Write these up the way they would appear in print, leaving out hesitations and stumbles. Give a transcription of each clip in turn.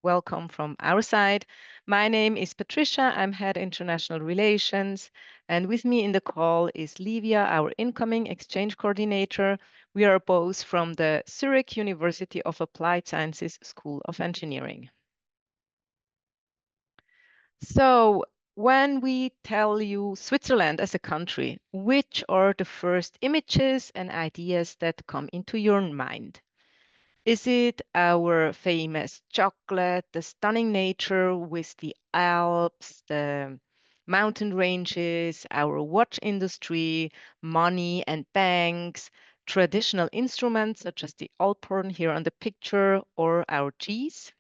welcome from our side. My name is Patricia. I'm Head International Relations. And with me in the call is Livia, our incoming exchange coordinator. We are both from the Zurich University of Applied Sciences School of Engineering. So, when we tell you Switzerland as a country, which are the first images and ideas that come into your mind? Is it our famous chocolate, the stunning nature with the Alps, the mountain ranges, our watch industry, money and banks, traditional instruments such as the Alphorn here on the picture, or our cheese?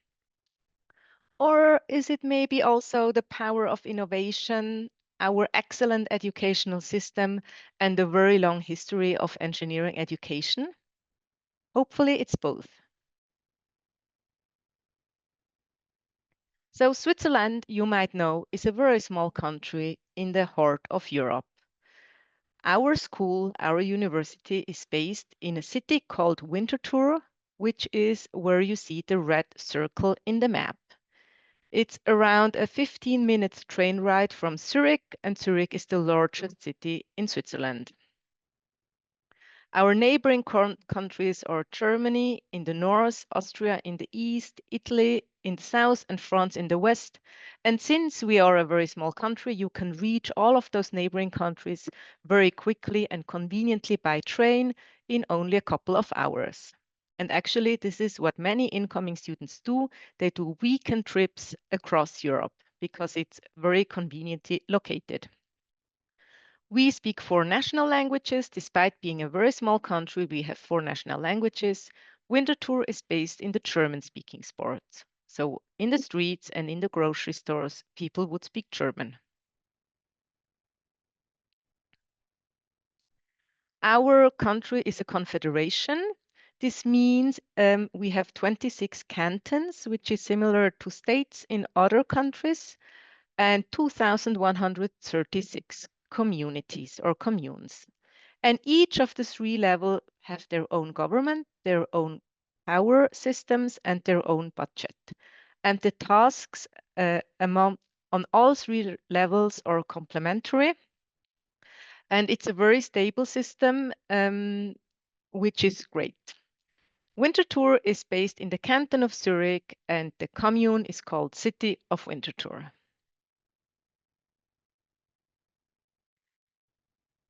Or is it maybe also the power of innovation, our excellent educational system, and the very long history of engineering education? Hopefully, it's both. So Switzerland, you might know, is a very small country in the heart of Europe. Our school, our university, is based in a city called Winterthur, which is where you see the red circle in the map. It's around a 15-minute train ride from Zurich, and Zurich is the largest city in Switzerland. Our neighboring countries are Germany in the north, Austria in the east, Italy in the south, and France in the west. And since we are a very small country, you can reach all of those neighboring countries very quickly and conveniently by train in only a couple of hours. And actually, this is what many incoming students do. They do weekend trips across Europe because it's very conveniently located. We speak 4 national languages. Despite being a very small country, we have 4 national languages. Winterthur is based in the German-speaking sports. So in the streets and in the grocery stores, people would speak German. Our country is a confederation. This means we have 26 cantons, which is similar to states in other countries, and 2,136 communities or communes. And each of the 3 levels have their own government, their own power systems, and their own budget. And the tasks on all 3 levels are complementary. And it's a very stable system, which is great. Winterthur is based in the canton of Zurich, and the commune is called City of Winterthur.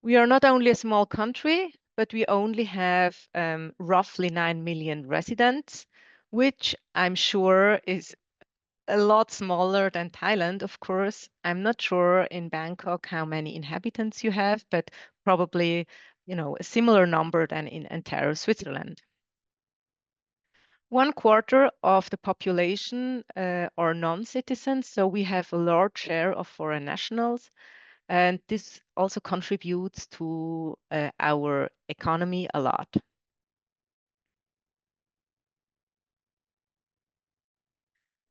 We are not only a small country, but we only have roughly 9 million residents, which I'm sure is a lot smaller than Thailand, of course. I'm not sure in Bangkok how many inhabitants you have, but probably, a similar number than in entire Switzerland. 1/4 of the population are non-citizens, so we have a large share of foreign nationals. And this also contributes to our economy a lot.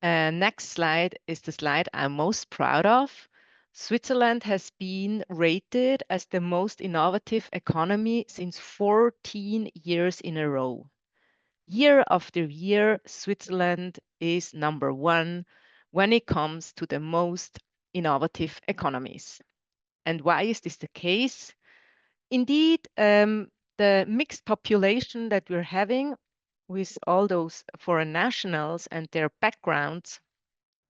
Next slide is the slide I'm most proud of. Switzerland has been rated as the most innovative economy since 14 years in a row. Year after year, Switzerland is #1 when it comes to the most innovative economies. And why is this the case? Indeed, the mixed population that we're having with all those foreign nationals and their backgrounds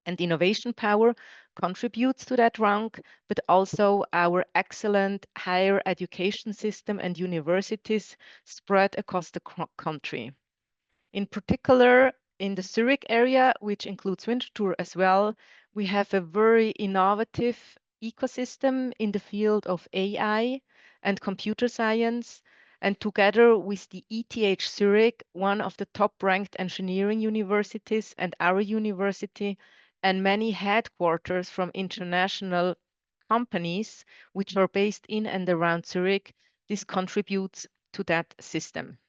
and innovation power contributes to that rank, but also our excellent higher education system and universities spread across the country. In particular, in the Zurich area, which includes Winterthur as well, we have a very innovative ecosystem in the field of AI and computer science. And together with the ETH Zurich, one of the top-ranked engineering universities, and our university, and many headquarters from international companies which are based in and around Zurich, this contributes to that system.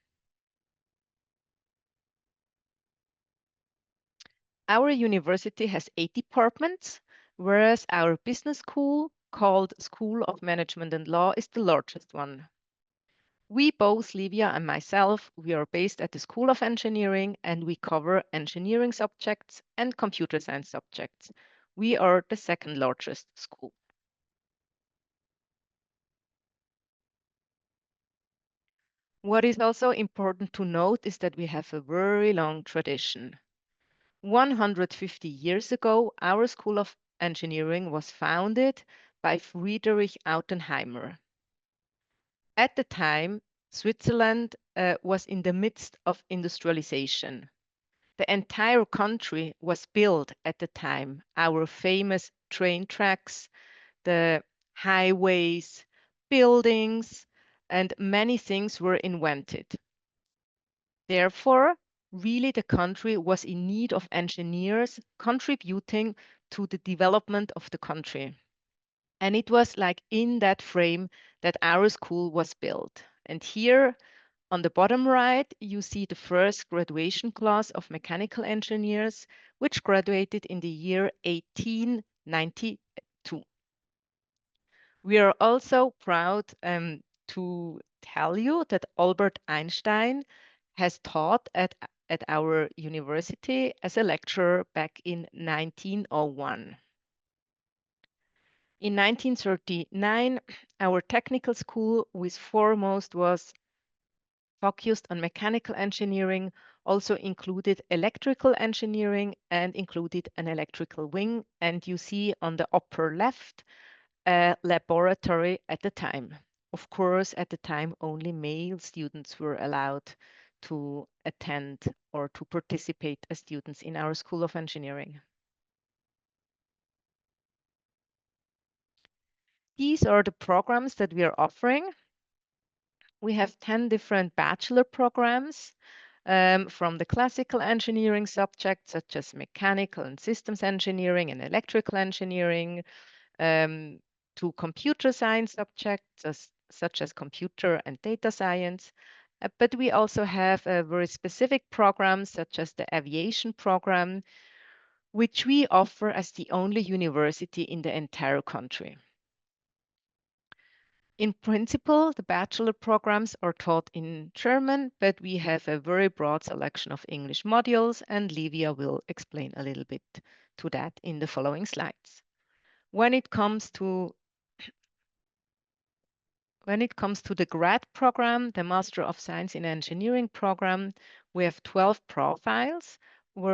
Our university has 8 departments, whereas our business school, called School of Management and Law, is the largest one. We both, Livia and myself, we are based at the School of Engineering and we cover engineering subjects and computer science subjects. We are the second largest school. What is also important to note is that we have a very long tradition. 150 years ago, our School of Engineering was founded by Friedrich Autenheimer. At the time, Switzerland was in the midst of industrialization. The entire country was built at the time. Our famous train tracks, the highways, buildings, and many things were invented. Therefore, really the country was in need of engineers contributing to the development of the country. And it was like in that frame that our school was built. And here on the bottom right, you see the first graduation class of mechanical engineers, which graduated in the year 1892. We are also proud to tell you that Albert Einstein has taught at our university as a lecturer back in 1901. In 1939, our technical school, which foremost was focused on mechanical engineering, also included electrical engineering and included an electrical wing. And you see on the upper left, a laboratory at the time. Of course, at the time, only male students were allowed to attend or to participate as students in our School of Engineering. These are the programs that we are offering. We have 10 different bachelor programs from the classical engineering subjects such as mechanical and systems engineering and electrical engineering um, to computer science subjects such as computer and data science. But we also have very specific programs such as the aviation program, which we offer as the only university in the entire country. In principle, the bachelor programs are taught in German, but we have a very broad selection of English modules, and Livia will explain a little bit to that in the following slides. When it comes to the grad program, the Master of Science in Engineering program, we have 12 profiles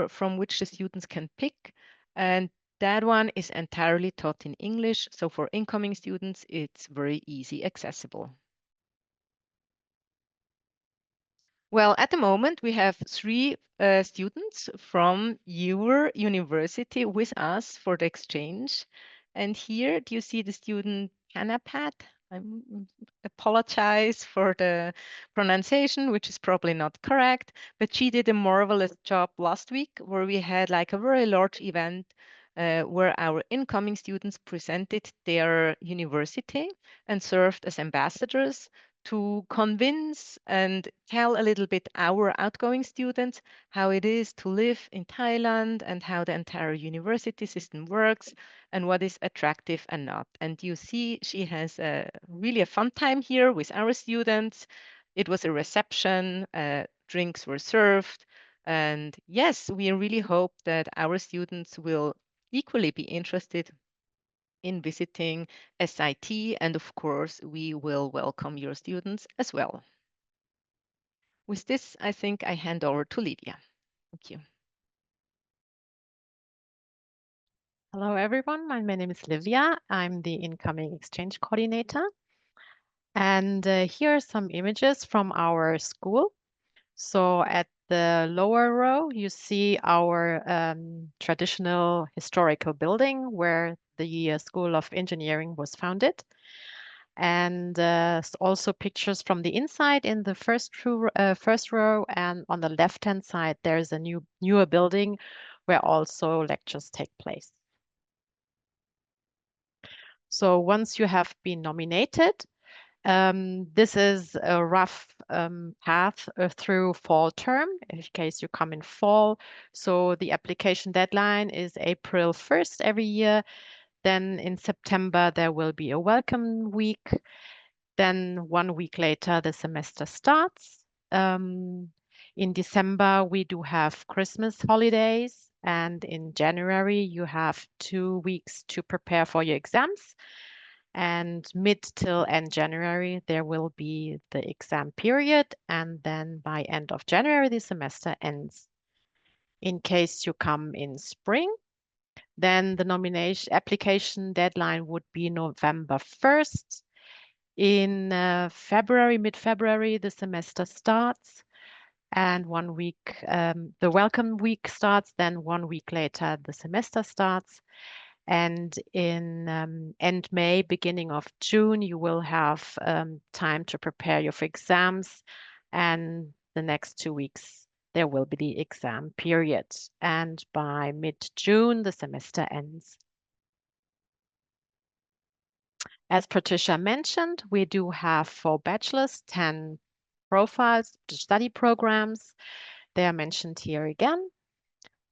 from which the students can pick, and that one is entirely taught in English. So for incoming students, it's very easy accessible. Well, at the moment, we have three students from your university with us for the exchange. And here, do you see the student Kanapat? I apologize for the pronunciation, which is probably not correct, but she did a marvelous job last week where we had like a very large event where our incoming students presented their university and served as ambassadors to convince and tell a little bit our outgoing students how it is to live in Thailand and how the entire university system works and what is attractive and not. And you see, she has really a fun time here with our students. It was a reception, drinks were served. And yes, we really hope that our students will equally be interested in visiting SIT, and of course, we will welcome your students as well. With this, I think I hand over to Lydia. Thank you. Hello, everyone. My name is Livia. I'm the incoming exchange coordinator. And here are some images from our school. So at the lower row, you see our traditional historical building where the School of Engineering was founded. And also pictures from the inside in the first row. And on the left-hand side, there's a newer building where also lectures take place. So once you have been nominated, this is a rough path through fall term in case you come in fall. So the application deadline is April 1st every year. Then in September, there will be a welcome week. Then 1 week later, the semester starts. In December, we do have Christmas holidays, and in January, you have 2 weeks to prepare for your exams. And mid till end January, there will be the exam period, and then by end of January, the semester ends. In case you come in spring, then the nomination application deadline would be November 1st. In February, mid-February, the semester starts, and 1 week, the welcome week starts. Then 1 week later, the semester starts. And in end May, beginning of June, you will have time to prepare your exams. And the next 2 weeks, there will be the exam period. And by mid-June, the semester ends. As Patricia mentioned, we do have for bachelor's 10 profiles, study programs. They are mentioned here again.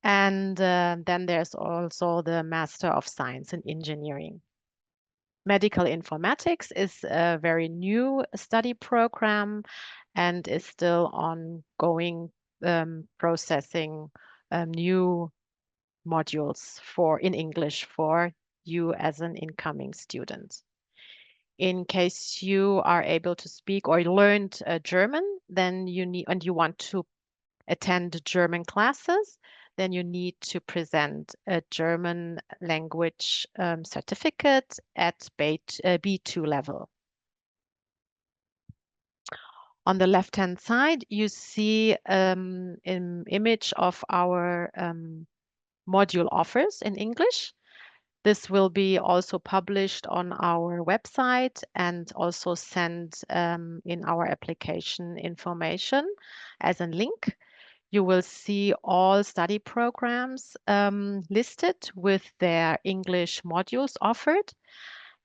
And then there's also the Master of Science in Engineering. Medical informatics is a very new study program and is still ongoing, processing new modules in English for you as an incoming student. In case you are able to speak or learned German, then you want to attend German classes, then you need to present a German language certificate at B2 level. On the left-hand side, you see an image of our module offers in English. This will be also published on our website and also sent in our application information as a link. You will see all study programs listed with their English modules offered.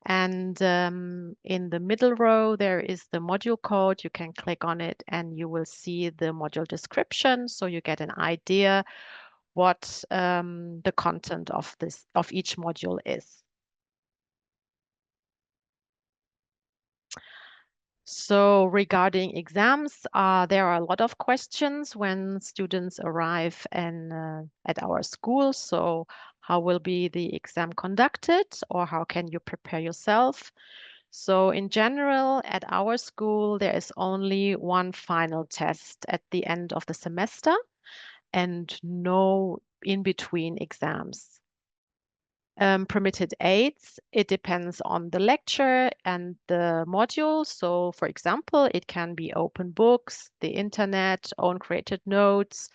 And in the middle row, there is the module code. You can click on it and you will see the module description. So you get an idea what the content of each module is. So regarding exams, there are a lot of questions when students arrive at our school. So how will be the exam conducted, or how can you prepare yourself? So in general, at our school, there is only one final test at the end of the semester and no in-between exams. Permitted aids, it depends on the lecture and the module. So for example, it can be open books, the internet, own created notes,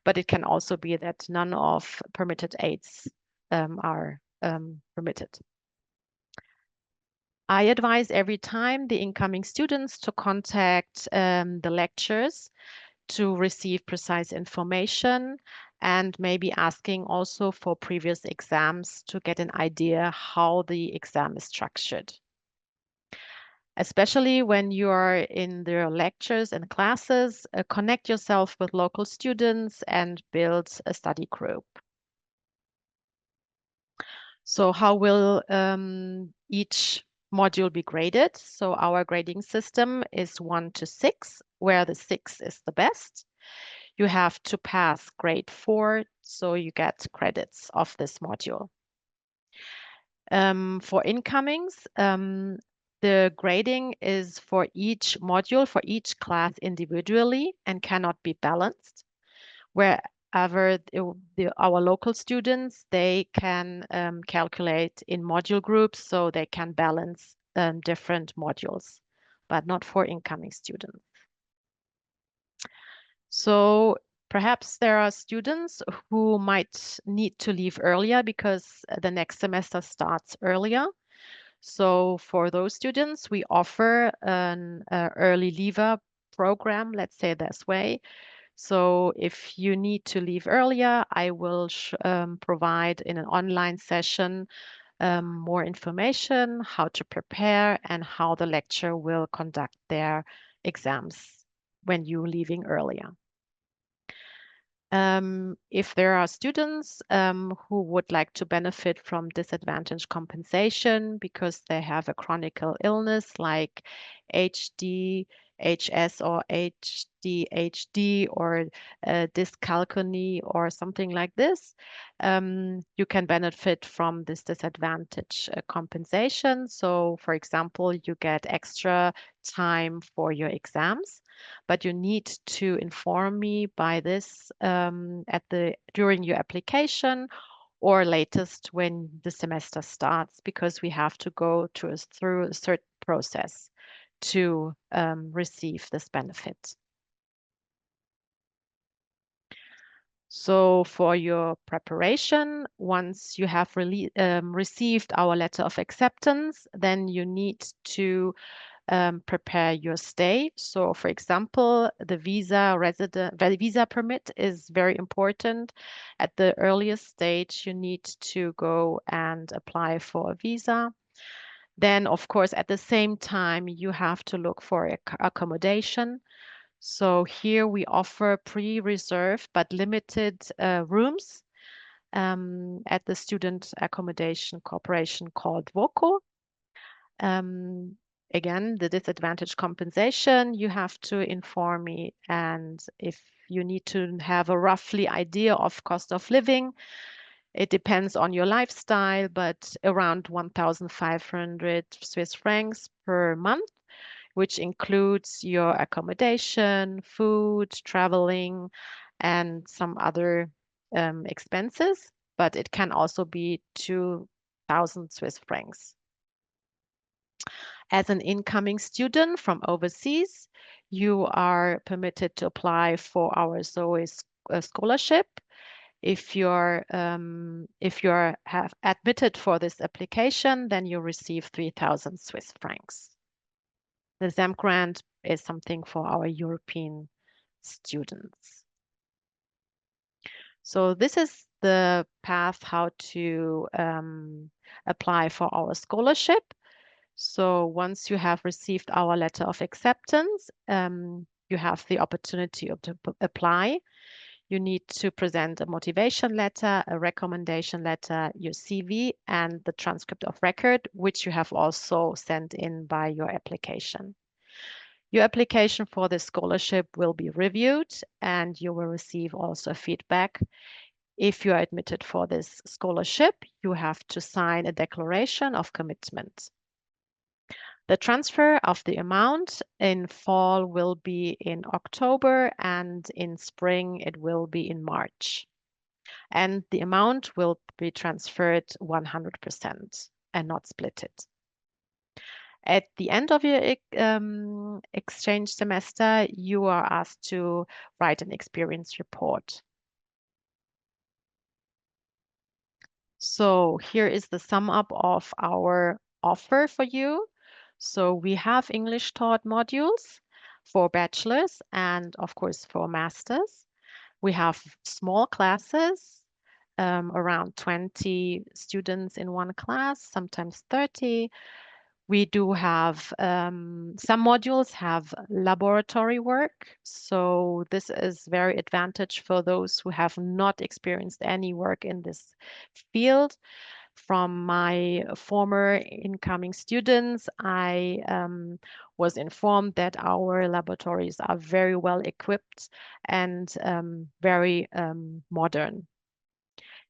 but it can also be that none of permitted aids are permitted. I advise every time the incoming students to contact the lecturers to receive precise information and maybe asking also for previous exams to get an idea how the exam is structured. Especially when you are in the lectures and classes, connect yourself with local students and build a study group. So how will each module be graded? So our grading system is 1 to 6, where the 6 is the best. You have to pass grade 4, so you get credits of this module. For incomings, the grading is for each module, for each class individually and cannot be balanced. Wherever our local students, they can calculate in module groups, so they can balance different modules, but not for incoming students. So perhaps there are students who might need to leave earlier because the next semester starts earlier. So for those students, we offer an early leaver program, let's say this way. So if you need to leave earlier, I will provide in an online session more information, how to prepare and how the lecturer will conduct their exams when you're leaving earlier. If there are students who would like to benefit from disadvantage compensation because they have a chronic illness like HD, HS or HDHD or dyscalculia or something like this, you can benefit from this disadvantage compensation. So, for example, you get extra time for your exams, but you need to inform me by this during your application or latest when the semester starts, because we have to go through a certain process to receive this benefit. So for your preparation, once you have received our letter of acceptance, then you need to prepare your stay. So for example, the visa permit is very important. At the earliest stage, you need to go and apply for a visa. Then, of course, at the same time, you have to look for accommodation. So here we offer pre-reserved but limited rooms at the Student Accommodation Corporation called VOCO. Um, Again, the disadvantage compensation, you have to inform me. And if you need to have a roughly idea of cost of living, it depends on your lifestyle, but around 1,500 Swiss francs per month, which includes your accommodation, food, traveling, and some other expenses. But it can also be 2,000 Swiss francs. As an incoming student from overseas, you are permitted to apply for our ZOE scholarship. If you're have admitted for this application, then you receive 3,000 Swiss francs. The ZAM grant is something for our European students. So this is the path how to apply for our scholarship. So once you have received our letter of acceptance, you have the opportunity to apply. You need to present a motivation letter, a recommendation letter, your CV, and the transcript of record, which you have also sent in by your application. Your application for this scholarship will be reviewed, and you will receive also feedback. If you are admitted for this scholarship, you have to sign a declaration of commitment. The transfer of the amount in fall will be in October, and in spring it will be in March. And the amount will be transferred 100% and not split it. At the end of your exchange semester, you are asked to write an experience report. So here is the sum up of our offer for you. So we have English taught modules for bachelors and of course for masters. We have small classes, around 20 students in one class, sometimes 30. We do have some modules have laboratory work. So this is very advantage for those who have not experienced any work in this field. From my former incoming students, I was informed that our laboratories are very well equipped and very modern.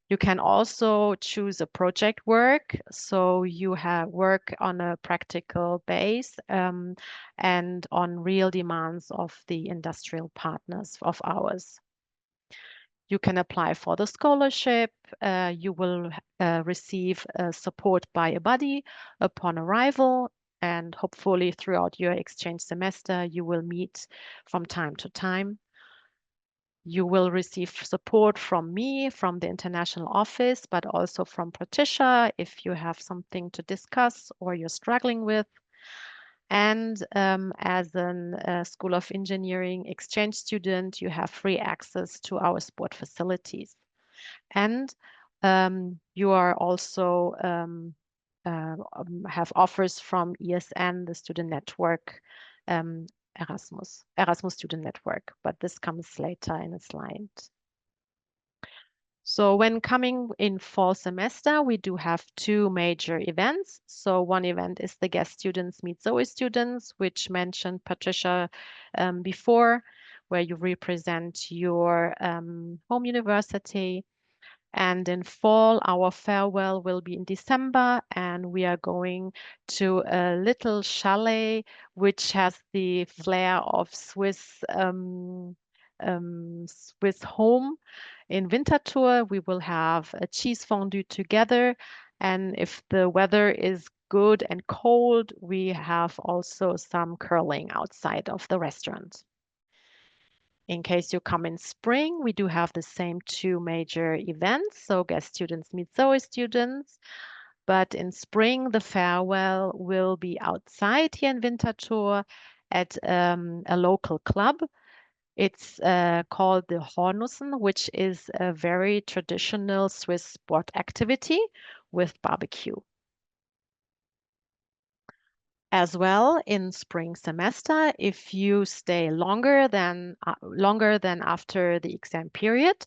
You can also choose a project work, so you have work on a practical base and on real demands of the industrial partners of ours. You can apply for the scholarship. You will receive support by a buddy upon arrival, and hopefully throughout your exchange semester, you will meet from time to time. You will receive support from me, from the international office, but also from Patricia if you have something to discuss or you're struggling with. And as a School of Engineering exchange student, you have free access to our sport facilities. And you are also have offers from ESN, the student network, Erasmus Student Network, but this comes later in a slide. So when coming in fall semester, we do have two major events. So one event is the guest students meet ZOE students, which mentioned Patricia before, where you represent your home university. And in fall, our farewell will be in December, and we are going to a little chalet which has the flair of Swiss home. In winter tour, we will have a cheese fondue together, and if the weather is good and cold, we have also some curling outside of the restaurant. In case you come in spring, we do have the same two major events. So guest students meet ZOE students. But in spring, the farewell will be outside here in Winterthur at a local club. It's called the Hornussen, which is a very traditional Swiss sport activity with barbecue. As well, in spring semester, if you stay longer than after the exam period,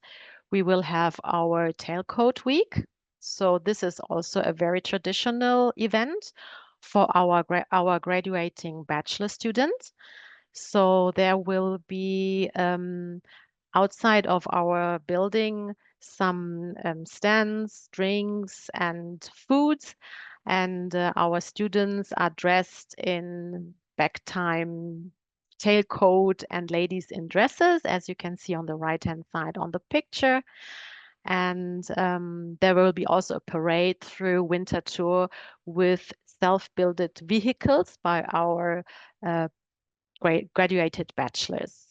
we will have our tailcoat week. So this is also a very traditional event for our graduating bachelor students. So there will be outside of our building some stands, drinks, and foods. And our students are dressed in back time tailcoat and ladies in dresses, as you can see on the right-hand side on the picture. And there will be also a parade through winter tour with self-builded vehicles by our uh, graduated bachelors.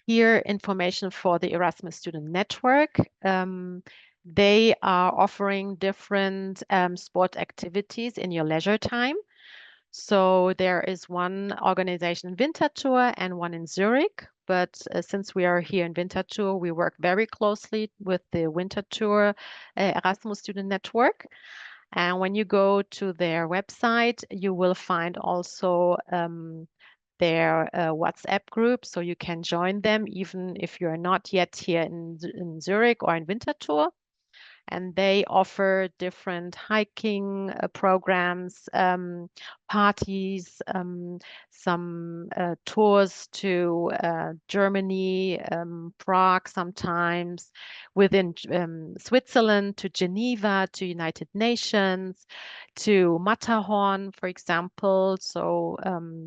Here, information for the Erasmus Student Network. They are offering different sport activities in your leisure time. So there is one organization in Winterthur and one in Zurich. But since we are here in Winterthur, we work very closely with the Winterthur Erasmus Student Network. And when you go to their website, you will find also their WhatsApp group, so you can join them even if you're not yet here in Zurich or in Winterthur. And they offer different hiking programs, parties, some tours to Germany, Prague sometimes, within Switzerland, to Geneva, to United Nations, to Matterhorn, for example. So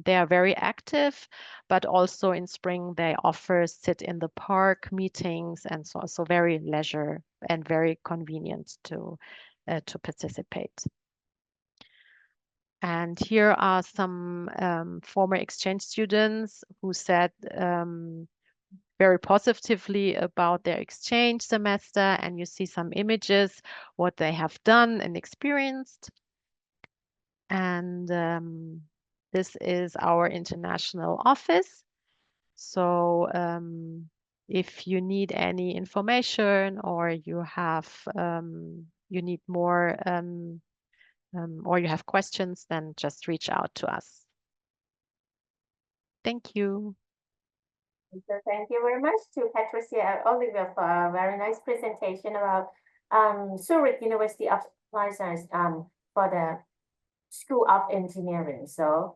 they are very active, but also in spring they offer sit in the park meetings, and so also very leisure and very convenient to participate. And here are some former exchange students who said very positively about their exchange semester, and you see some images, what they have done and experienced. And this is our international office. So if you need any information or you have you need more or you have questions, then just reach out to us. Thank you. So thank you very much to Patricia and Olivia for a very nice presentation about Zurich University of Applied Science for the School of Engineering. So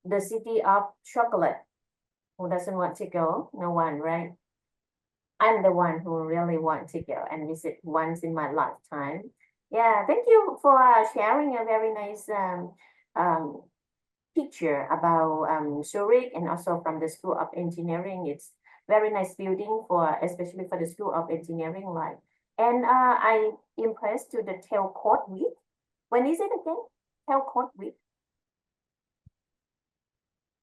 the city of chocolate. Who doesn't want to go? No one, right? I'm the one who really want to go and visit once in my lifetime. Yeah, thank you for sharing a very nice um, picture about Zurich and also from the School of Engineering. It's very nice building for, especially for the School of Engineering, right? And I impressed to the tail court week. When is it again? Tail court week.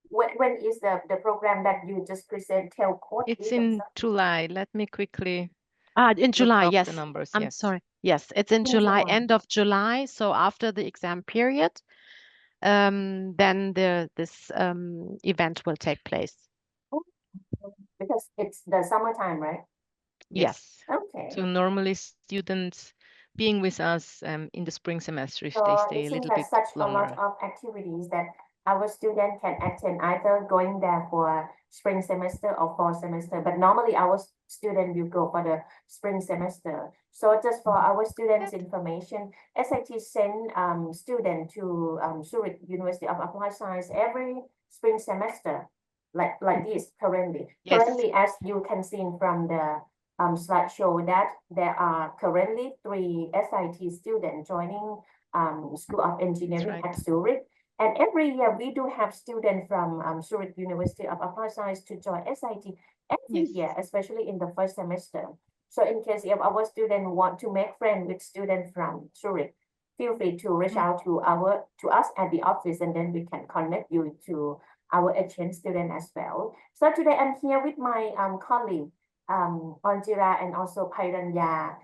When is the program that you just present tail court It's week? in July. Let me quickly In look July, up the yes. numbers. I'm Yes. sorry. Yes, it's in In July, July. end of July. So after the exam period, then this event will take place. Oh, because it's the summertime, right? Yes. Yes. Okay. So normally students being with us in the spring semester if they So stay it a seems little that bit such a lot longer. of activities that our student can attend either going there for spring semester or fall semester, but normally our student will go for the spring semester. So just for our students' information, SIT send student to Zurich University of Applied Science every spring semester, like this currently. Yes. Currently, as you can see from the slideshow, that there are currently 3 SIT students joining School of Engineering at Zurich. And every year we do have students from Zurich University of Applied Science to join SIT every year, especially in the first semester. So in case if our students want to make friends with students from Zurich, feel free to reach out to us at the office, and then we can connect you to our exchange student as well. So today I'm here with my colleague Onjira and also Pairanya.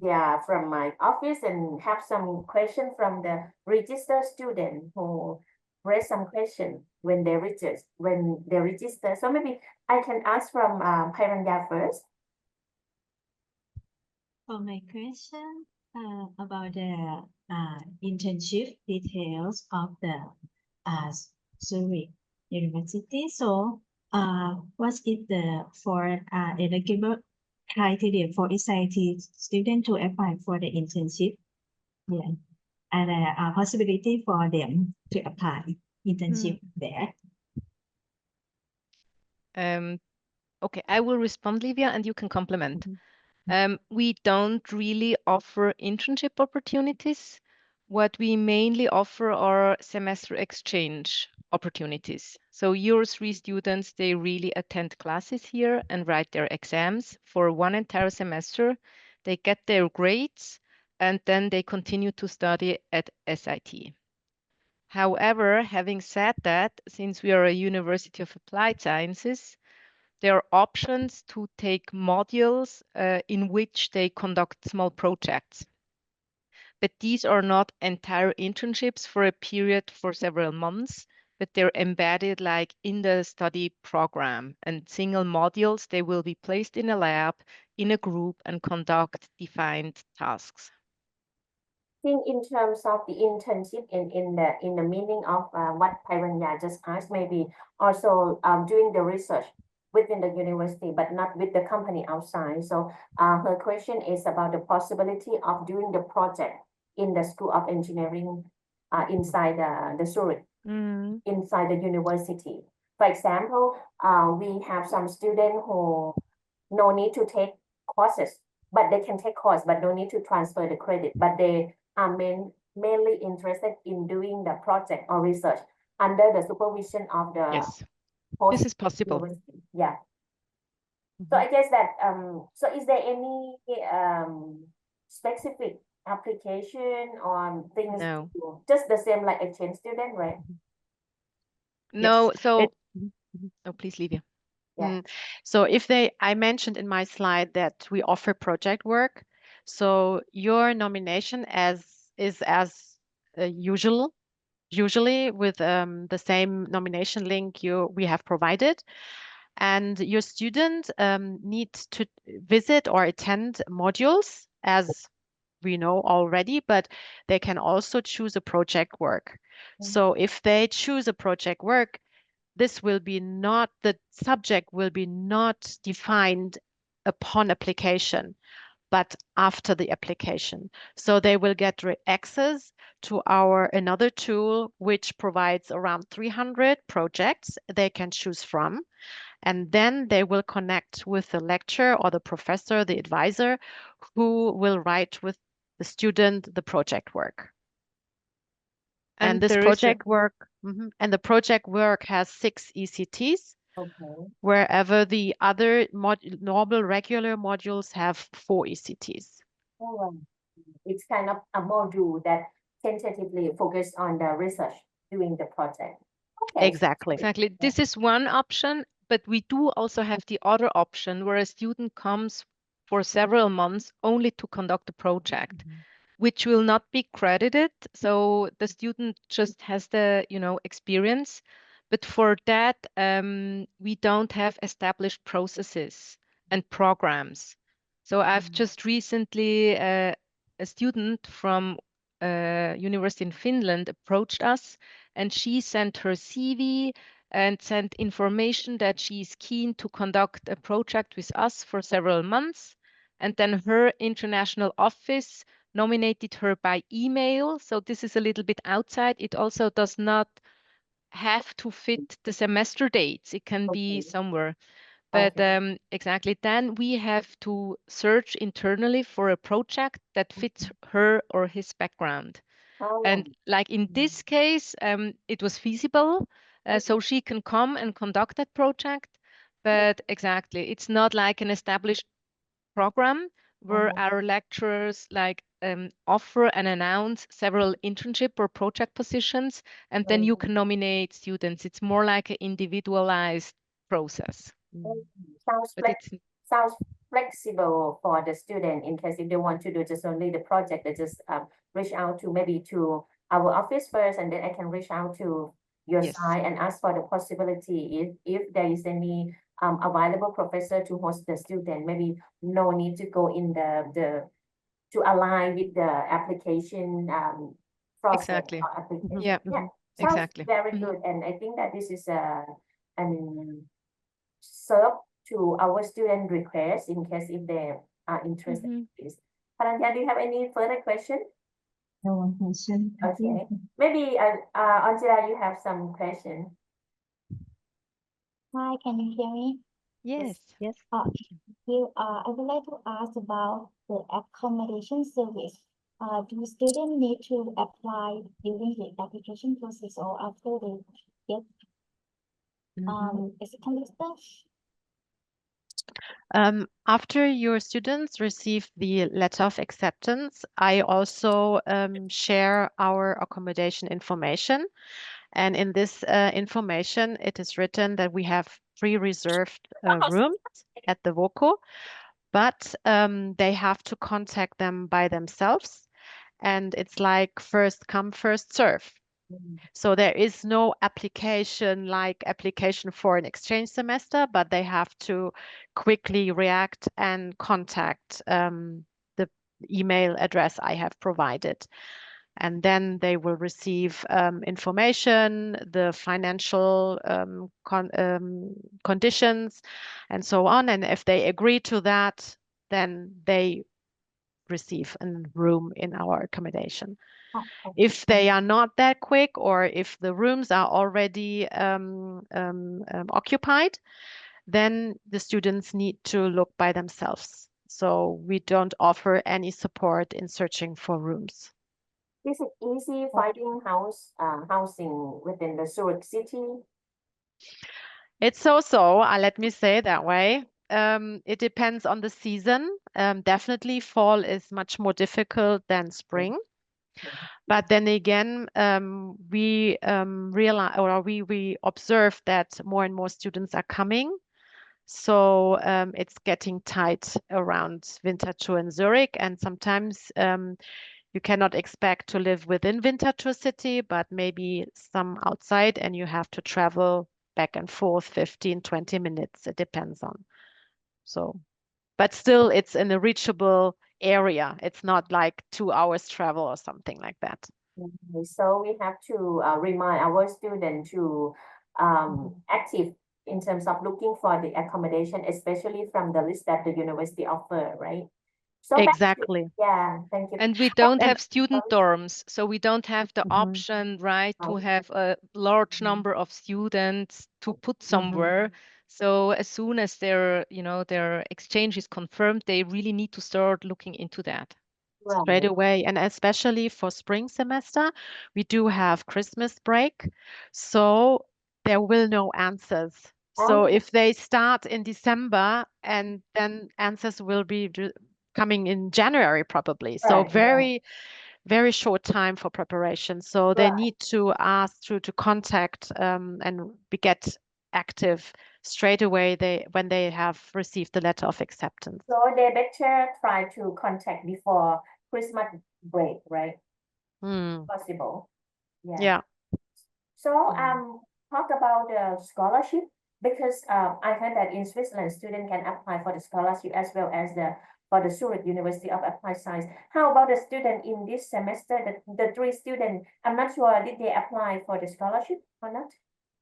They are from my office and have some question from the registered student who raise some question when they register. So maybe I can ask from Pairanya first. For my question about the internship details of the Zurich University. So, what is the eligible criteria for SIT student to apply for the internship? Yeah, and a possibility for them to apply internship there. Okay, I will respond, Livia, and you can complement. We don't really offer internship opportunities. What we mainly offer are semester exchange opportunities. So your 3 students, they really attend classes here and write their exams for 1 entire semester. They get their grades and then they continue to study at SIT. However, having said that, since we are a University of Applied Sciences, there are options to take modules in which they conduct small projects. But these are not entire internships for a period for several months, but they're embedded like in the study program, and single modules, they will be placed in a lab, in a group, and conduct defined tasks. I think in terms of the internship in the meaning of what Pairanya just asked, maybe also doing the research within the university, but not with the company outside. So her question is about the possibility of doing the project in the School of Engineering inside the Zurich, inside the university. For example, we have some students who no need to take courses, but they can take course, but no need to transfer the credit, but they are mainly interested in doing the project or research under the supervision of the This is possible. University. Yeah. So I guess that so is there any specific application on things? No. Just the same like exchange student, right? No, so oh, please, Livia. Yeah. So I mentioned in my slide that we offer project work. So your nomination is as usually with the same nomination link we have provided. And your student needs to visit or attend modules as we know already, but they can also choose a project work. So if they choose a project work, this will be not, the subject will be not defined upon application, but after the application. So they will get access to another tool, which provides around 300 projects they can choose from. And then they will connect with the lecturer or the professor, the advisor, who will write with the student the project work. And this project work, and the project work has 6 ECTs, wherever the other normal regular modules have 4 ECTs. Oh, it's kind of a module that tentatively focus on the research doing the project. Okay. Exactly. This is one option, but we do also have the other option where a student comes for several months only to conduct a project, which will not be credited. So the student just has the, experience. But for that, we don't have established processes and programs. So I've just recently, a student from a university in Finland approached us, and she sent her CV and sent information that she's keen to conduct a project with us for several months. And then her international office nominated her by email. So this is a little bit outside. It also does not have to fit the semester dates. It can be somewhere. But exactly, then we have to search internally for a project that fits her or his background. And like in this case, it was feasible, so she can come and conduct that project. But exactly, it's not like an established program where our lecturers like offer and announce several internship or project positions, and then you can nominate students. It's more like an individualized process. Sounds flexible for the student in case if they want to do just only the project, they just reach out to maybe to our office first, and then I can reach out to your side and ask for the possibility if there is any available professor to host the student. Maybe no need to go in the to align with the application process. Exactly. Or application. Yeah. Sounds exactly. very good, and I think that this is serve to our student request in case if they are interested in this. Paranya, do you have any further question? No one question. Okay. Maybe Angela, you have some question. Hi, can you hear me? Yes. I would like to ask about the accommodation service. Do students need to apply during the application process or after they get a semester? After your students receive the letter of acceptance, I also share our accommodation information. And in this information, it is written that we have pre-reserved rooms at the VOCO, but they have to contact them by themselves. And it's like first come, first serve. So there is no application like application for an exchange semester, but they have to quickly react and contact the email address I have provided. And then they will receive information, the financial conditions, and so on. And if they agree to that, then they receive a room in our accommodation. If they are not that quick, or if the rooms are already occupied, then the students need to look by themselves. So we don't offer any support in searching for rooms. Is it easy finding housing within the Zurich city? It's so-so, let me say that way. It depends on the season. Definitely fall is much more difficult than spring. But then again, we realize, or we observe that more and more students are coming. So it's getting tight around Winterthur and Zurich. And sometimes you cannot expect to live within Winterthur city, but maybe some outside, and you have to travel back and forth 15, 20 minutes. It depends on. So, but still it's in a reachable area. It's not like 2 hours travel or something like that. So we have to remind our students to active in terms of looking for the accommodation, especially from the list that the university offer, right? So exactly. Thank you. And we don't have student dorms, so we don't have the option, right, to have a large number of students to put somewhere. So as soon as their exchange is confirmed, they really need to start looking into that. Straight away. And especially for spring semester, we do have Christmas break. So there will no answers. So if they start in December, and then answers will be coming in January probably. So very short time for preparation. So they need to ask to contact and get active straight away when they have received the letter of acceptance. So they better try to contact before Christmas break, right? Possible. Yeah. So talk about the scholarship, because I heard that in Switzerland students can apply for the scholarship as well as the for the Zurich University of Applied Science. How about the student in this semester? The 3 students, I'm not sure, did they apply for the scholarship or not?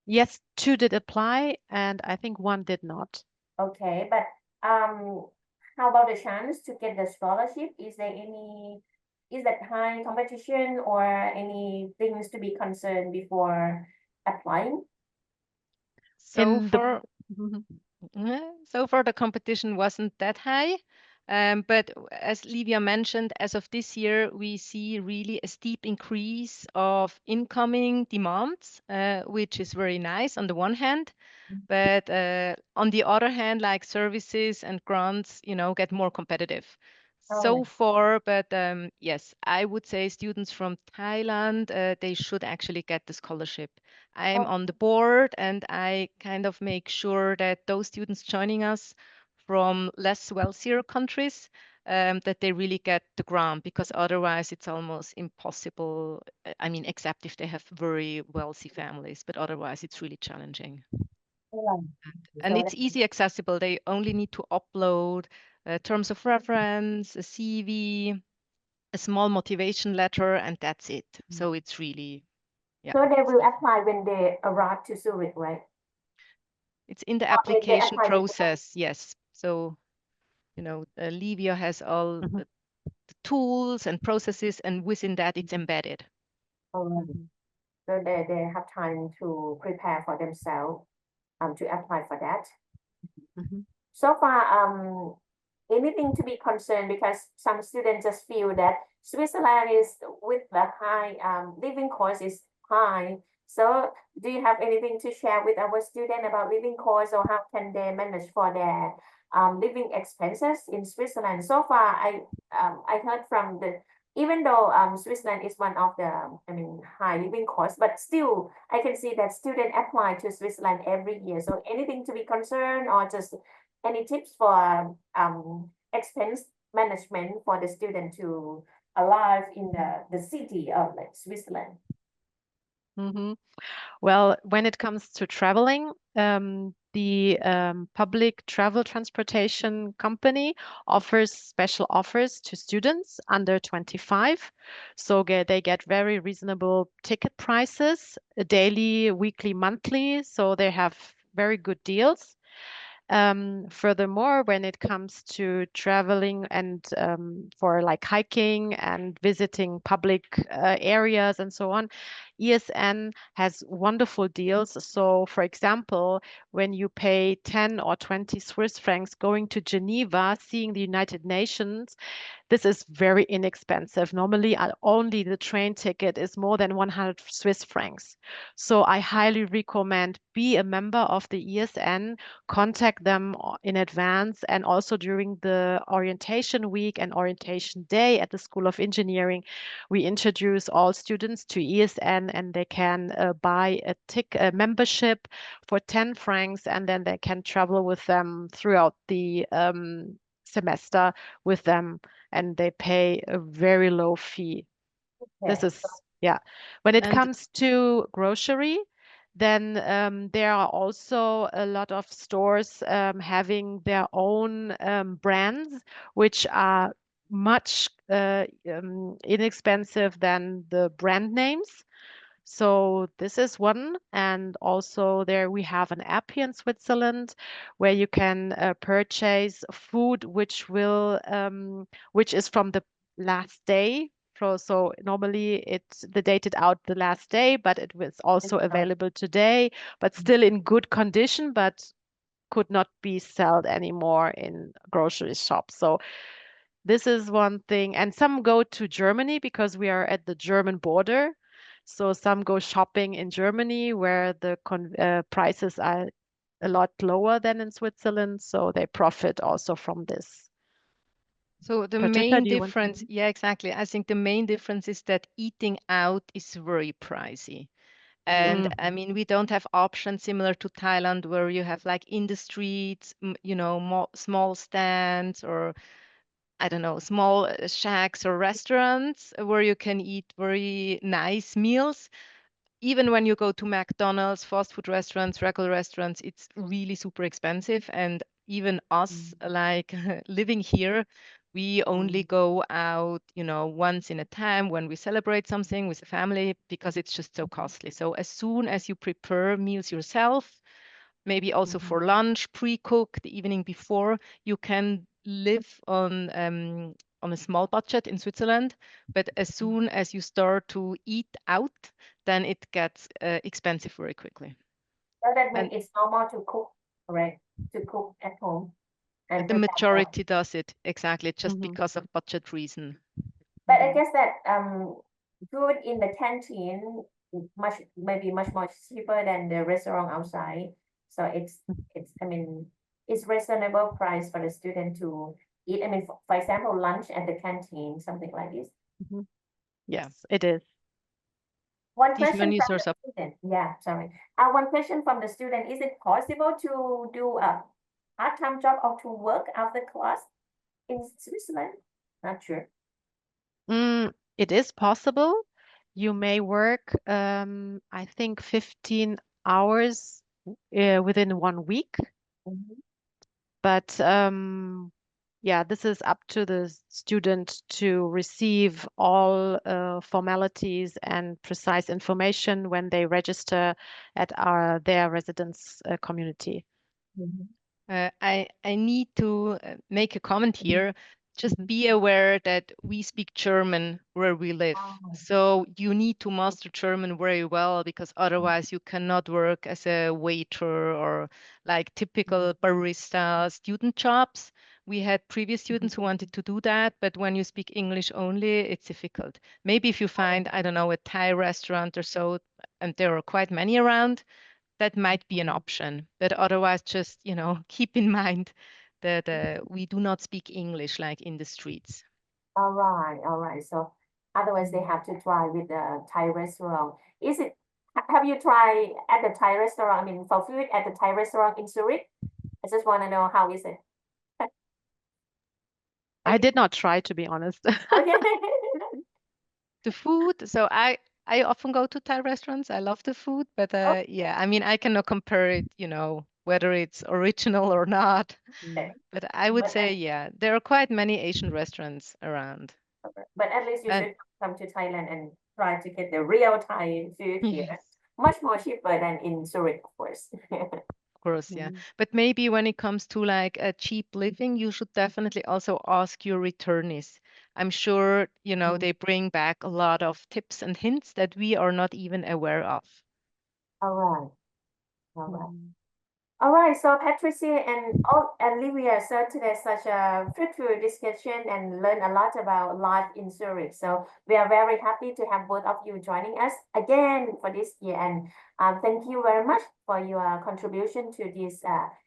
Yes, 2 did apply, and I think 1 did not. Okay, but how about the chance to get the scholarship? Is that high competition or any things to be concerned before applying? So In the far, so far the competition wasn't that high. But as Livia mentioned, as of this year, we see really a steep increase of incoming demands, which is very nice on the one hand. But on the other hand, like services and grants, get more competitive. So Oh, far, but yes, I would say students from Thailand, they should actually get the scholarship. I'm oh, on the board and I kind of make sure that those students joining us from less wealthier countries, that they really get the grant because otherwise it's almost impossible. I mean, except if they have very wealthy families, but otherwise it's really challenging. yeah. And it's easy accessible. They only need to upload terms of reference, a CV, a small motivation letter, and that's it. So it's really, yeah. So they will apply when they arrive to Zurich, right? It's in the Or they application apply before? process, yes. So, Livia has all the tools and processes, and within that, it's embedded. Already. So they have time to prepare for themselves to apply for that. So far, anything to be concerned because some students just feel that Switzerland is with the high living cost is high. So do you have anything to share with our student about living costs or how can they manage for their living expenses in Switzerland? So far, I heard from the even though Switzerland is one of the high living costs, but still I can see that students apply to Switzerland every year. So anything to be concerned or just any tips for expense management for the student to alive in the city of like Switzerland? Well, when it comes to traveling, the public travel transportation company offers special offers to students under 25. So they get very reasonable ticket prices, daily, weekly, monthly. So they have very good deals. Furthermore, when it comes to traveling and for like hiking and visiting public areas and so on, ESN has wonderful deals. So, for example, when you pay 10 or 20 Swiss francs going to Geneva, seeing the United Nations, this is very inexpensive. Normally, only the train ticket is more than 100 Swiss francs. So I highly recommend be a member of the ESN, contact them in advance, and also during the orientation week and orientation day at the School of Engineering, we introduce all students to ESN and they can buy a membership for 10 francs and then they can travel with them throughout the semester with them and they pay a very low fee. This Okay. is, yeah. When it And comes to grocery, then there are also a lot of stores having their own brands, which are much inexpensive than the brand names. So this is one, and also there we have an app here in Switzerland where you can purchase food which is from the last day. So normally it's the dated out the last day, but it was also available today, but still in good condition, but could not be sold anymore in grocery shops. So this is one thing. And some go to Germany because we are at the German border. So some go shopping in Germany where the prices are a lot lower than in Switzerland. So they profit also from this. so the Patricia, main do you want difference, to? yeah, exactly. I think the main difference is that eating out is very pricey. And Mm. I mean, we don't have options similar to Thailand where you have like in the streets, small stands or I don't know, small shacks or restaurants where you can eat very nice meals. Even when you go to McDonald's, fast food restaurants, regular restaurants, it's really super expensive. And even us, like living here, we only go out, once in a time when we celebrate something with the family because it's just so costly. So as soon as you prepare meals yourself, maybe also for lunch, pre-cook the evening before, you can live on a small budget in Switzerland. But as soon as you start to eat out, then it gets expensive very quickly. So that means And it's normal to cook, correct? To cook at home and the prepare for. majority does it, exactly, just because of budget reason. But I guess that food in the canteen maybe much more cheaper than the restaurant outside. So I mean it's reasonable price for the student to eat. I mean, for example, lunch at the canteen, something like this. Yes, it is. One These question menus from are the student. Yeah, sorry. One question from the student: is it possible to do a part-time job or to work after class in Switzerland? Not sure. It is possible. You may work, I think, 15 hours within 1 week. But yeah, this is up to the student to receive all formalities and precise information when they register at their residence community. I need to make a comment here. Just be aware that we speak German where we live. So you need to master German very well because otherwise you cannot work as a waiter or like typical barista student jobs. We had previous students who wanted to do that, but when you speak English only, it's difficult. Maybe if you find, I don't know, a Thai restaurant or so, and there are quite many around, that might be an option. But otherwise, just, keep in mind that we do not speak English like in the streets. All right. So otherwise they have to try with the Thai restaurant. Have you tried at the Thai restaurant? I mean, for food at the Thai restaurant in Zurich? I just want to know how is it? I did not try, to be honest. Okay. The food, so I often go to Thai restaurants. I love the food, but yeah, I mean, I cannot compare it, whether it's original or not. But I would say, yeah, there are quite many Asian restaurants around. But at least you should come to Thailand and try to get the real Thai food here. Yes. Much more cheaper than in Zurich, of course. Of course, yeah. But maybe when it comes to like a cheap living, you should definitely also ask your returnees. I'm sure, they bring back a lot of tips and hints that we are not even aware of. All right. All right, so Patricia and Livia, so today such a fruitful discussion and learn a lot about life in Zurich. So we are very happy to have both of you joining us again for this year. And thank you very much for your contribution to this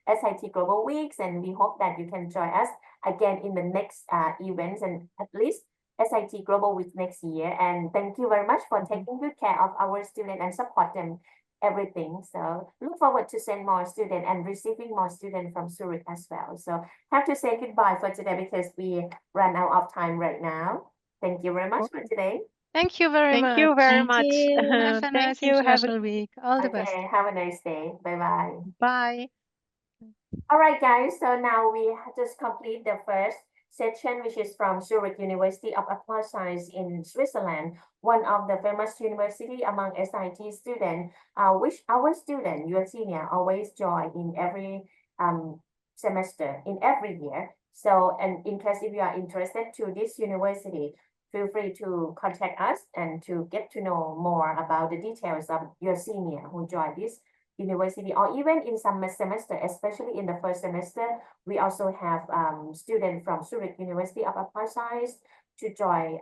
SIT Global Weeks. And we hope that you can join us again in the next events and at least SIT Global Week next year. And thank you very much for taking good care of our students and support them everything. So look forward to send more students and receiving more students from Zurich as well. So have to say goodbye for today because we ran out of time right now. Thank you very much for today. Thank you very much. Thank you very Thank much. you. Have a nice international week. All the best. Okay, have a nice day. Bye-bye. Bye. All right, guys. So now we just complete the first section, which is from Zurich University of Applied Science in Switzerland, one of the famous university among SIT students, which our student, your senior, always join in every semester, in every year. So, and in case if you are interested to this university, feel free to contact us and to get to know more about the details of your senior who joined this university, or even in some semester, especially in the first semester, we also have students from Zurich University of Applied Science to join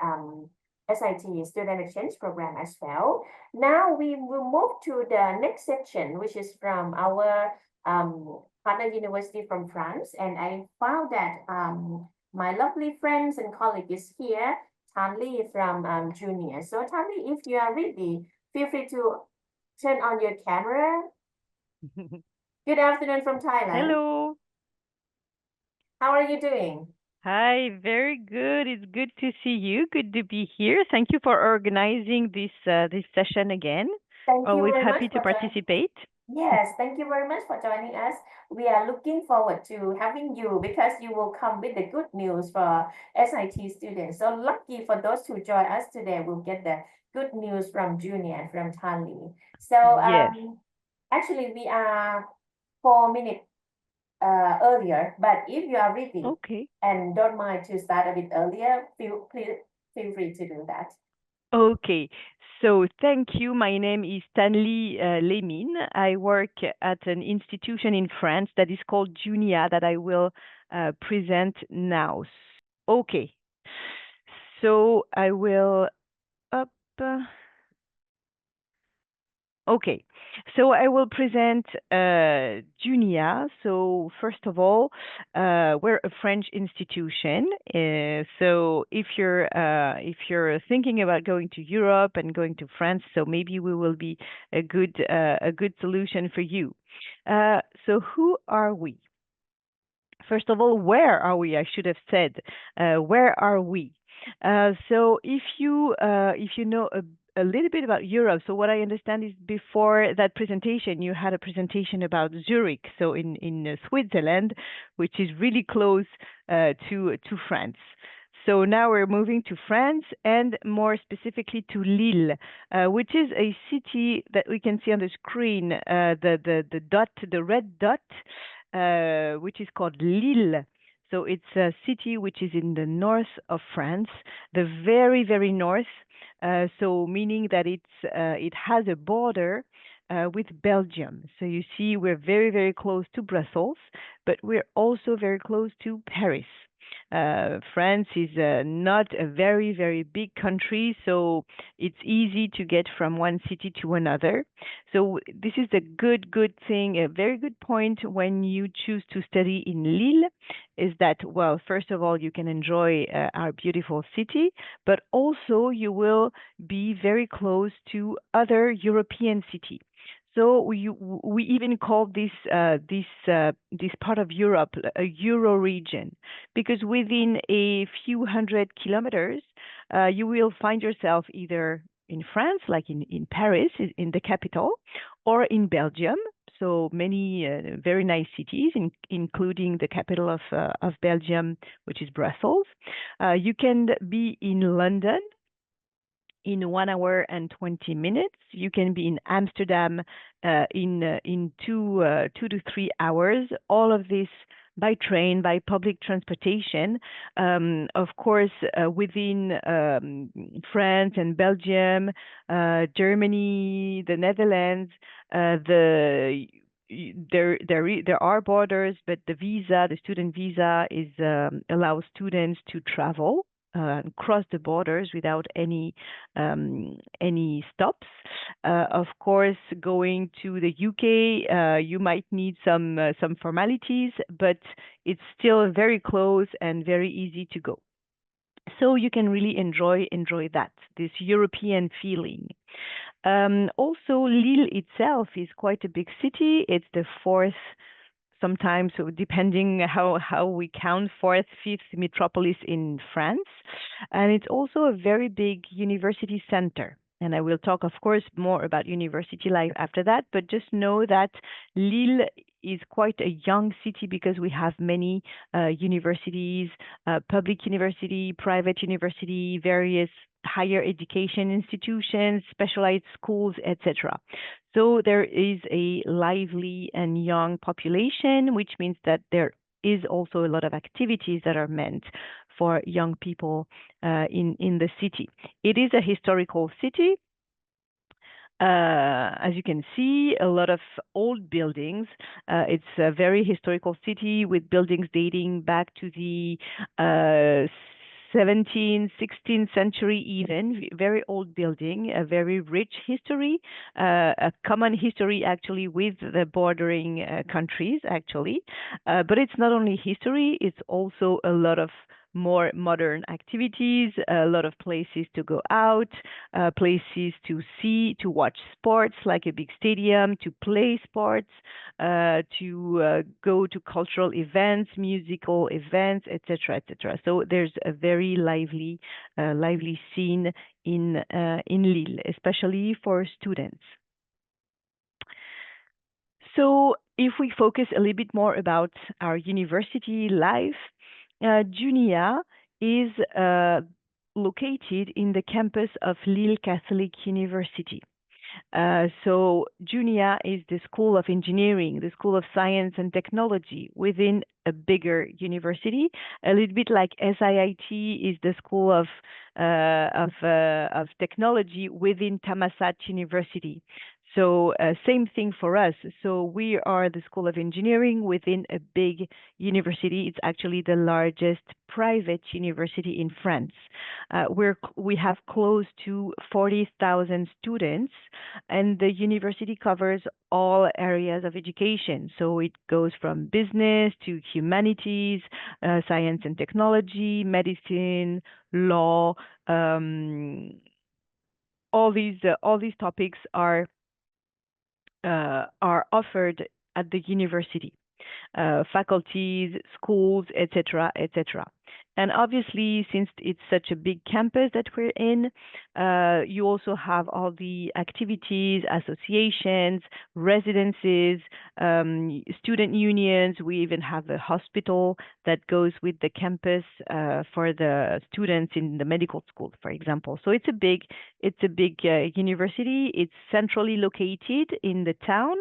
SIT student exchange program as well. Now we will move to the next section, which is from our partner university from France. And I found that my lovely friends and colleague is here, Tanli from JUNIA. So Tanli, if you are ready, feel free to turn on your camera. Good afternoon from Thailand. Hello. How are you doing? Hi, very good. It's good to see you. Good to be here. Thank you for organizing this session again. Thank you Always very happy much to for participate. Yes, thank you very much for joining us. We are looking forward to having you because you will come with the good news for SIT students. So lucky for those who join us today, we'll get the good news from JUNIA and from Tanli. So Yes. actually we are 4 minutes earlier, but if you are ready Okay. and don't mind to start a bit earlier, please feel free to do that. Okay. So thank you. My name is Stanley Lemin. I work at an institution in France that is called JUNIA that I will present now. Okay. So I will up. Okay, so I will present JUNIA. So first of all, we're a French institution. So if you're thinking about going to Europe and going to France, so maybe we will be a good solution for you. So who are we? First of all, where are we? I should have said, where are we? So if you know a little bit about Europe, so what I understand is before that presentation, you had a presentation about Zurich, so in Switzerland, which is really close to France. So now we're moving to France and more specifically to Lille, which is a city that we can see on the screen, the dot, the red dot, which is called Lille. So it's a city which is in the north of France, the very, very north. So meaning that it has a border with Belgium. So you see, we're very, very close to Brussels, but we're also very close to Paris. France is not a very, very big country, so it's easy to get from one city to another. So this is a good thing, a very good point when you choose to study in Lille, is that, well, first of all, you can enjoy our beautiful city, but also you will be very close to other European cities. So we even call this part of Europe a Euro region, because within a few hundred kilometers, you will find yourself either in France, like in Paris, in the capital, or in Belgium. So many very nice cities, including the capital of Belgium, which is Brussels. You can be in London in 1 hour and 20 minutes. You can be in Amsterdam in 2 to 3 hours. All of this by train, by public transportation. Of course, within France and Belgium, Germany, the Netherlands, there are borders, but the student visa allows students to travel. Cross the borders without any stops. Of course, going to the UK, you might need some formalities, but it's still very close and very easy to go. So you can really enjoy that, this European feeling. Also, Lille itself is quite a big city. It's the fourth, sometimes, so depending how we count, fourth, fifth metropolis in France. And it's also a very big university center. And I will talk, of course, more about university life after that, but just know that Lille is quite a young city because we have many universities, public university, private university, various higher education institutions, specialized schools, etc. So there is a lively and young population, which means that there is also a lot of activities that are meant for young people in the city. It is a historical city. As you can see, a lot of old buildings. It's a very historical city with buildings dating back to the 17th, 16th century even, very old building, a very rich history, a common history actually with the bordering countries actually. But it's not only history, it's also a lot of more modern activities, a lot of places to go out, places to see, to watch sports, like a big stadium, to play sports, to go to cultural events, musical events, etc., etc. So there's a very lively scene in Lille, especially for students. So if we focus a little bit more about our university life, JUNIA is located in the campus of Lille Catholic University. So JUNIA is the School of Engineering, the School of Science and Technology within a bigger university, a little bit like SIIT is the School of Technology within Thammasat University. So same thing for us. So we are the School of Engineering within a big university. It's actually the largest private university in France. We have close to 40,000 students, and the university covers all areas of education. So it goes from business to humanities, science and technology, medicine, law. All these topics are offered at the university, faculties, schools, etc., etc. And obviously, since it's such a big campus that we're in, you also have all the activities, associations, residences, student unions. We even have a hospital that goes with the campus for the students in the medical school, for example. So it's a big university. It's centrally located in the town.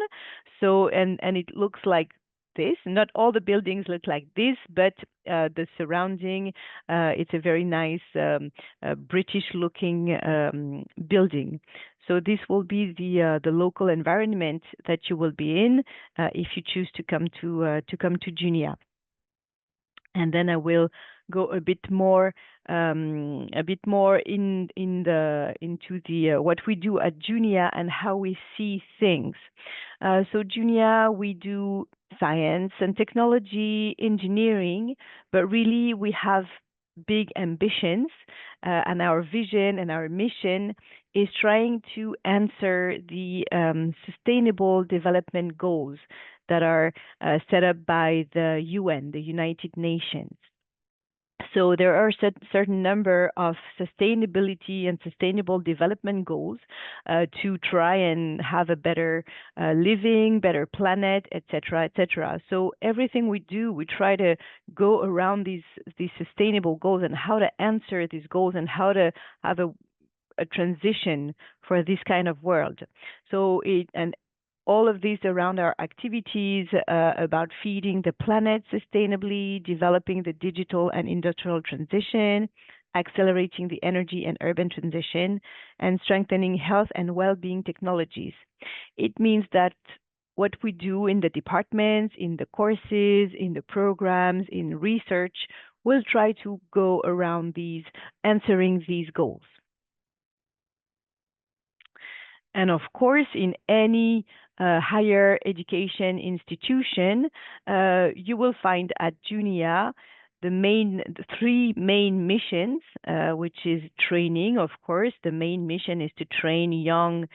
So and it looks like this. Not all the buildings look like this, but the surrounding, it's a very nice British-looking building. So this will be the local environment that you will be in if you choose to come to JUNIA. And then I will go a bit more into the what we do at JUNIA and how we see things. So JUNIA, we do science and technology, engineering, but really we have big ambitions, and our vision and our mission is trying to answer the sustainable development goals that are set up by the UN, the United Nations. So there are a certain number of sustainability and sustainable development goals to try and have a better living, better planet, etc., etc. So everything we do, we try to go around these sustainable goals and how to answer these goals and how to have a transition for this kind of world. So all of these around our activities about feeding the planet sustainably, developing the digital and industrial transition, accelerating the energy and urban transition, and strengthening health and well-being technologies. It means that what we do in the departments, in the courses, in the programs, in research, will try to go around answering these goals. And of course, in any higher education institution, you will find at JUNIA the three main missions, which is training, of course. The main mission is to train young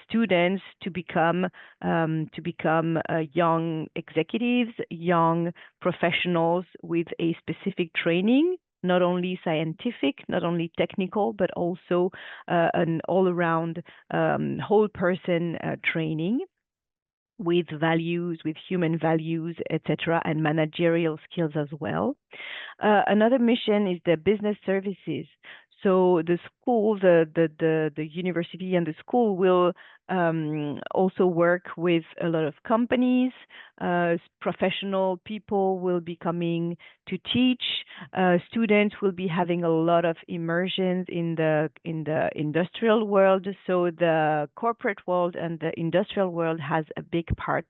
students to become young executives, young professionals with a specific training, not only scientific, not only technical, but also an all-around whole person training with values, with human values, etc., and managerial skills as well. Another mission is the business services. So the school, the university and the school will also work with a lot of companies. Professional people will be coming to teach. Students will be having a lot of immersions in the industrial world. So the corporate world and the industrial world has a big part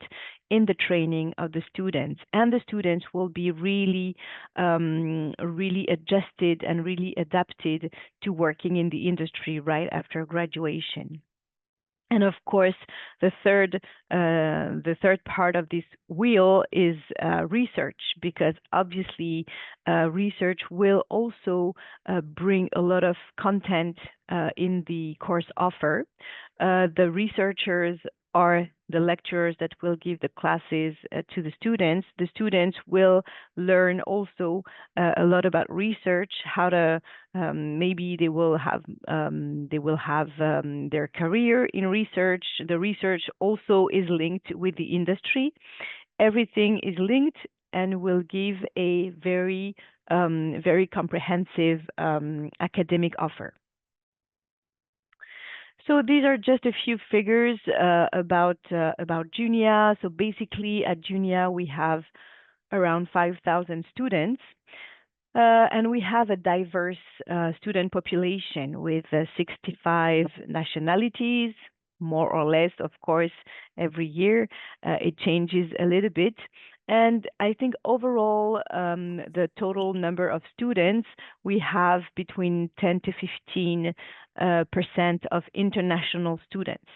in the training of the students, and the students will be really adjusted and really adapted to working in the industry right after graduation. And of course, the third part of this wheel is research, because obviously research will also bring a lot of content in the course offer. The researchers are the lecturers that will give the classes to the students will learn also a lot about research, how to maybe they will have their career in research. The research also is linked with the industry. Everything is linked and will give a very comprehensive academic offer. So these are just a few figures about JUNIA. So basically at JUNIA we have around 5,000 students, and we have a diverse student population with 65 nationalities, more or less, of course, every year. It changes a little bit. And I think overall, the total number of students, we have between 10 to 15% of international students.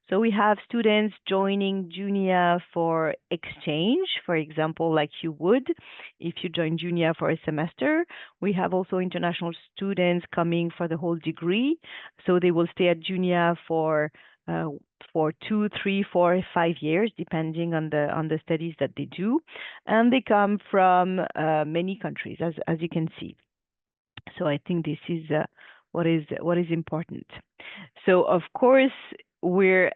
So we have students joining JUNIA for exchange, for example, like you would if you join JUNIA for a semester. We have also international students coming for the whole degree. So they will stay at JUNIA for 2, 3, 4, 5 years, depending on the studies that they do. And they come from many countries, as you can see. So I think this is what is important. So of course, we're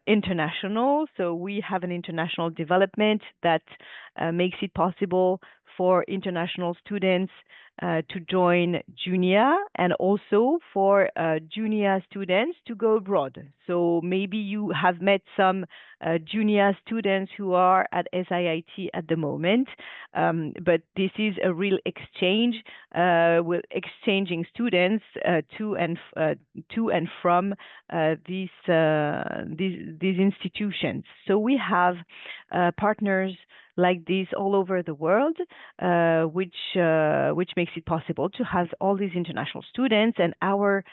international, so we have an international development that makes it possible for international students to join JUNIA, and also for JUNIA students to go abroad. So maybe you have met some JUNIA students who are at SIIT at the moment, but this is a real exchange with exchanging students to and from these institutions. So we have partners like this all over the world, which makes it possible to have all these international students, and our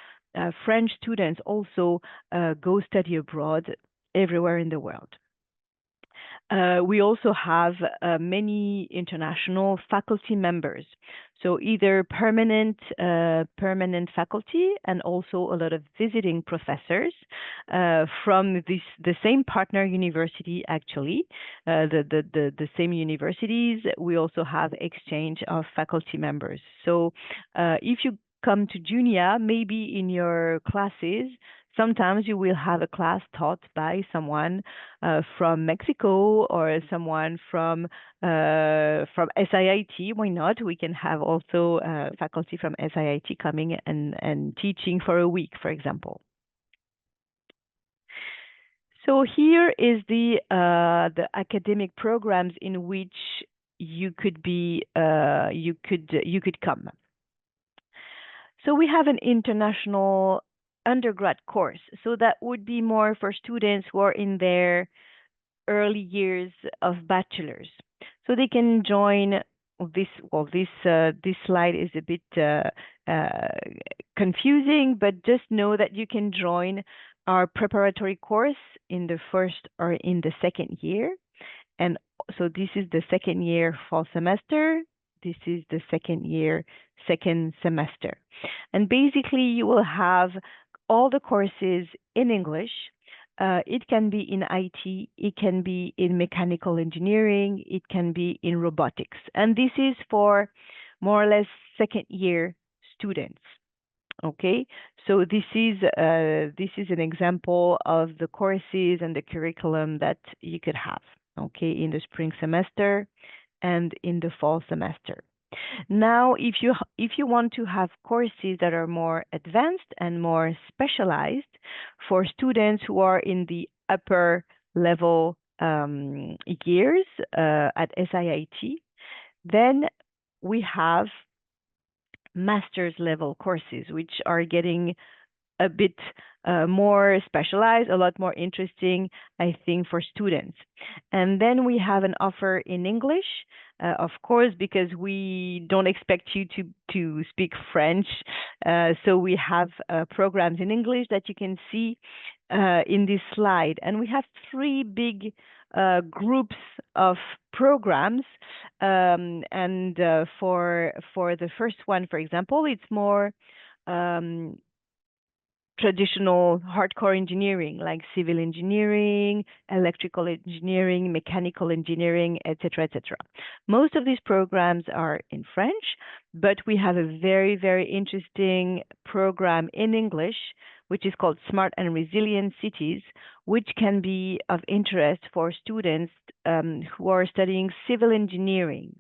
French students also go study abroad everywhere in the world. We also have many international faculty members, so either permanent faculty and also a lot of visiting professors from the same partner university. Actually, the same universities. We also have exchange of faculty members. So if you come to JUNIA, maybe in your classes, sometimes you will have a class taught by someone from Mexico or someone from SIIT. Why not? We can have also faculty from SIIT coming and teaching for a week, for example. So here is the academic programs in which you could be you could come. So we have an international undergrad course. So that would be more for students who are in their early years of bachelor's. So they can join this. Well, this slide is a bit confusing, but just know that you can join our preparatory course in the first or in the second year. And so this is the second year fall semester. This is the second year, second semester. And basically you will have all the courses in English. It can be in IT, it can be in mechanical engineering, it can be in robotics. And this is for more or less second year students. Okay, so this is an example of the courses and the curriculum that you could have, okay, in the spring semester and in the fall semester. Now, if you want to have courses that are more advanced and more specialized for students who are in the upper level years at SIIT, then we have master's level courses, which are getting a bit more specialized, a lot more interesting, I think, for students. And then we have an offer in English, of course, because we don't expect you to speak French. So we have programs in English that you can see in this slide. And we have 3 big groups of programs. And for the first one, for example, it's more traditional hardcore engineering like civil engineering, electrical engineering, mechanical engineering, etc., etc. Most of these programs are in French, but we have a very, very interesting program in English, which is called Smart and Resilient Cities, which can be of interest for students who are studying civil engineering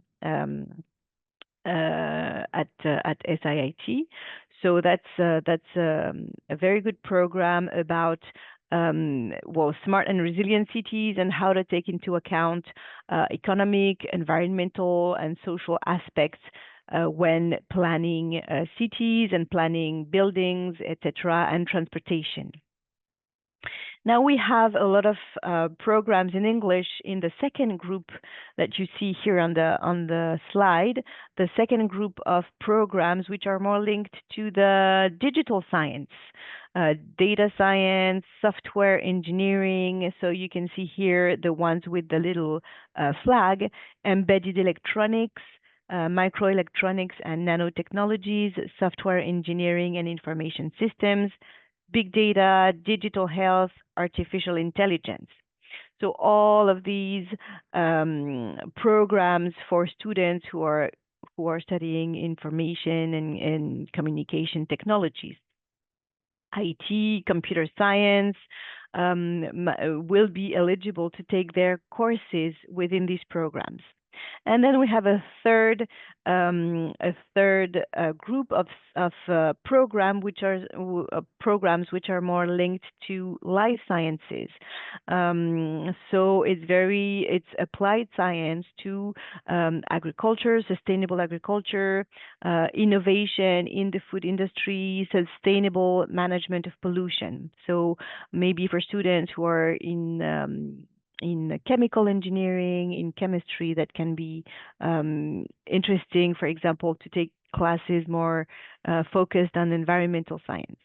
at SIIT. So that's a very good program about smart and resilient cities and how to take into account economic, environmental, and social aspects when planning cities and planning buildings, etc., and transportation. Now we have a lot of programs in English in the second group that you see here on the slide, the second group of programs which are more linked to the digital science, data science, software engineering. So you can see here the ones with the little flag, embedded electronics, microelectronics and nanotechnologies, software engineering and information systems, big data, digital health, artificial intelligence. So all of these programs for students who are studying information and communication technologies. IT, computer science will be eligible to take their courses within these programs. And then we have a third group of programs which are more linked to life sciences. So it's applied science to agriculture, sustainable agriculture, innovation in the food industry, sustainable management of pollution. So maybe for students who are in chemical engineering, in chemistry, that can be interesting, for example, to take classes more focused on environmental science.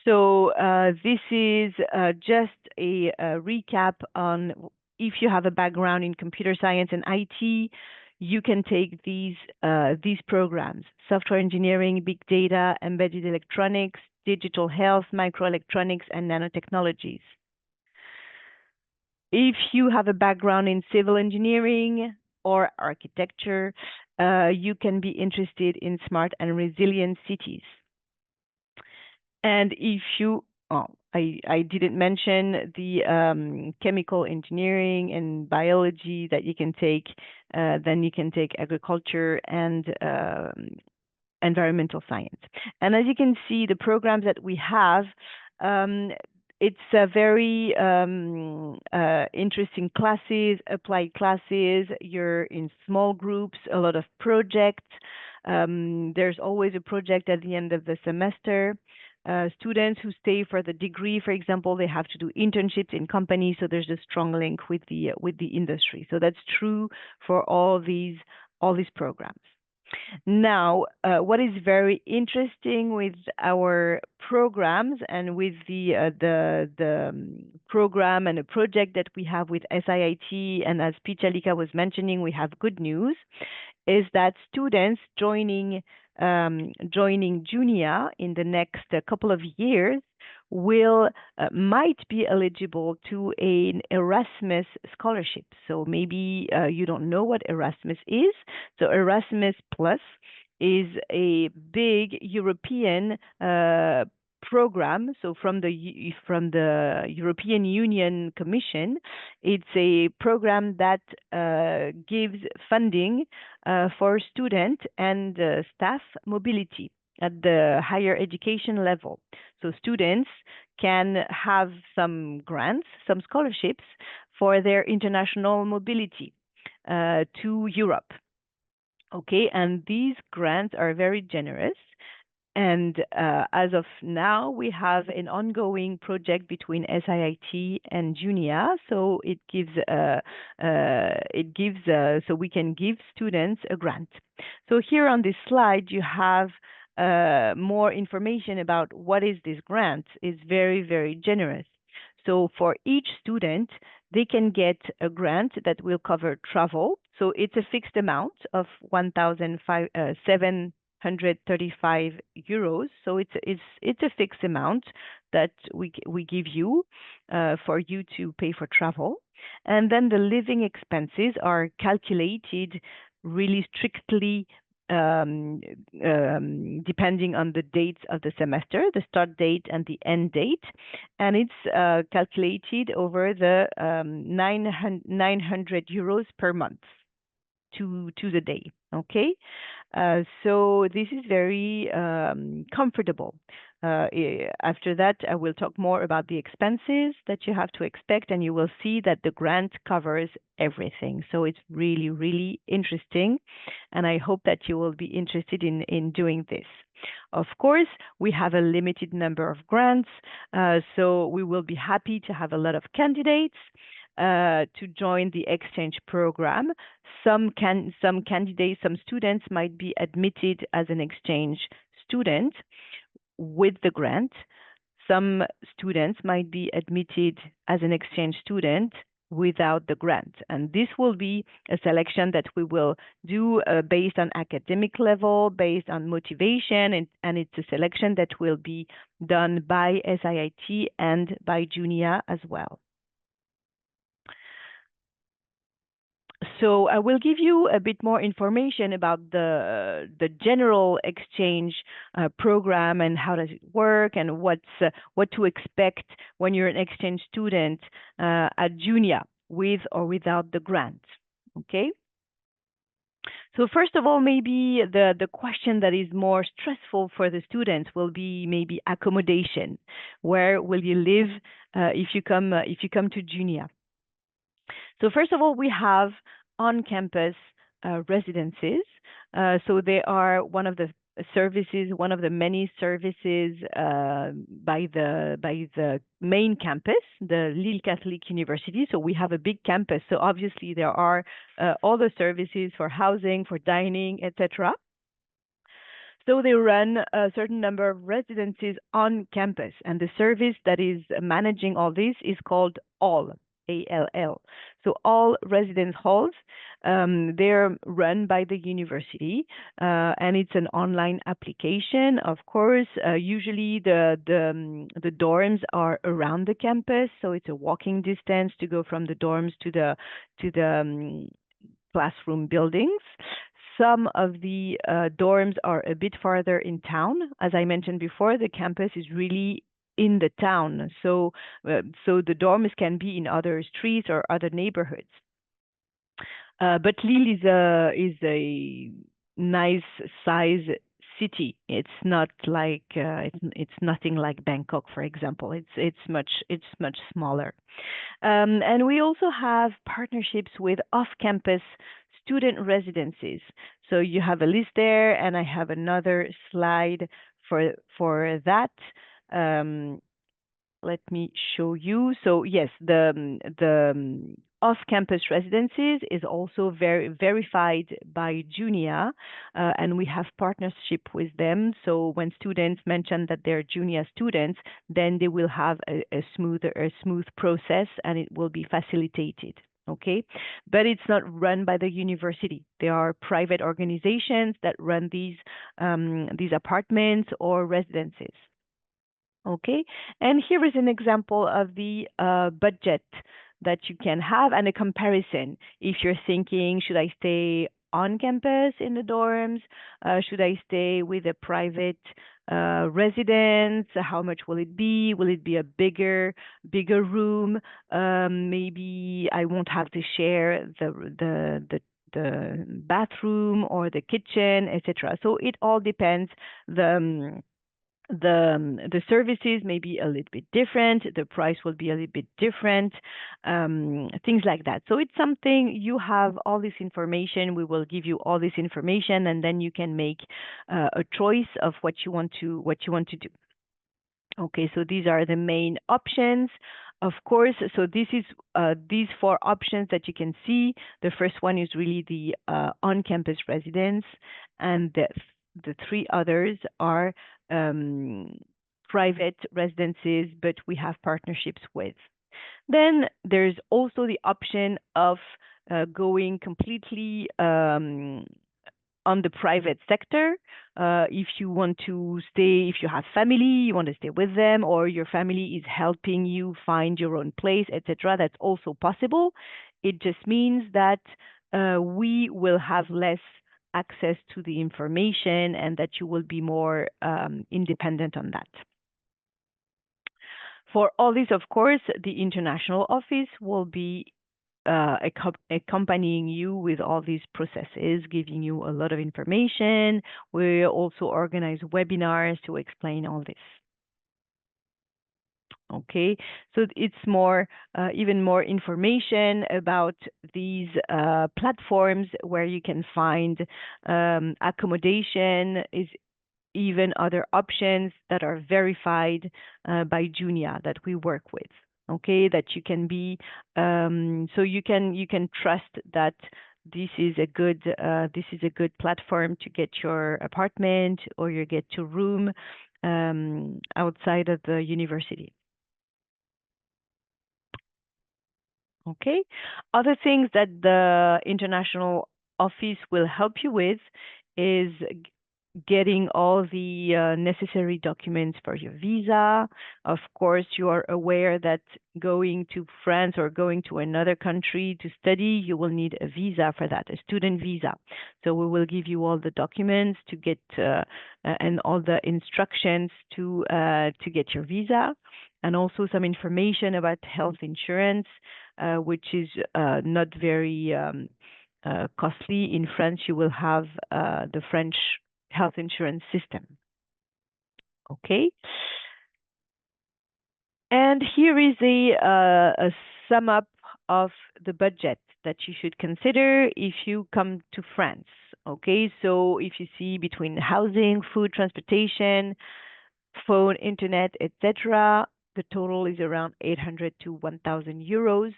So this is just a recap on if you have a background in computer science and IT, you can take these programs: software engineering, big data, embedded electronics, digital health, microelectronics, and nanotechnologies. If you have a background in civil engineering or architecture, you can be interested in smart and resilient cities. And if you, I didn't mention the chemical engineering and biology that you can take, then you can take agriculture and environmental science. And as you can see, the programs that we have, it's a very interesting classes, applied classes. You're in small groups, a lot of projects. There's always a project at the end of the semester. Students who stay for the degree, for example, they have to do internships in companies, so there's a strong link with the industry. So that's true for all these programs. Now, what is very interesting with our programs and with the program and a project that we have with SIIT, and as Pichalika was mentioning, we have good news, is that students joining JUNIA in the next couple of years might be eligible to an Erasmus scholarship. So maybe you don't know what Erasmus is. So Erasmus Plus is a big European program. So from the European Union Commission, it's a program that gives funding for student and staff mobility at the higher education level. So students can have some grants, some scholarships for their international mobility to Europe. Okay, and these grants are very generous. And as of now, we have an ongoing project between SIIT and JUNIA. So it gives so we can give students a grant. So here on this slide, you have more information about what is this grant. It's very, very generous. So for each student, they can get a grant that will cover travel. So it's a fixed amount of 1,700 €935. So it's a fixed amount that we give you for you to pay for travel. And then the living expenses are calculated really strictly depending on the dates of the semester, the start date and the end date. And it's calculated over the €900 per month to the day. Okay, so this is very comfortable. After that, I will talk more about the expenses that you have to expect, and you will see that the grant covers everything. So it's really, really interesting, and I hope that you will be interested in doing this. Of course, we have a limited number of grants, so we will be happy to have a lot of candidates to join the exchange program. Some candidates, some students might be admitted as an exchange student with the grant. Some students might be admitted as an exchange student without the grant. And this will be a selection that we will do based on academic level, based on motivation, and it's a selection that will be done by SIIT and by JUNIA as well. So I will give you a bit more information about the general exchange program and how does it work and what to expect when you're an exchange student at JUNIA with or without the grant. Okay. So first of all, maybe the question that is more stressful for the students will be maybe accommodation. Where will you live if you come to JUNIA? So first of all, we have on-campus residences. So they are one of the services, one of the many services by the main campus, the Lille Catholic University. So we have a big campus. So obviously there are all the services for housing, for dining, etc. So they run a certain number of residences on campus, and the service that is managing all this is called ALL. ALL. So all residence halls, they're run by the university, and it's an online application. Of course, usually the dorms are around the campus, so it's a walking distance to go from the dorms to the classroom buildings. Some of the dorms are a bit farther in town. As I mentioned before, the campus is really in the town, so the dorms can be in other streets or other neighborhoods. But Lille is a nice size city. It's not like it's nothing like Bangkok, for example. It's much smaller. And we also have partnerships with off-campus student residences. So you have a list there, and I have another slide for that. Let me show you. So yes, the off-campus residences is also verified by JUNIA, and we have partnership with them. So when students mention that they're JUNIA students, then they will have a smooth process, and it will be facilitated. Okay, but it's not run by the university. There are private organizations that run these apartments or residences. Okay, and here is an example of the budget that you can have and a comparison. If you're thinking, should I stay on campus in the dorms? Should I stay with a private residence? How much will it be? Will it be a bigger room? Maybe I won't have to share the bathroom or the kitchen, etc. So it all depends. The services may be a little bit different, the price will be a little bit different, things like that. So it's something, you have all this information, we will give you all this information, and then you can make a choice of what you want to do. Okay, so these are the main options. Of course, so this is these 4 options that you can see. The first one is really the on-campus residence, and the 3 others are private residences, but we have partnerships with. Then there's also the option of going completely on the private sector. If you want to stay, if you have family, you want to stay with them, or your family is helping you find your own place, etc., that's also possible. It just means that we will have less access to the information and that you will be more independent on that. For all this, of course, the international office will be accompanying you with all these processes, giving you a lot of information. We also organize webinars to explain all this. Okay, so it's more, even more information about these platforms where you can find accommodation, is even other options that are verified by JUNIA that we work with. Okay, that you can be, so you can trust that this is a good platform to get your apartment or you get your room outside of the university. Okay, other things that the international office will help you with is getting all the necessary documents for your visa. Of course, you are aware that going to France or going to another country to study, you will need a visa for that, a student visa. So we will give you all the documents to get and all the instructions to get your visa, and also some information about health insurance, which is not very costly. In France, you will have the French health insurance system. Okay. And here is a sum up of the budget that you should consider if you come to France. Okay, so if you see between housing, food, transportation, phone, internet, etc., the total is around 800 to 1,000 euros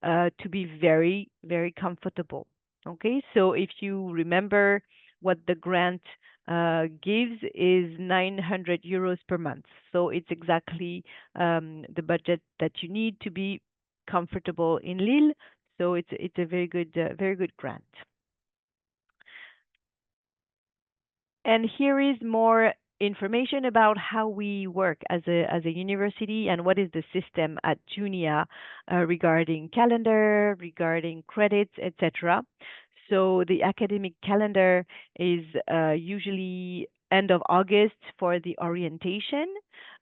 to be very, very comfortable. Okay, so if you remember what the grant gives is 900 euros per month. So it's exactly the budget that you need to be comfortable in Lille. So it's a very good grant. And here is more information about how we work as a university and what is the system at JUNIA regarding calendar, regarding credits, etc. So the academic calendar is usually end of August for the orientation,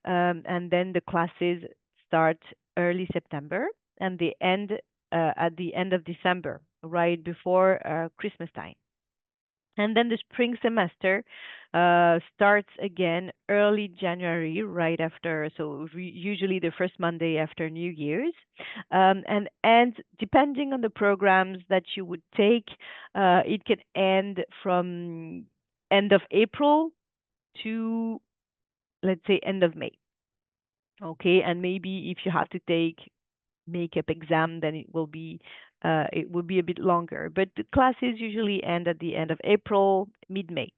and then the classes start early September and they end at the end of December, right before Christmas time. And then the spring semester starts again early January, right after, so usually the first Monday after New Year's. And depending on the programs that you would take, it can end from end of April to, let's say, end of May. Okay, and maybe if you have to take makeup exam, then it will be a bit longer. But the classes usually end at the end of April, mid-May.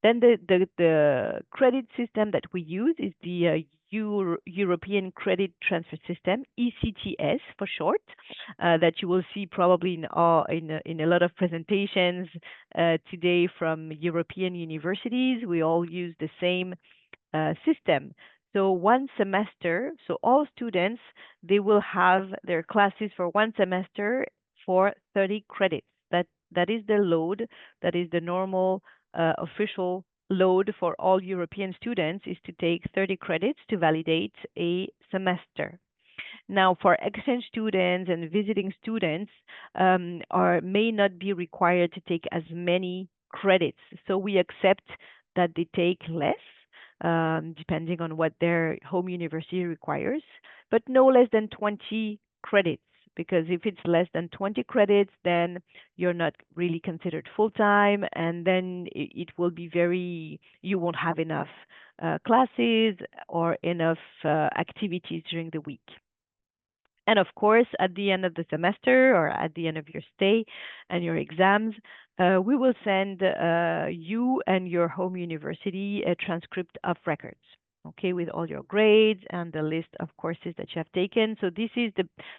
Then the credit system that we use is the European Credit Transfer System, ECTS for short, that you will see probably in a lot of presentations today from European universities. We all use the same system. So one semester, so all students, they will have their classes for one semester for 30 credits. That is the load, that is the normal official load for all European students, is to take 30 credits to validate a semester. Now, for exchange students and visiting students, may not be required to take as many credits. So we accept that they take less, depending on what their home university requires, but no less than 20 credits. Because if it's less than 20 credits, then you're not really considered full-time, and then it will be you won't have enough classes or enough activities during the week. And of course, at the end of the semester or at the end of your stay and your exams, we will send you and your home university a transcript of records, okay, with all your grades and the list of courses that you have taken. So this is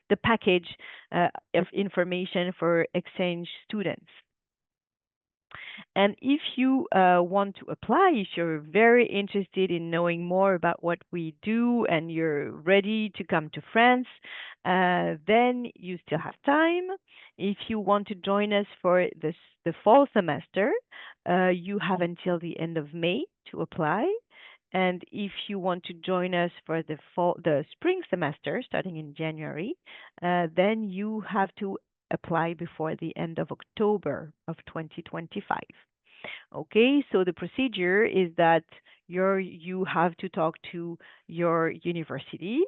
the package of information for exchange students. And if you want to apply, if you're very interested in knowing more about what we do and you're ready to come to France, then you still have time. If you want to join us for the fall semester, you have until the end of May to apply. And if you want to join us for the spring semester, starting in January, then you have to apply before the end of October of 2025. Okay, so the procedure is that you have to talk to your university,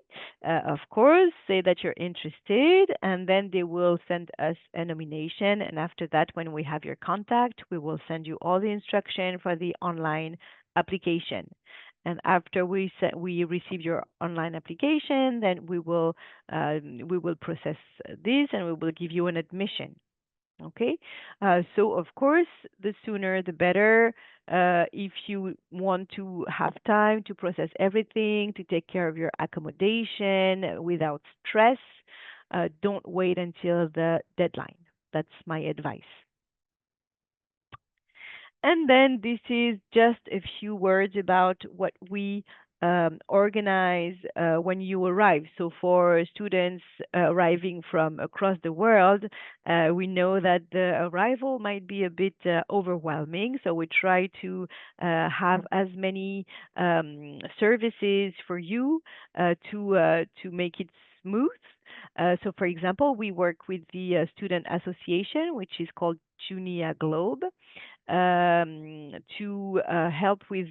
of course, say that you're interested, and then they will send us a nomination. And after that, when we have your contact, we will send you all the instruction for the online application. And after we receive your online application, then we will process this and we will give you an admission. Okay, so of course, the sooner the better. If you want to have time to process everything, to take care of your accommodation without stress, don't wait until the deadline. That's my advice. And then this is just a few words about what we organize when you arrive. So for students arriving from across the world, we know that the arrival might be a bit overwhelming. So we try to have as many services for you to make it smooth. So for example, we work with the student association, which is called JUNIA Globe, to help with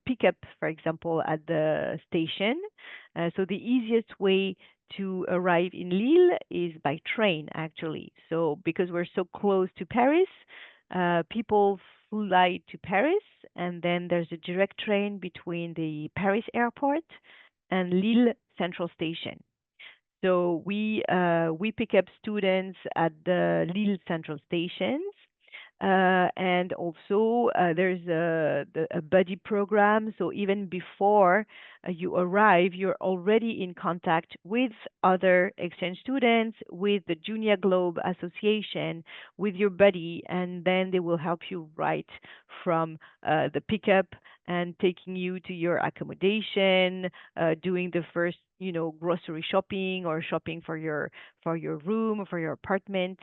pickup, for example, at the station. So the easiest way to arrive in Lille is by train, actually. So because we're so close to Paris, people fly to Paris, and then there's a direct train between the Paris airport and Lille Central Station. So we pick up students at the Lille Central Stations, and also there's a buddy program. So even before you arrive, you're already in contact with other exchange students, with the Junior Globe Association, with your buddy, and then they will help you right from the pickup and taking you to your accommodation, doing the first, grocery shopping or shopping for your room or for your apartment.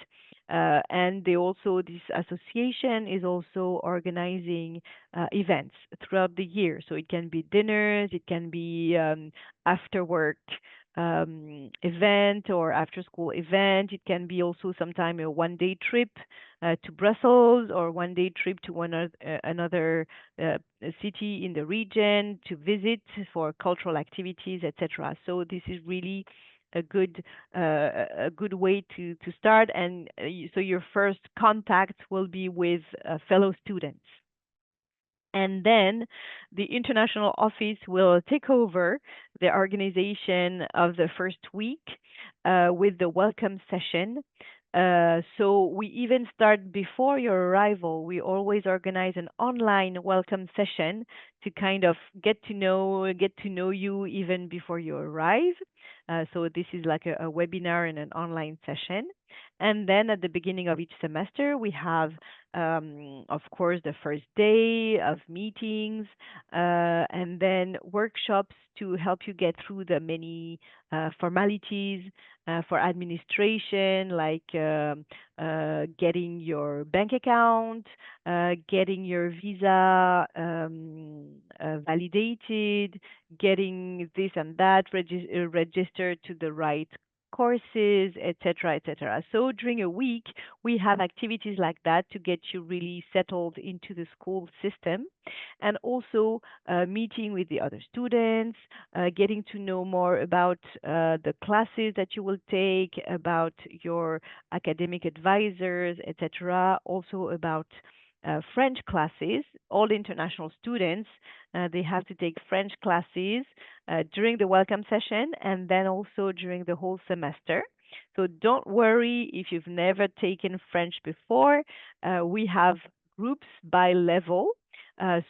And this association is also organizing events throughout the year. So it can be dinners, it can be after work event or after school event. It can be also sometime a 1 day trip to Brussels or 1 day trip to another city in the region to visit for cultural activities, etc. So this is really a good way to start, and so your first contact will be with fellow students. And then the international office will take over the organization of the first week with the welcome session. So we even start before your arrival. We always organize an online welcome session to kind of get to know you even before you arrive. So this is like a webinar and an online session. And then at the beginning of each semester, we have, of course, the first day of meetings, and then workshops to help you get through the many formalities for administration, like getting your bank account, getting your visa validated, getting this and that registered to the right courses, etc., etc. So during a week, we have activities like that to get you really settled into the school system, and also meeting with the other students, getting to know more about the classes that you will take, about your academic advisors, etc. Also about French classes. All international students, they have to take French classes during the welcome session and then also during the whole semester. So don't worry if you've never taken French before. We have groups by level.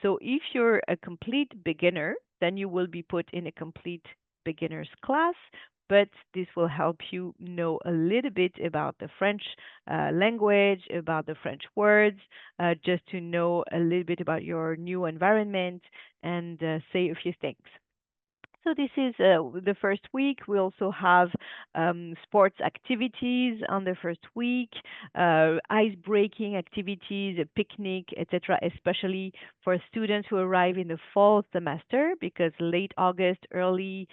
So if you're a complete beginner, then you will be put in a complete beginner's class. but this will help you know a little bit about the French language, about the French words, just to know a little bit about your new environment and say a few things. So this is the first week. We also have sports activities on the first week, ice-breaking activities, a picnic, etc., especially for students who arrive in the fall semester, because late August, early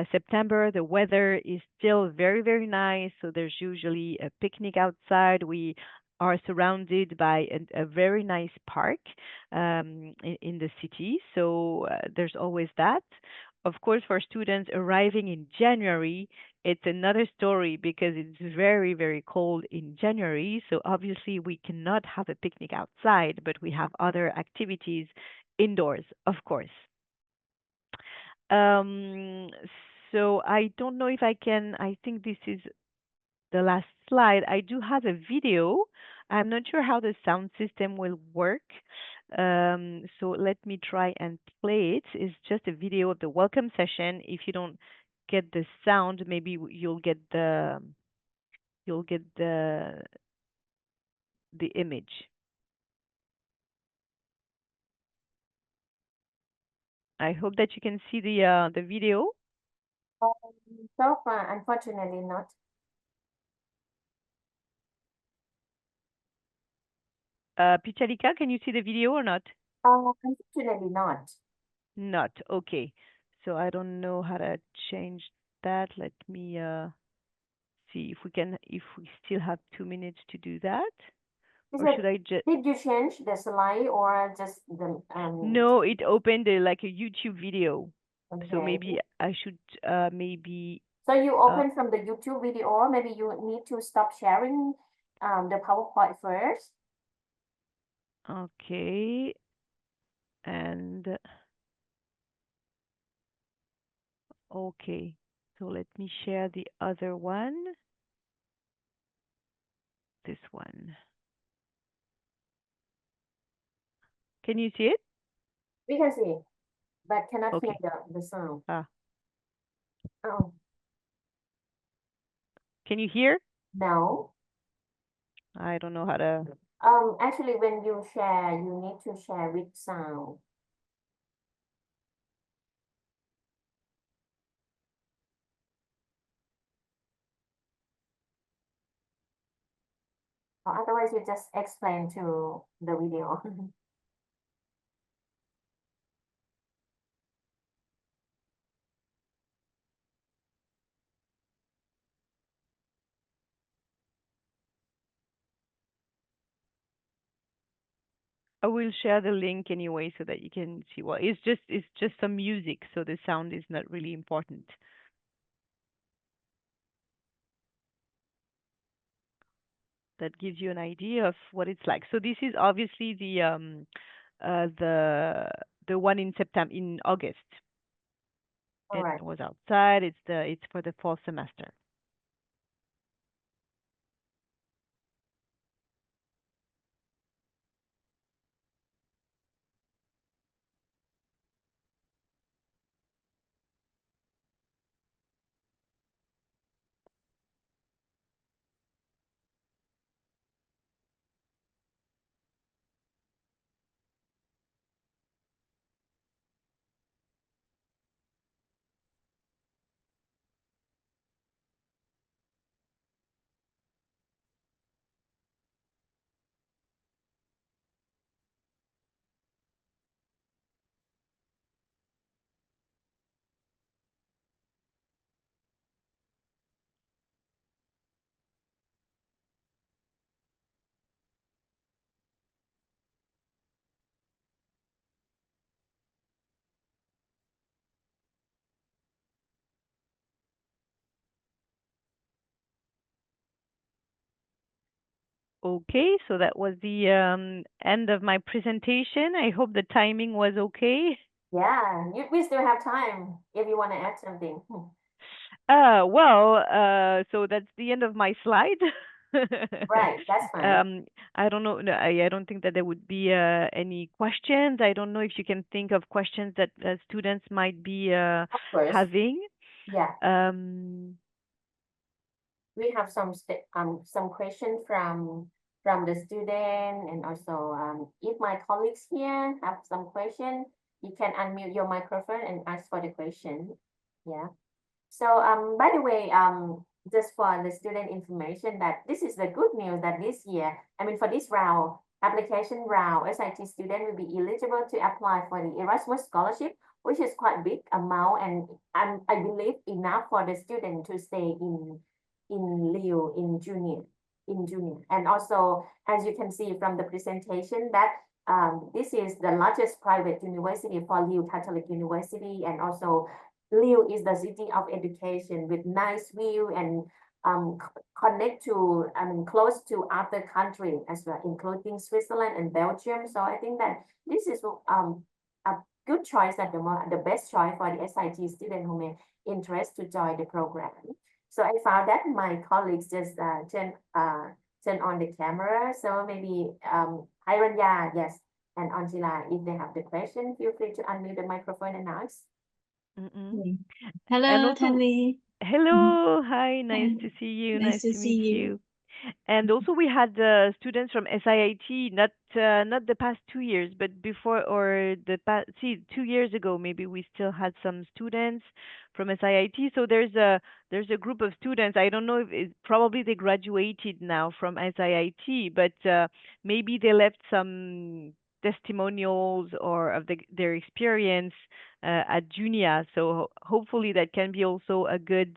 September, the weather is still very, very nice. So there's usually a picnic outside. We are surrounded by a very nice park in the city. So there's always that. Of course, for students arriving in January, it's another story because it's very, very cold in January. So obviously, we cannot have a picnic outside, but we have other activities indoors, of course. Um, so I don't know if I can, I think this is the last slide. I do have a video. I'm not sure how the sound system will work. So let me try and play it. It's just a video of the welcome session. If you don't get the sound, maybe you'll get the image. I hope that you can see the video. So far, unfortunately not. Pichalika, can you see the video or not? Unfortunately not. Not. Okay. So I don't know how to change that. Let me see if we still have 2 minutes to do that. Or should I just... Did you change the slide or just the No, it opened like a YouTube video. okay. So maybe I should maybe... So you open from the YouTube video, or maybe you need to stop sharing the PowerPoint first. Okay. And okay. So let me share the other one. This one. Can you see it? We can see, but cannot Okay. hear the sound. Ah. Oh. Can you hear? No. I don't know how to... Actually, when you share, you need to share with sound. Or otherwise, you just explain to the video. I will share the link anyway so that you can see. Well, it's just some music, so the sound is not really important. That gives you an idea of what it's like. So this is obviously the one in September, in August. All right. It was outside. It's for the fall semester. Okay, so that was the end of my presentation. I hope the timing was okay. Yeah, we still have time if you want to add something. So that's the end of my slide. Right, that's fine. I don't know. No, I don't think that there would be any questions. I don't know if you can think of questions that students might be Of course. having. Yeah. we have some questions from the student, and also if my colleagues here have some question, you can unmute your microphone and ask for the question. Yeah. So by the way, just for the student information, that this is the good news that this year, I mean for this round, application round, SIT student will be eligible to apply for the Erasmus scholarship, which is quite big amount, and I believe enough for the student to stay in LU in JUNIA. And also, as you can see from the presentation, that this is the largest private university for LU Catholic University, and also LU is the city of education with nice view and connect to, I mean, close to other countries as well, including Switzerland and Belgium. So I think that this is a good choice, and the best choice for the SIT student who may interest to join the program. So I found that my colleagues just turn on the camera. So maybe Hiranya, yes, and Angela, if they have the question, feel free to unmute the microphone and ask. Okay. And Hello, also, Tanvi. hello, hi, nice to see you, Nice to to see meet you. you. And also we had students from SIIT, not the past 2 years, but before, or the past, 2 years ago, maybe we still had some students from SIIT. So there's a group of students. I don't know if probably they graduated now from SIIT, but maybe they left some testimonials or of their experience at JUNIA. So hopefully that can be also a good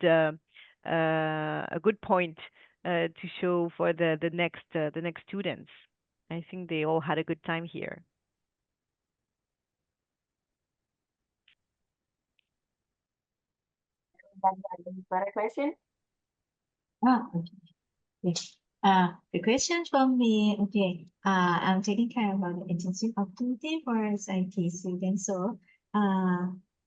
point to show for the next students. I think they all had a good time here. Any further question? Okay. Yes. The question from me, okay, I'm taking care about the internship opportunity for SIT students. So,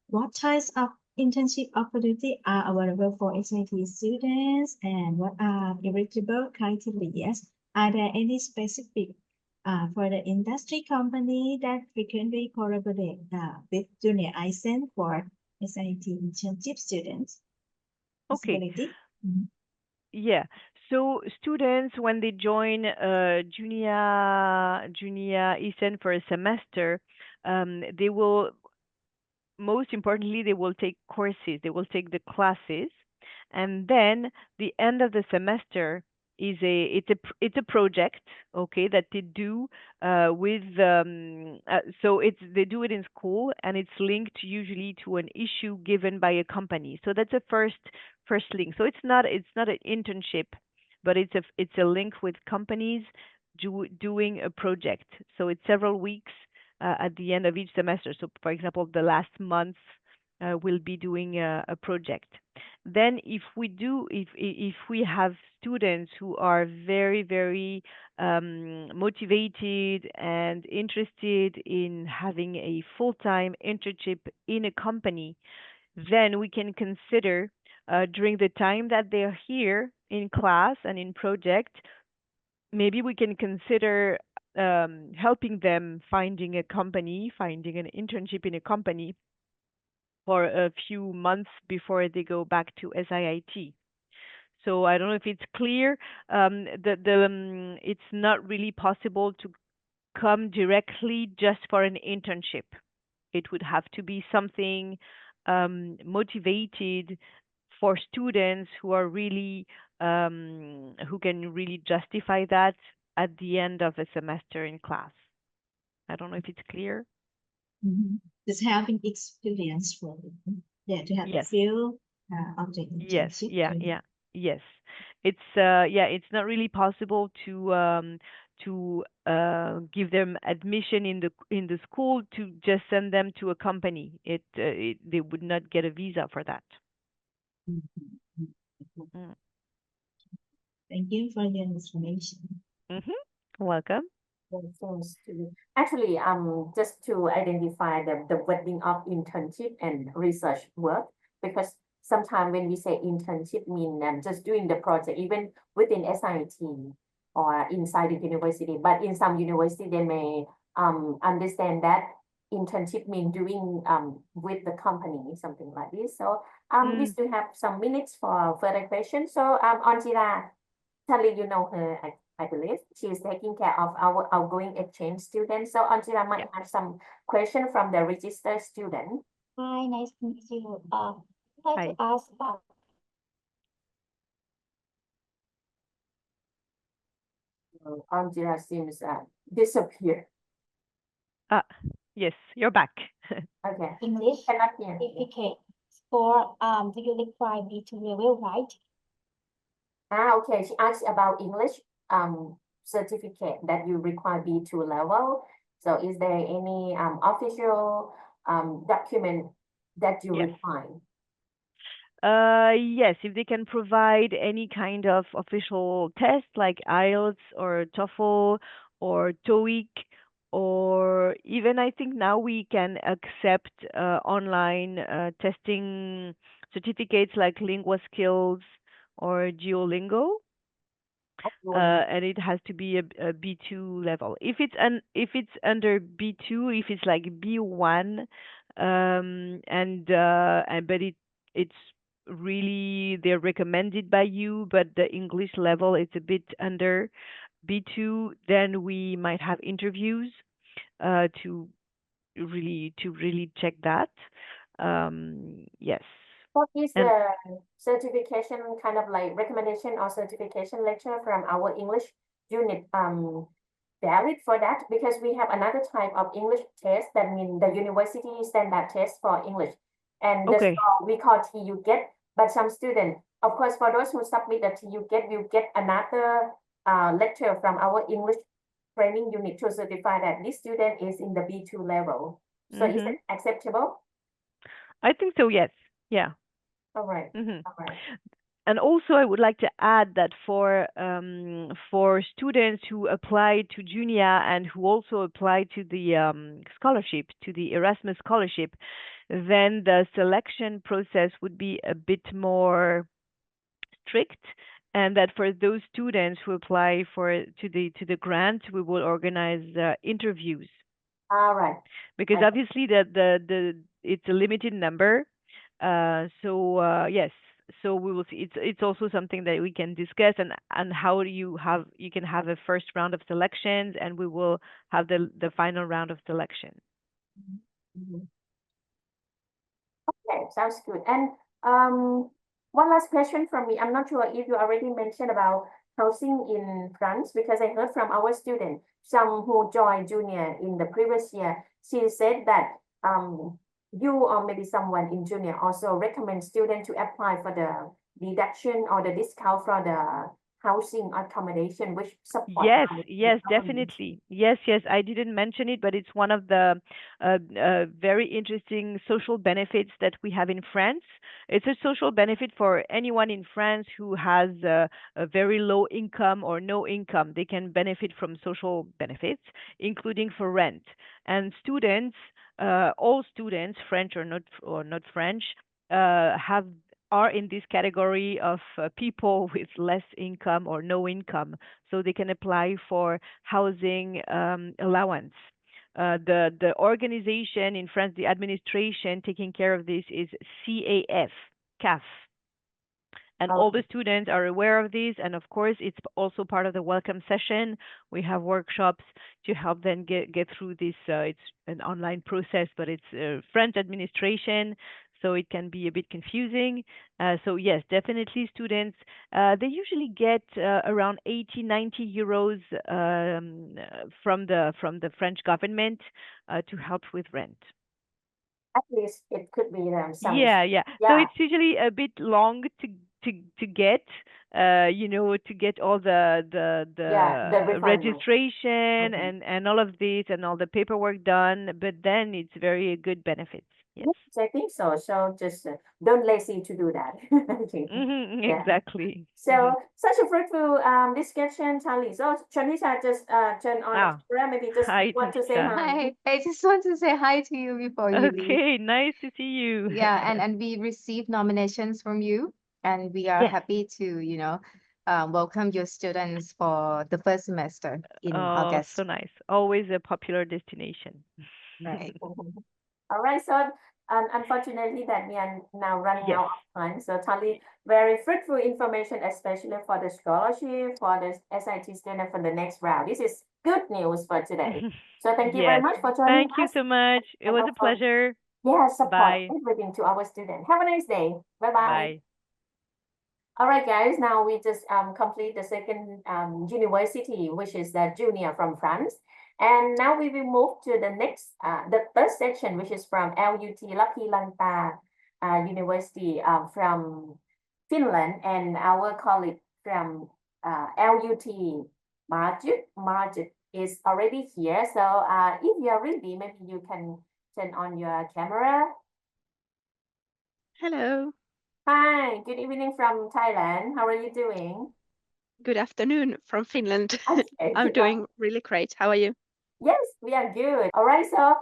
what types of internship opportunity are available for SIT students, and what are eligible criteria? Are there any specific for the industry company that frequently collaborate with JUNIA ISEN for SIT internship students? Okay. Mm-hmm. Yeah. So students, when they join JUNIA ISEN for a semester, they will, most importantly, they will take courses. They will take the classes, and then the end of the semester is it's a project, okay, that they do with so they do it in school, and it's linked usually to an issue given by a company. So that's a first link. So it's not an internship, but it's a link with companies doing a project. So it's several weeks at the end of each semester. So, for example, the last month we'll be doing a project. Then, if we have students who are very motivated and interested in having a full-time internship in a company, then we can consider during the time that they're here in class and in project, maybe we can consider helping them finding an internship in a company for a few months before they go back to SIIT. So I don't know if it's clear. It's not really possible to come directly just for an internship. It would have to be something motivated for students who are really who can really justify that at the end of a semester in class. I don't know if it's clear. Mm-hmm. Just having experience for to have a feel of the internship. Yes. It's not really possible to give them admission in the school to just send them to a company. They would not get a visa for that. Mm-hmm. Mm. Thank you for your information. Welcome. Actually, just to identify the wording of internship and research work, because sometimes when we say internship, mean just doing the project, even within SIT or inside the university. But in some university, they may understand that internship means doing with the company, something like this. So We still have some minutes for further questions. So, Anjira, Tali, you know her, I believe. She is taking care of our outgoing exchange students. So, Anjira might have some question from the registered student. Hi, nice to meet you. I'd like Hi. to ask about Anjira seems disappear. Yes, you're back. Okay, English cannot hear. certificate for do you require B2 level, right? Okay. She asked about English certificate that you require B2 level. So is there any official document that you Yes. require? Yes, if they can provide any kind of official test like IELTS or TOEFL or TOEIC, or even I think now we can accept online testing certificates like Lingua Skills or Duolingo. And it has to be a B2 level. If it's under B2, if it's like B1, but it's really they're recommended by you, but the English level is a bit under B2, then we might have interviews to really check that. Yes. What is And the certification kind of like recommendation or certification letter from our English unit valid for that? Because we have another type of English test that means the university standard test for English. And this okay. we call TU get, but some students, of course, for those who submit the TU get, will get another letter from our English training unit to certify that this student is in the B2 level. So is it acceptable? I think so, yes. Yeah. All right. Mm-hmm. All right. And also, I would like to add that for students who apply to JUNIA and who also apply to the scholarship, to the Erasmus scholarship, then the selection process would be a bit more strict, and that for those students who apply to the grant, we will organize interviews. All right. Because obviously the it's a limited number. Yes, so we will see. It's also something that we can discuss, and how you can have a first round of selections, and we will have the final round of selection. Okay, sounds good. And one last question from me. I'm not sure if you already mentioned about housing in France, because I heard from our student, some who joined JUNIA in the previous year. She said that you or maybe someone in JUNIA also recommend students to apply for the deduction or the discount for the housing accommodation, which support. Yes, definitely. Yes, I didn't mention it, but it's one of the very interesting social benefits that we have in France. It's a social benefit for anyone in France who has a very low income or no income. They can benefit from social benefits, including for rent. And students, all students, French or not French, are in this category of people with less income or no income, so they can apply for housing allowance. The organization in France, the administration taking care of this is CAF. And all the students are aware of this, and of course, it's also part of the welcome session. We have workshops to help them get through this. It's an online process, but it's French administration, so it can be a bit confusing. So yes, definitely students, they usually get around 80, 90 euros from the French government to help with rent. At least it could be some. Yeah. So it's usually a bit long to get, to get all the registration and all of this and all the paperwork done, but then it's very good benefits. Yes, I think so. So just don't lazy to do that. Exactly. So such a fruitful discussion, Charlie. So Chanisa just turn on camera. Maybe just want to say hi. Hi, I just want to say hi to you before you leave. Okay, nice to see you. Yeah, and we received nominations from you, and we are happy to, welcome your students for the first semester in August. So nice. Always a popular destination. Right. All right. So Unfortunately, that we are now running out of time. So totally very fruitful information, especially for the scholarship, for the SIT student for the next round. This is good news for today. So thank you very Yes. much for joining Thank you us. so much. It And was a also, pleasure. yeah, support Bye. everything to our students. Have a nice day. Bye-bye. Bye. All right, guys, now we just complete the second university, which is the JUNIA from France. And now we will move to the next, the third section, which is from LUT University from Finland, and our colleague from LUT Margit is already here. So if you are ready, maybe you can turn on your camera. Hello. Hi, good evening from Thailand. How are you doing? Good afternoon from Finland. Okay, I'm doing really great. How are you? yes, we are good. All right, so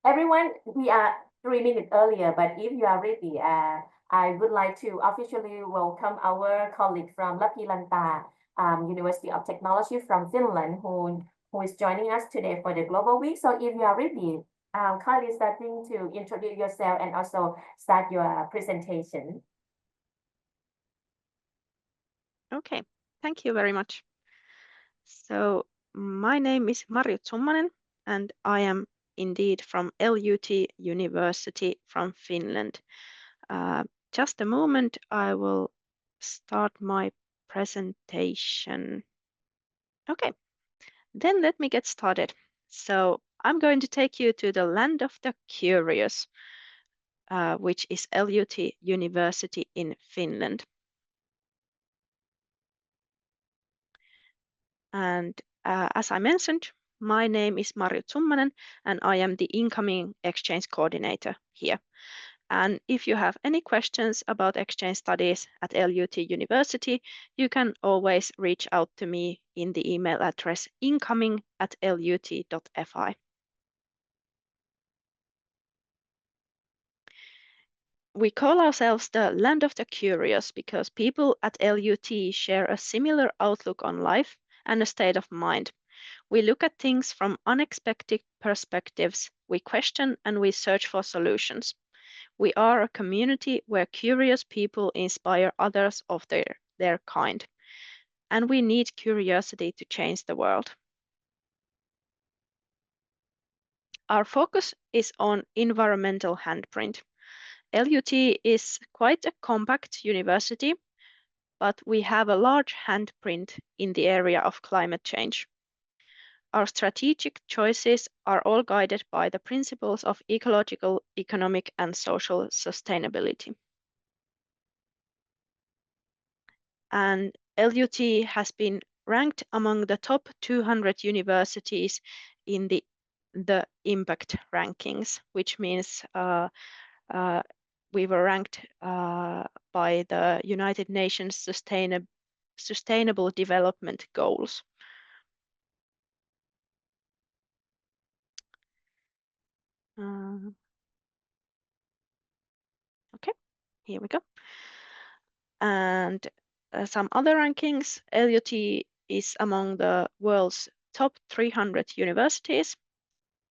everyone, we are 3 minutes earlier, but if you are ready, I would like to officially welcome our colleague from Lapilanta University of Technology from Finland, who is joining us today for the Global Week. So if you are ready, kindly starting to introduce yourself and also start your presentation. Okay, thank you very much. So my name is Marju Tsummanen, and I am indeed from LUT University from Finland. Just a moment, I will start my presentation. Okay, then let me get started. So I'm going to take you to the land of the curious, which is LUT University in Finland. And as I mentioned, my name is Marju Tsummanen, and I am the incoming exchange coordinator here. And if you have any questions about exchange studies at LUT University, you can always reach out to me in the email address incoming@lut.fi. We call ourselves the land of the curious because people at LUT share a similar outlook on life and a state of mind. We look at things from unexpected perspectives, we question and we search for solutions. We are a community where curious people inspire others of their kind. And we need curiosity to change the world. Our focus is on environmental handprint. LUT is quite a compact university, but we have a large handprint in the area of climate change. Our strategic choices are all guided by the principles of ecological, economic, and social sustainability. And LUT has been ranked among the top 200 universities in the impact rankings, which means we were ranked by the United Nations Sustainable Development Goals. Okay, here we go. And some other rankings, LUT is among the world's top 300 universities,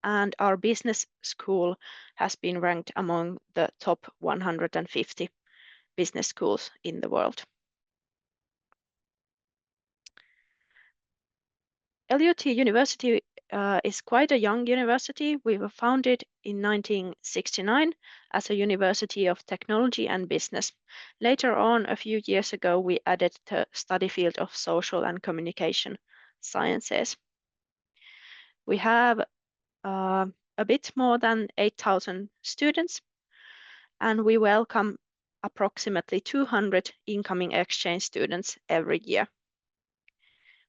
and our business school has been ranked among the top 150 business schools in the world. LUT University is quite a young university. We were founded in 1969 as a University of Technology and Business. Later on, a few years ago, we added the study field of Social and Communication Sciences. We have a bit more than 8,000 students, and we welcome approximately 200 incoming exchange students every year.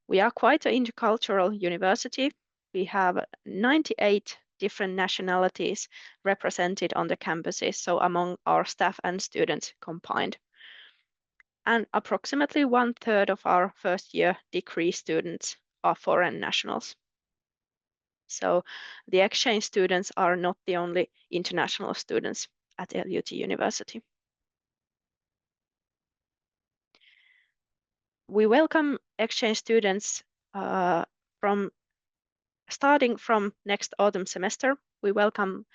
We are quite an intercultural university. We have 98 different nationalities represented on the campuses, so among our staff and students combined. And approximately 1/3 of our first year degree students are foreign nationals. So the exchange students are not the only international students at LUT University. We welcome exchange students starting from next autumn semester. We welcome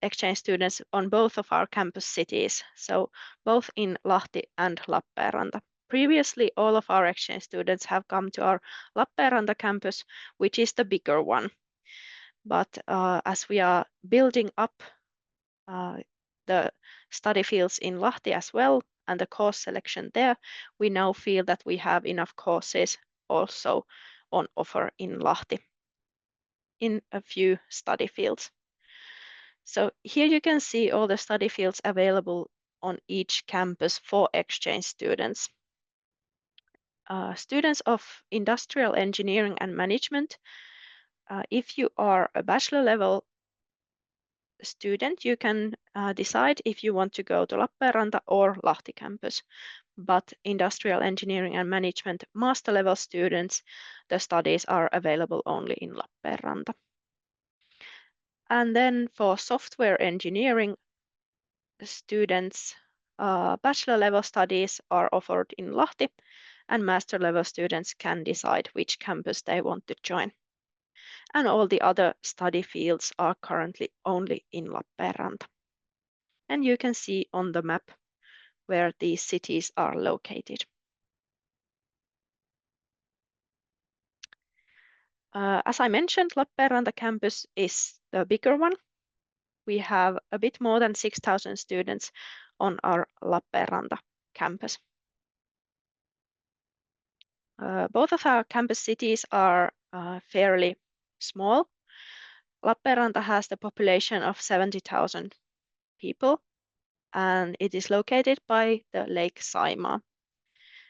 exchange students on both of our campus cities, so both in Lahti and Lappeenranta. Previously, all of our exchange students have come to our Lappeenranta campus, which is the bigger one. But as we are building up the study fields in Lahti as well, and the course selection there, we now feel that we have enough courses also on offer in Lahti in a few study fields. So here you can see all the study fields available on each campus for exchange students. Students of industrial engineering and management, if you are a bachelor level student, you can decide if you want to go to Lappeenranta or Lahti campus. But industrial engineering and management master level students, the studies are available only in Lappeenranta. And then for software engineering students, bachelor level studies are offered in Lahti, and master level students can decide which campus they want to join. And all the other study fields are currently only in Lappeenranta. And you can see on the map where these cities are located. As I mentioned, Lappeenranta campus is the bigger one. We have a bit more than 6,000 students on our Lappeenranta campus. Both of our campus cities are fairly small. Lappeenranta has the population of 70,000 people, and it is located by the Lake Saimaa.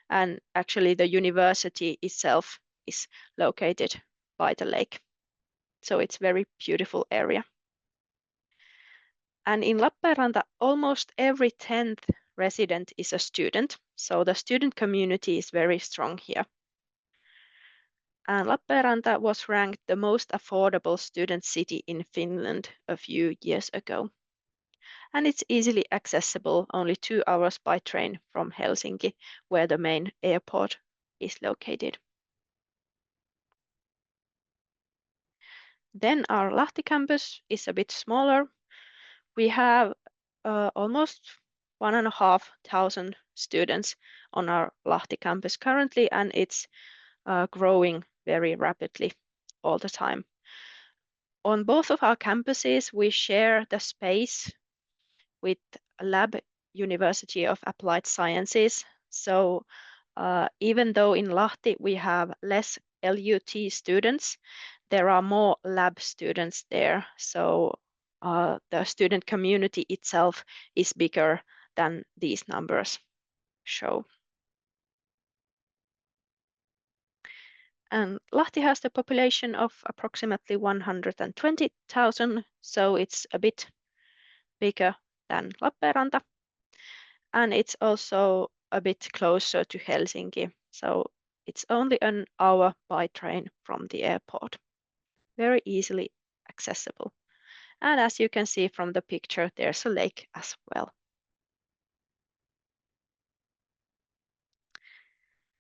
And actually the university itself is located by the lake. So it's a very beautiful area. And in Lappeenranta, almost every 10th resident is a student. So the student community is very strong here. And Lappeenranta was ranked the most affordable student city in Finland a few years ago. And it's easily accessible, only 2 hours by train from Helsinki, where the main airport is located. Then our Lahti campus is a bit smaller. We have almost 1,500 students on our Lahti campus currently, and it's growing very rapidly all the time. On both of our campuses, we share the space with LUT University of Applied Sciences. So even though in Lahti we have less LUT students, there are more lab students there. So the student community itself is bigger than these numbers show. And Lahti has the population of approximately 120,000, so it's a bit bigger than Lappeenranta. And it's also a bit closer to Helsinki, so it's only an hour by train from the airport. Very easily accessible. And as you can see from the picture, there's a lake as well.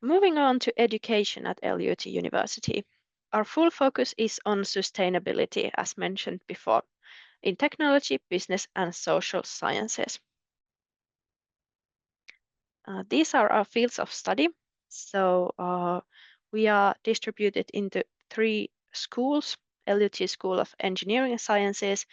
Moving on to education at LUT University. Our full focus is on sustainability, as mentioned before, in technology, business, and social sciences. These are our fields of study. So we are distributed into 3 schools: LUT School of Engineering and Sciences,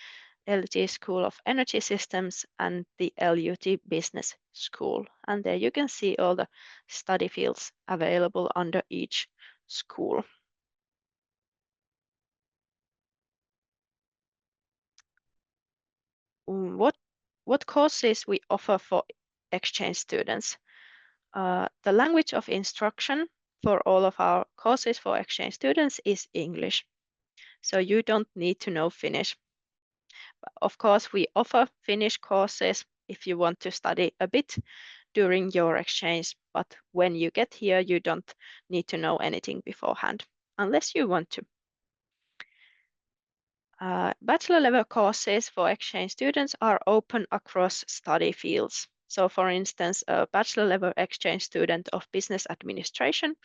LUT School of Energy Systems, and the LUT Business School. And there you can see all the study fields available under each school. What courses we offer for exchange students? The language of instruction for all of our courses for exchange students is English. So you don't need to know Finnish. Of course, we offer Finnish courses if you want to study a bit during your exchange, but when you get here, you don't need to know anything beforehand, unless you want to. Bachelor level courses for exchange students are open across study fields. So for instance, a bachelor level exchange student of business administration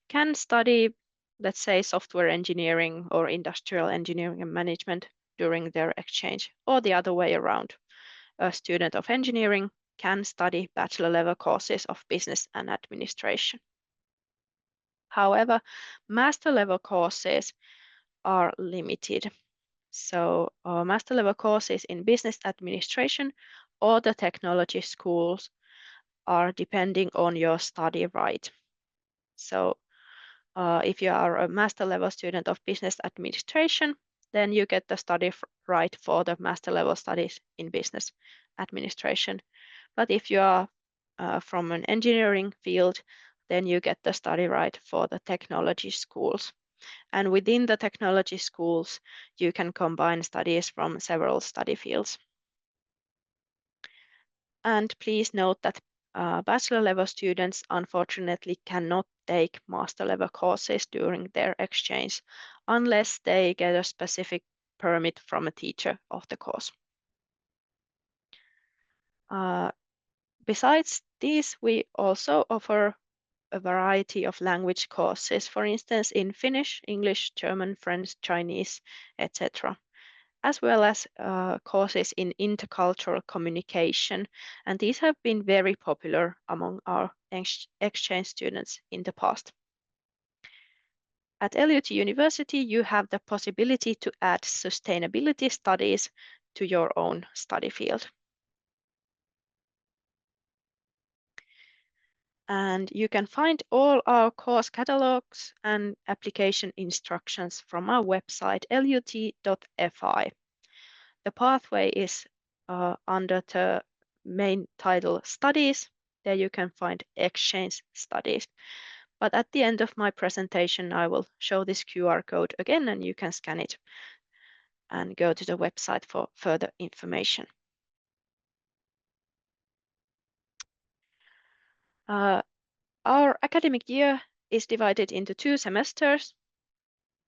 can study, let's say, software engineering or industrial engineering and management during their exchange, or the other way around. A student of engineering can study bachelor level courses of business and administration. However, master level courses are limited. So master level courses in business administration or the technology schools are depending on your study right. So if you are a master level student of business administration, then you get the study right for the master level studies in business administration. But if you are from an engineering field, then you get the study right for the technology schools. And within the technology schools, you can combine studies from several study fields. And please note that bachelor level students unfortunately cannot take master level courses during their exchange unless they get a specific permit from a teacher of the course. Besides these, we also offer a variety of language courses, for instance, in Finnish, English, German, French, Chinese, etc., as well as courses in intercultural communication. And these have been very popular among our exchange students in the past. At LUT University, you have the possibility to add sustainability studies to your own study field. And you can find all our course catalogs and application instructions from our website, lut.fi. The pathway is under the main title Studies. There you can find Exchange Studies. But at the end of my presentation, I will show this QR code again, and you can scan it and go to the website for further information. Our academic year is divided into 2 semesters.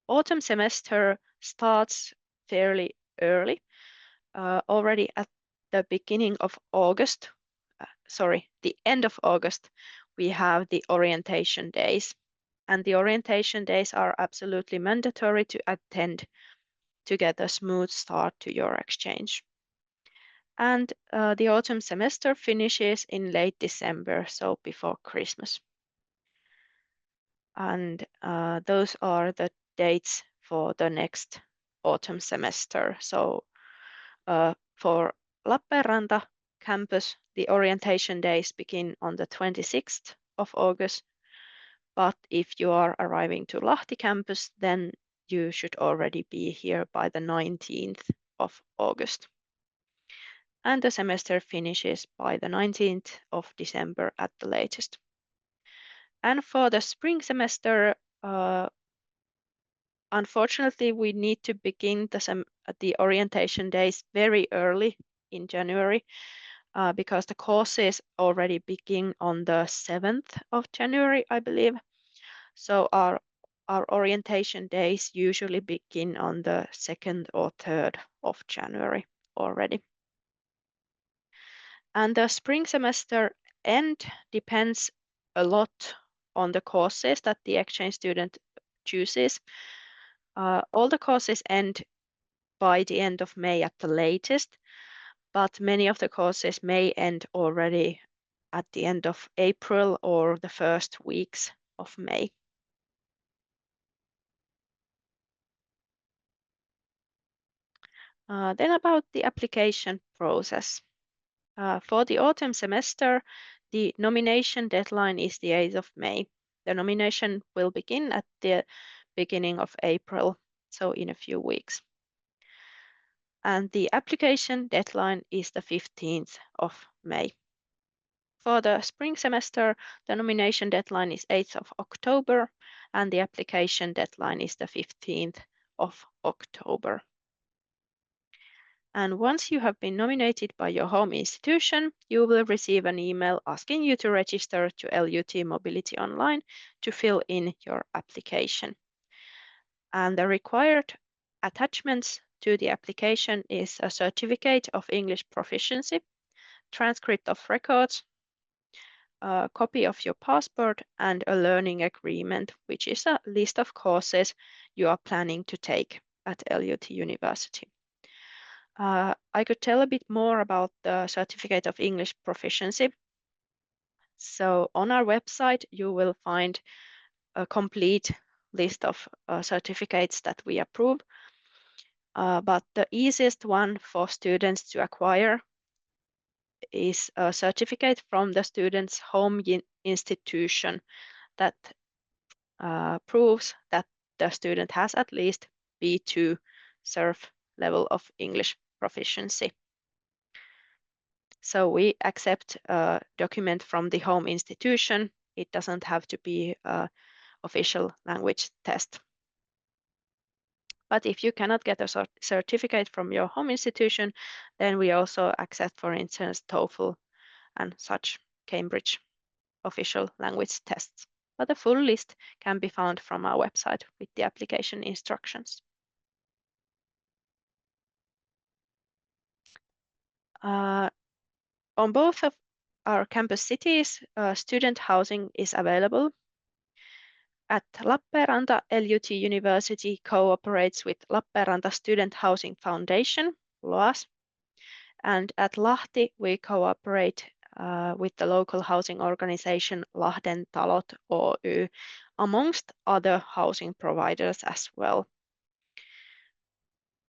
Autumn semester starts fairly early, already at the beginning of August. The end of August, we have the orientation days. And the orientation days are absolutely mandatory to attend to get a smooth start to your exchange. And the autumn semester finishes in late December, so before Christmas. And those are the dates for the next autumn semester. So for Lappeenranta campus, the orientation days begin on the 26th of August. But if you are arriving to Lahti campus, then you should already be here by the 19th of August. And the semester finishes by the 19th of December at the latest. And for the spring semester, unfortunately, we need to begin the orientation days very early in January because the courses already begin on the 7th of January, I believe. So our orientation days usually begin on the 2nd or 3rd of January already. And the spring semester end depends a lot on the courses that the exchange student chooses. All the courses end by the end of May at the latest, but many of the courses may end already at the end of April or the first weeks of May. Then about the application process. For the autumn semester, the nomination deadline is the 8th of May. The nomination will begin at the beginning of April, so in a few weeks. And the application deadline is the 15th of May. For the spring semester, the nomination deadline is 8th of October, and the application deadline is the 15th of October. And once you have been nominated by your home institution, you will receive an email asking you to register to LUT Mobility Online to fill in your application. And the required attachments to the application is a certificate of English proficiency, transcript of records, a copy of your passport, and a learning agreement, which is a list of courses you are planning to take at LUT University. I could tell a bit more about the Certificate of English Proficiency. So on our website, you will find a complete list of certificates that we approve. But the easiest one for students to acquire is a certificate from the student's home institution that proves that the student has at least B2 SURF level of English proficiency. So we accept a document from the home institution. It doesn't have to be an official language test. But if you cannot get a certificate from your home institution, then we also accept, for instance, TOEFL and such Cambridge official language tests. But the full list can be found from our website with the application instructions. On both of our campus cities, student housing is available. At Lappeenranta, LUT University cooperates with Lappeenranta Student Housing Foundation, LUAS, and at Lahti we cooperate with the local housing organization Lahden Talot Oy, amongst other housing providers as well.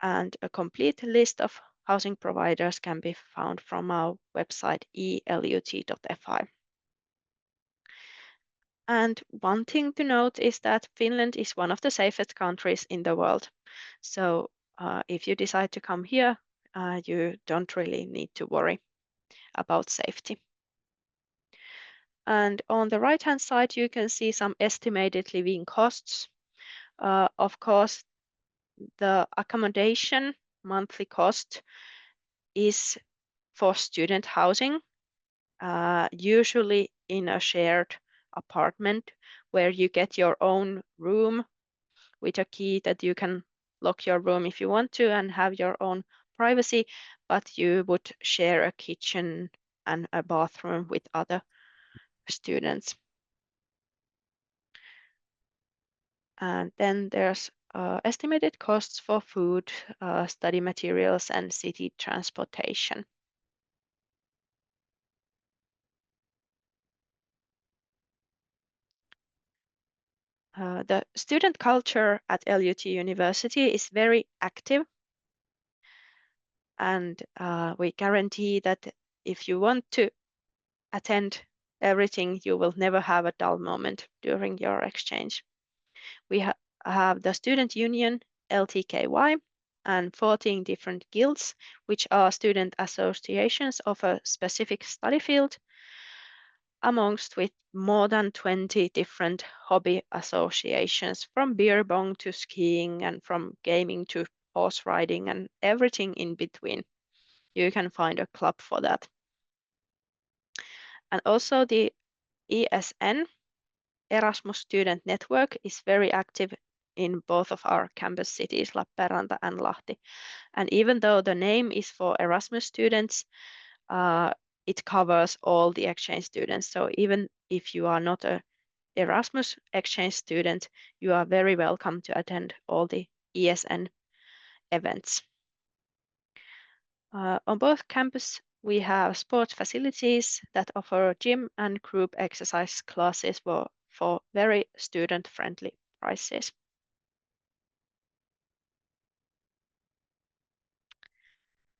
And a complete list of housing providers can be found from our website elut.fi. And one thing to note is that Finland is one of the safest countries in the world. So if you decide to come here, you don't really need to worry about safety. And on the right-hand side, you can see some estimated living costs. Of course, the accommodation monthly cost is for student housing, usually in a shared apartment where you get your own room with a key that you can lock your room if you want to and have your own privacy, but you would share a kitchen and a bathroom with other students. And then there's estimated costs for food, study materials, and city transportation. The student culture at LUT University is very active, and we guarantee that if you want to attend everything, you will never have a dull moment during your exchange. We have the student union, LTKY, and 14 different guilds, which are student associations of a specific study field, amongst with more than 20 different hobby associations, from beer bong to skiing and from gaming to horse riding and everything in between. You can find a club for that. And also the ESN, Erasmus Student Network, is very active in both of our campus cities, Lappeenranta and Lahti. And even though the name is for Erasmus students, it covers all the exchange students. So even if you are not an Erasmus exchange student, you are very welcome to attend all the ESN events. On both campuses, we have sports facilities that offer gym and group exercise classes for very student-friendly prices.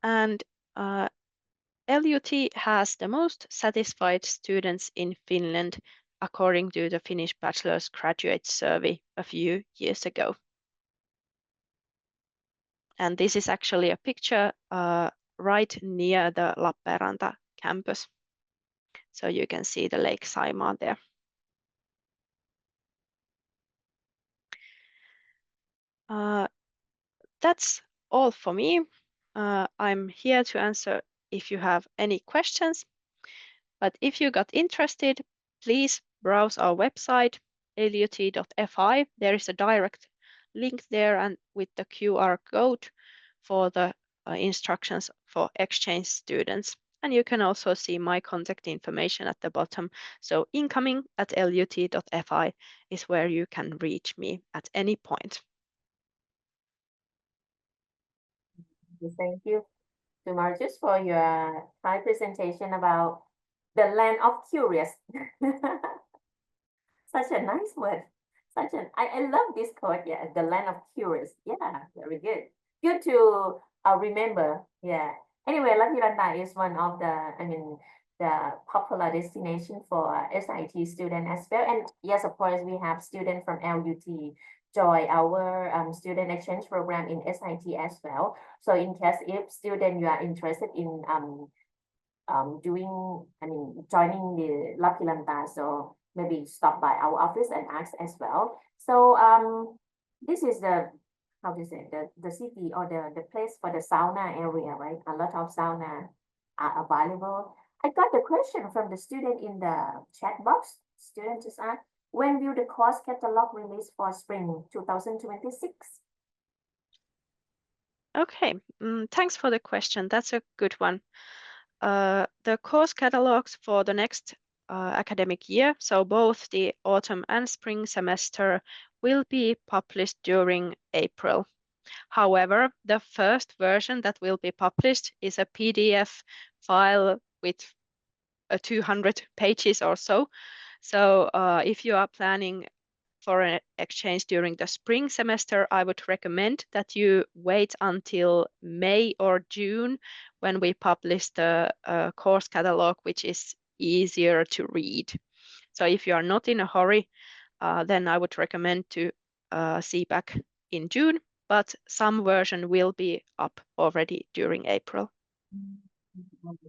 And LUT has the most satisfied students in Finland, according to the Finnish Bachelor's Graduate Survey a few years ago. And this is actually a picture right near the Lappeenranta campus. So you can see the Lake Saimaa there. That's all for me. I'm here to answer if you have any questions. But if you got interested, please browse our website, lut.fi. There is a direct link there and with the QR code for the instructions for exchange students. And you can also see my contact information at the bottom. So incoming@lut.fi is where you can reach me at any point. Thank you. to Marcus for your Thai presentation about the land of curious. Such a nice word. I love this quote. Yeah, the land of curious. Yeah, very good. Good to remember. Yeah. Anyway, LUT University is one of the popular destination for SIT student as well. And yes, of course, we have students from LUT join our student exchange program in SIT as well. So in case if student you are interested in joining the LUT University, so maybe stop by our office and ask as well. So this is the how to say the city or the place for the sauna area, right? A lot of sauna are available. I got the question from the student in the chat box. Student just asked, when will the course catalog release for spring 2026? Okay, thanks for the question. That's a good one. The course catalogs for the next academic year, so both the autumn and spring semester, will be published during April. However, the first version that will be published is a PDF file with 200 pages or so. So if you are planning for an exchange during the spring semester, I would recommend that you wait until May or June when we publish the course catalog, which is easier to read. So if you are not in a hurry, then I would recommend to see back in June, but some version will be up already during April.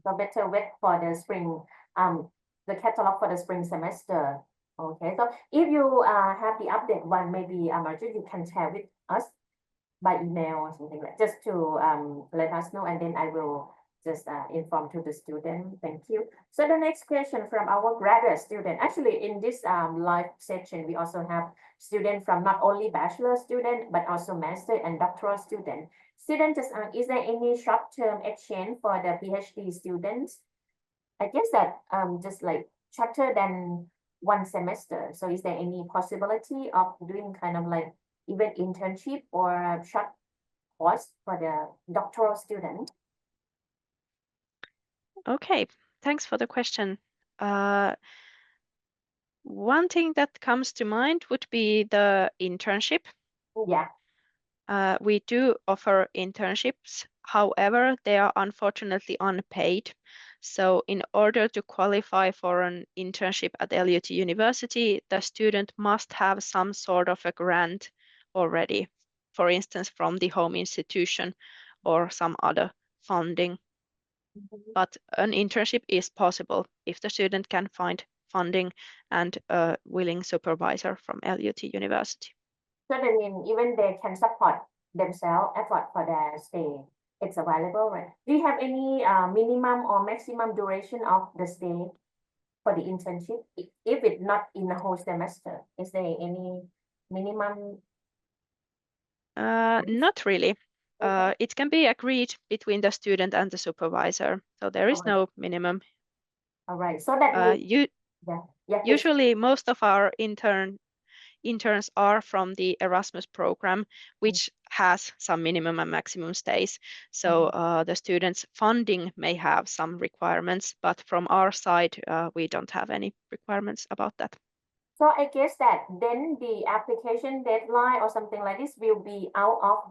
So better wait for the spring, the catalog for the spring semester. Okay, so if you have the update one, maybe Marjorie, you can share with us by email or something like just to let us know, and then I will just inform to the student. Thank you. So the next question from our graduate student. Actually, in this live session, we also have students from not only bachelor student but also master and doctoral student. Student just ask, is there any short-term exchange for the PhD students? I guess that just like shorter than one semester. So is there any possibility of doing kind of like even internship or a short course for the doctoral student? Okay, thanks for the question. One thing that comes to mind would be the internship. Yeah. We do offer internships. However, they are unfortunately unpaid. So in order to qualify for an internship at LUT University, the student must have some sort of a grant already, for instance, from the home institution or some other funding. But an internship is possible if the student can find funding and a willing supervisor from LUT University. So that means even they can support themselves effort for their stay. It's available, right? Do you have any minimum or maximum duration of the stay for the internship? If it's not in the whole semester, is there any minimum? Not really. It can be agreed between the student and the supervisor. So there is no minimum. All right. So that means, usually most of our interns are from the Erasmus program, which has some minimum and maximum stays. So the students' funding may have some requirements, but from our side, we don't have any requirements about that. So I guess that then the application deadline or something like this will be out of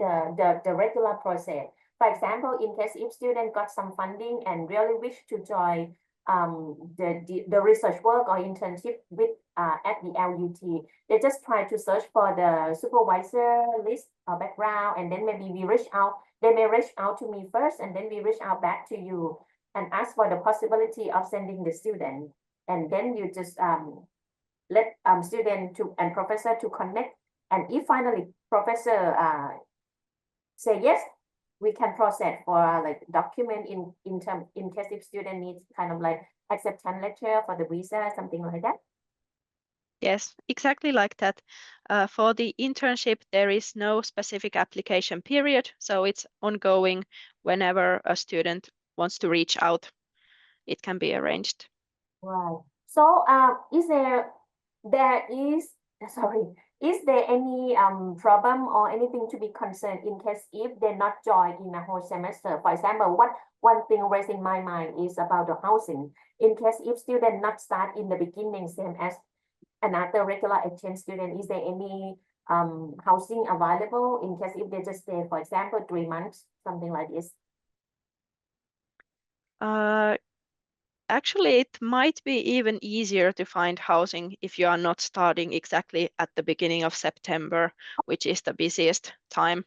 the regular process. For example, in case if student got some funding and really wish to join the research work or internship with at the LUT, they just try to search for the supervisor list or background, and then maybe we reach out. They may reach out to me first, and then we reach out back to you and ask for the possibility of sending the student, and then you just let student to and professor to connect, and if finally professor say yes, we can process for like document in case if student needs kind of like acceptance letter for the visa, something like that. Yes, exactly like that. For the internship, there is no specific application period, so it's ongoing. Whenever a student wants to reach out, it can be arranged. Right. So is there is sorry, Is there any problem or anything to be concerned in case if they not join in a whole semester? For example, one thing raising my mind is about the housing. In case if student not start in the beginning, same as another regular exchange student, is there any housing available in case if they just stay, for example, 3 months, something like this? Actually, it might be even easier to find housing if you are not starting exactly at the beginning of September, which is the busiest time.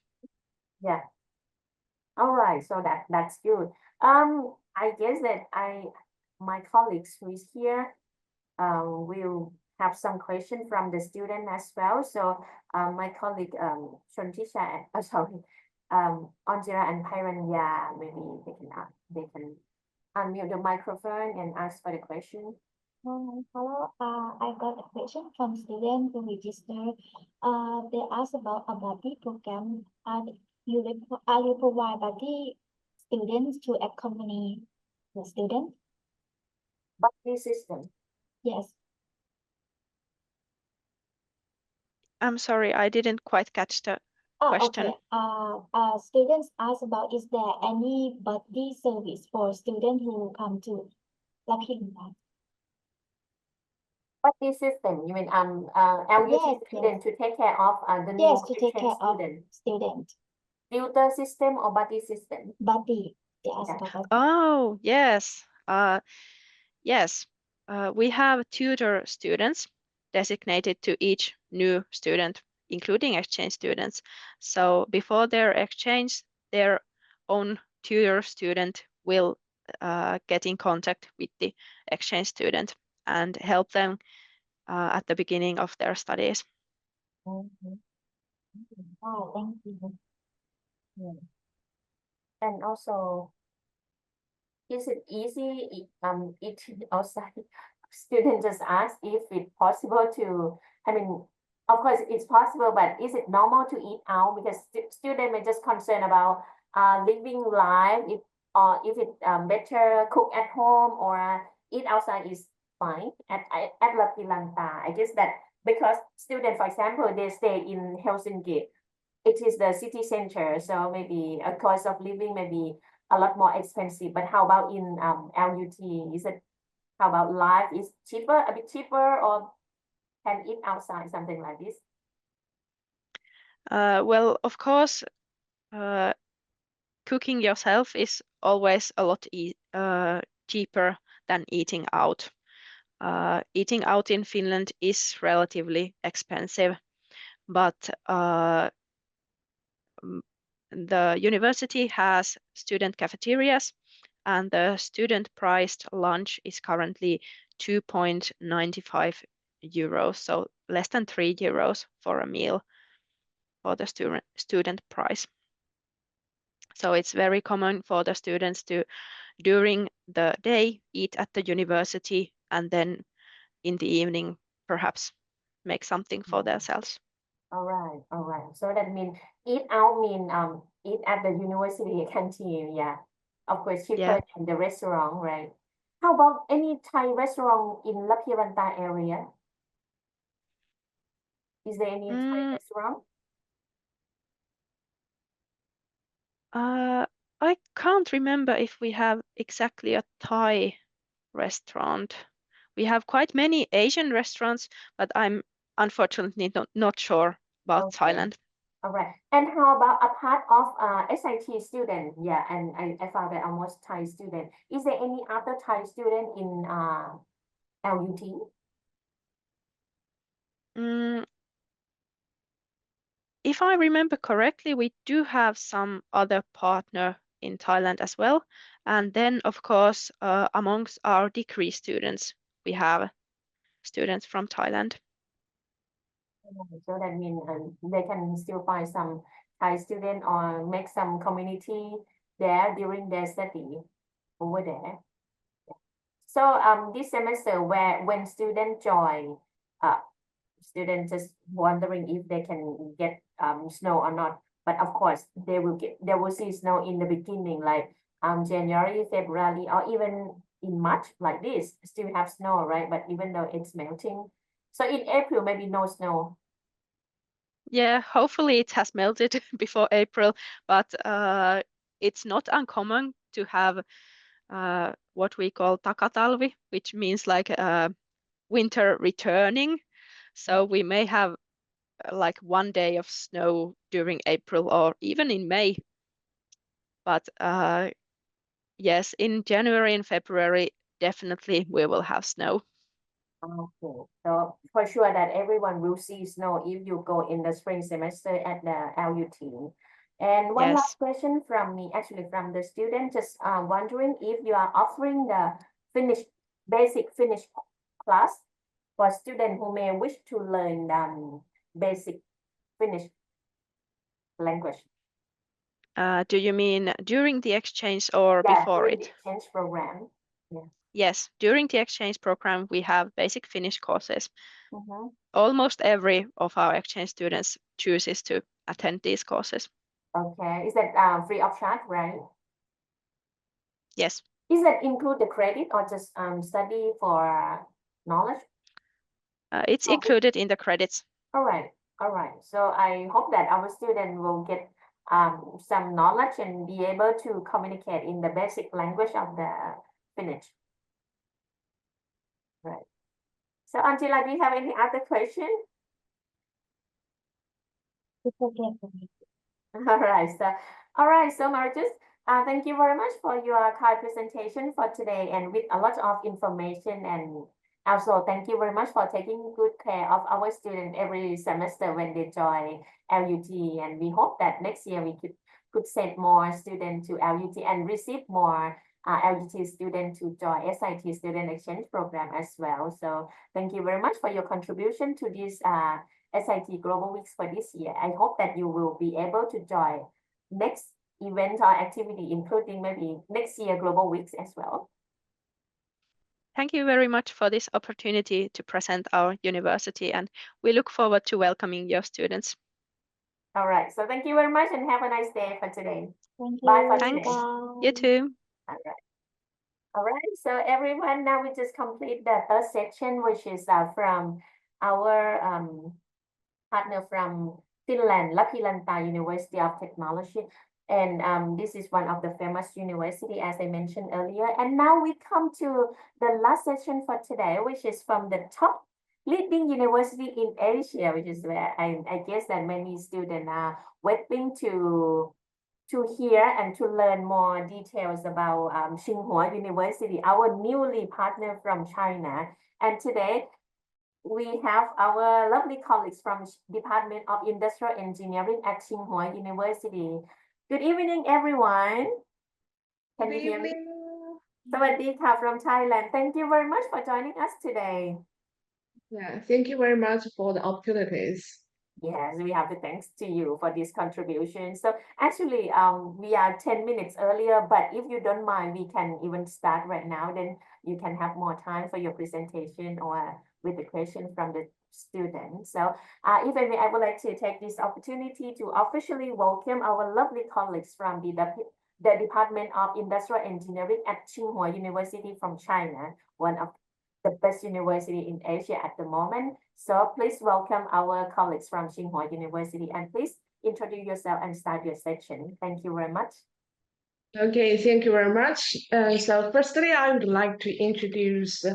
Yeah. All right, so that's good. I guess that my colleagues who is here will have some question from the student as well. So my colleague Shontisha, sorry, Anjira and Piranya, maybe they can unmute the microphone and ask for the question. Hello, I got a question from students who registered. They asked about a buddy program. Are you provide buddy students to accompany the student? Buddy system. Yes. I'm sorry, I didn't quite catch the question. Okay. Students ask about, is there any buddy service for students who come to LUT University? Buddy system, you mean LUT Yes, student to take care of the new Yes, to take care of student. student. Tutor system or buddy system? Buddy. They ask Yeah. about buddy. Oh, yes. Yes, we have tutor students designated to each new student, including exchange students. So before their exchange, their own tutor student will get in contact with the exchange student and help them at the beginning of their studies. Mhm. Oh, thank you. Yeah. And also, is it easy eating outside? Student just asked if it's possible to, I mean, of course it's possible, but is it normal to eat out? Because student may just concerned about living life, if it better cook at home or eat outside is fine at La Pilanta. I guess that because student, for example, they stay in Helsinki, it is the city center, so maybe a cost of living may be a lot more expensive. But how about in LUT? Is it, how about life is cheaper, a bit cheaper, or can eat outside, something like this? Well, of course, cooking yourself is always a lot cheaper than eating out. Eating out in Finland is relatively expensive, but the university has student cafeterias, and the student priced lunch is currently 2.95 euros, so less than 3 euros for a meal for the student price. So it's very common for the students to, during the day, eat at the university, and then in the evening, perhaps make something for themselves. All right. So that means eat out mean eat at the university canteen, yeah. Of course, cheaper than the restaurant, right? How about any Thai restaurant in La Piranta area? Is there any Thai restaurant? I can't remember if we have exactly a Thai restaurant. We have quite many Asian restaurants, but I'm unfortunately not sure about Thailand. All right. And how about a part of SIT student? Yeah, and I found that almost Thai student. Is there any other Thai student in LUT? If I remember correctly, we do have some other partner in Thailand as well. And then, of course, amongst our degree students, we have students from Thailand. So that means they can still find some Thai student or make some community there during their study over there. So this semester, when students join, students just wondering if they can get snow or not. But of course, they will see snow in the beginning, like January, February, or even in March, like this, still have snow, right? But even though it's melting, so in April maybe no snow. Yeah, hopefully it has melted before April, but it's not uncommon to have what we call takatalvi, which means like winter returning. So we may have like 1 day of snow during April or even in May. But yes, in January and February, definitely we will have snow. Okay, so for sure that everyone will see snow if you go in the spring semester at the LUT. And one Yes. last question from me, actually from the student, just wondering if you are offering the basic Finnish class for students who may wish to learn basic Finnish language. Do you mean during the exchange or Yeah, before during it? the exchange program. Yeah. Yes, during the exchange program, we have basic Finnish courses. Mhm. Almost every of our exchange students chooses to attend these courses. Okay, is that free of charge, right? Yes. Is that include the credit or just study for knowledge? It's included in the credits. All right, all right. So I hope that our student will get some knowledge and be able to communicate in the basic language of the Finnish. Right. So Angela, do you have any other question? It's okay for me. All right, so Marcus, thank you very much for your kind presentation for today and with a lot of information, and also thank you very much for taking good care of our students every semester when they join LUT, and we hope that next year we could send more students to LUT and receive more LUT students to join SIT student exchange program as well. So thank you very much for your contribution to this SIT Global Weeks for this year. I hope that you will be able to join next event or activity, including maybe next year Global Weeks as well. Thank you very much for this opportunity to present our university, and we look forward to welcoming your students. All right, so thank you very much and have a nice day for today. Thank Bye you. for Thanks. today. You too. All right. All right, so everyone, now we just complete the third section, which is from our partner from Finland, Lappi University of Technology. And this is one of the famous university, as I mentioned earlier. And now we come to the last session for today, which is from the top leading university in Asia, which is where I guess that many students are waiting to hear and to learn more details about Tsinghua University, our newly partner from China. And today we have our lovely colleagues from Department of Industrial Engineering at Tsinghua University. Good evening, everyone. Can you hear me? Sawadee from Thailand. Thank you very much for joining us today. Yeah, thank you very much for the opportunities. Yes, we have to thanks to you for this contribution. So actually, we are 10 minutes earlier, but if you don't mind, we can even start right now. Then you can have more time for your presentation or with the question from the students. So if I may, I would like to take this opportunity to officially welcome our lovely colleagues from the Department of Industrial Engineering at Tsinghua University from China, one of the best university in Asia at the moment. So please welcome our colleagues from Tsinghua University, and please introduce yourself and start your section. Thank you very much. Okay, thank you very much. So firstly, I would like to introduce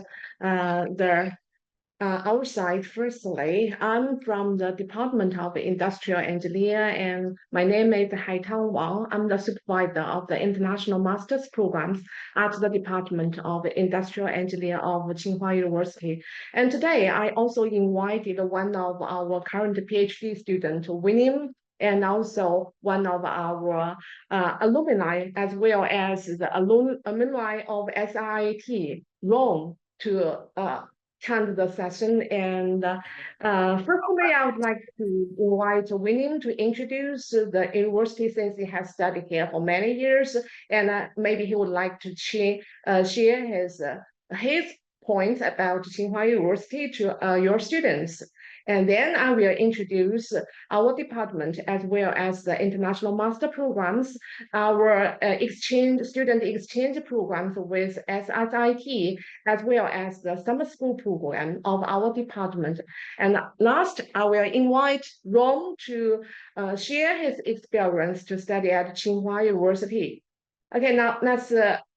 our side. Firstly, I'm from the Department of Industrial Engineer, and my name is Haitang Wang. I'm the supervisor of the International Master's Programs at the Department of Industrial Engineer of Tsinghua University. And today, I also invited one of our current PhD student, William, and also one of our alumni, as well as the alumni of SIIT, Rome, to attend the session. And firstly, I would like to invite William to introduce the university, since he has studied here for many years, and maybe he would like to share his points about Tsinghua University to your students. And then I will introduce our department as well as the international master programs, our student exchange programs with SIIT, as well as the summer school program of our department. And last, I will invite Ron to share his experience to study at Tsinghua University. Okay, now let's thank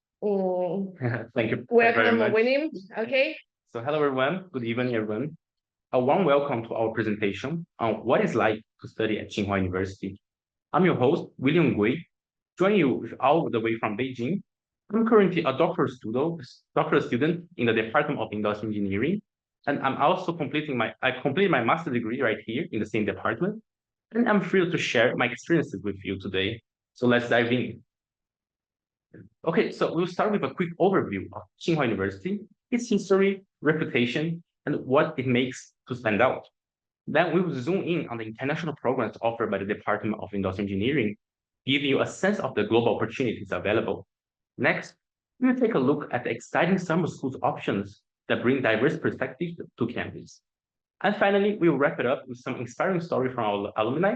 you welcome very much. William. Okay. So hello everyone. Good evening, everyone. A warm welcome to our presentation on what it's like to study at Tsinghua University. I'm your host, William Gui, joining you all the way from Beijing. I'm currently a doctoral student in the Department of Industrial Engineering, and I'm also completed my master's degree right here in the same department, and I'm thrilled to share my experiences with you today. So let's dive in. Okay, so we'll start with a quick overview of Tsinghua University, its history, reputation, and what it makes to stand out. Then we will zoom in on the international programs offered by the Department of Industrial Engineering, giving you a sense of the global opportunities available. Next, we will take a look at the exciting summer schools options that bring diverse perspectives to campus. And finally, we will wrap it up with some inspiring stories from our alumni,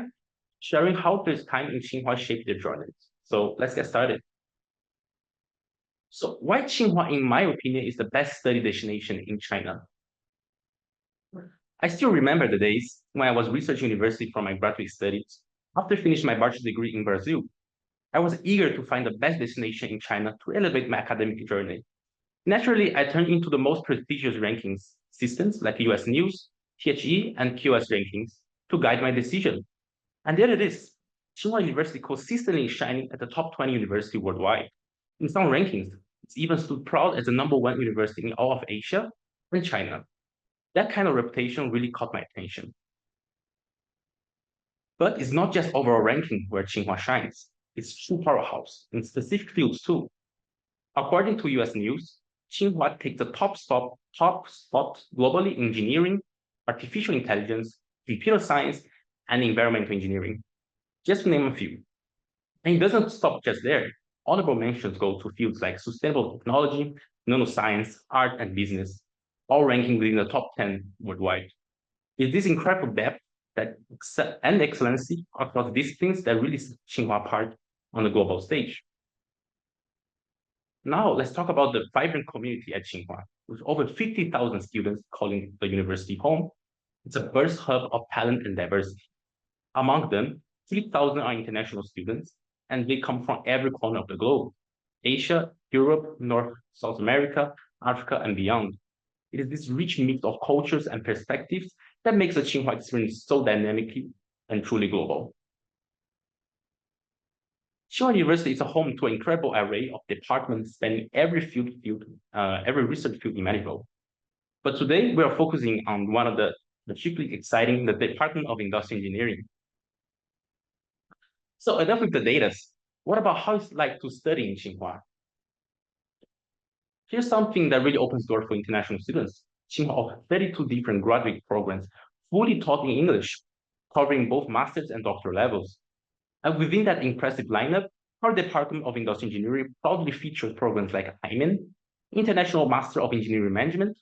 sharing how their time in Tsinghua shaped their journeys. So let's get started. So why Tsinghua, in my opinion, is the best study destination in China? I still remember the days when I was researching university for my graduate studies. After finishing my bachelor's degree in Brazil, I was eager to find the best destination in China to elevate my academic journey. Naturally, I turned into the most prestigious rankings systems like US News, THE, and QS rankings to guide my decision. And there it is, Tsinghua University consistently shining at the top 20 university worldwide. In some rankings, it's even stood proud as the #1 university in all of Asia and China. That kind of reputation really caught my attention. But it's not just overall ranking where Tsinghua shines. It's true powerhouse in specific fields too. According to US News, Tsinghua takes the top spot globally in engineering, artificial intelligence, computer science, and environmental engineering, just to name a few. And it doesn't stop just there. Honorable mentions go to fields like sustainable technology, nanoscience, art, and business, all ranking within the top 10 worldwide. It's this incredible depth and excellency across disciplines that really set Tsinghua apart on the global stage. Now, let's talk about the vibrant community at Tsinghua. With over 50,000 students calling the university home, it's a birth hub of talent and diversity. Among them, 3,000 are international students, and they come from every corner of the globe: Asia, Europe, North, South America, Africa, and beyond. It is this rich mix of cultures and perspectives that makes the Tsinghua experience so dynamically and truly global. Tsinghua University is a home to an incredible array of departments spanning every research field imaginable. But today we are focusing on one of the particularly exciting, the Department of Industrial Engineering. So enough with the data. What about how it's like to study in Tsinghua? Here's something that really opens doors for international students. Tsinghua offers 32 different graduate programs, fully taught in English, covering both master's and doctoral levels. And within that impressive lineup, our Department of Industrial Engineering proudly features programs like IMEN, International Master of Engineering Management,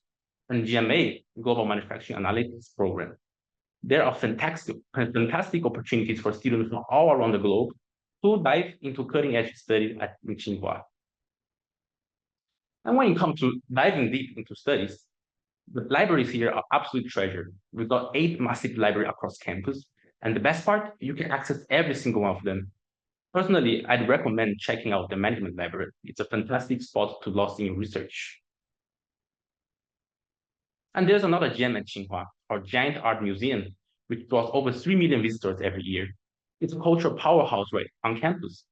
and GMA, Global Manufacturing Analytics Program. There are fantastic opportunities for students from all around the globe to dive into cutting-edge studies at Tsinghua. And when it comes to diving deep into studies, the libraries here are absolute treasure. We've got 8 massive libraries across campus, and the best part, you can access every single one of them. Personally, I'd recommend checking out the management library. It's a fantastic spot to lost in your research. And there's another gem at Tsinghua, our giant art museum, which draws over 3 million visitors every year. It's a cultural powerhouse right on campus.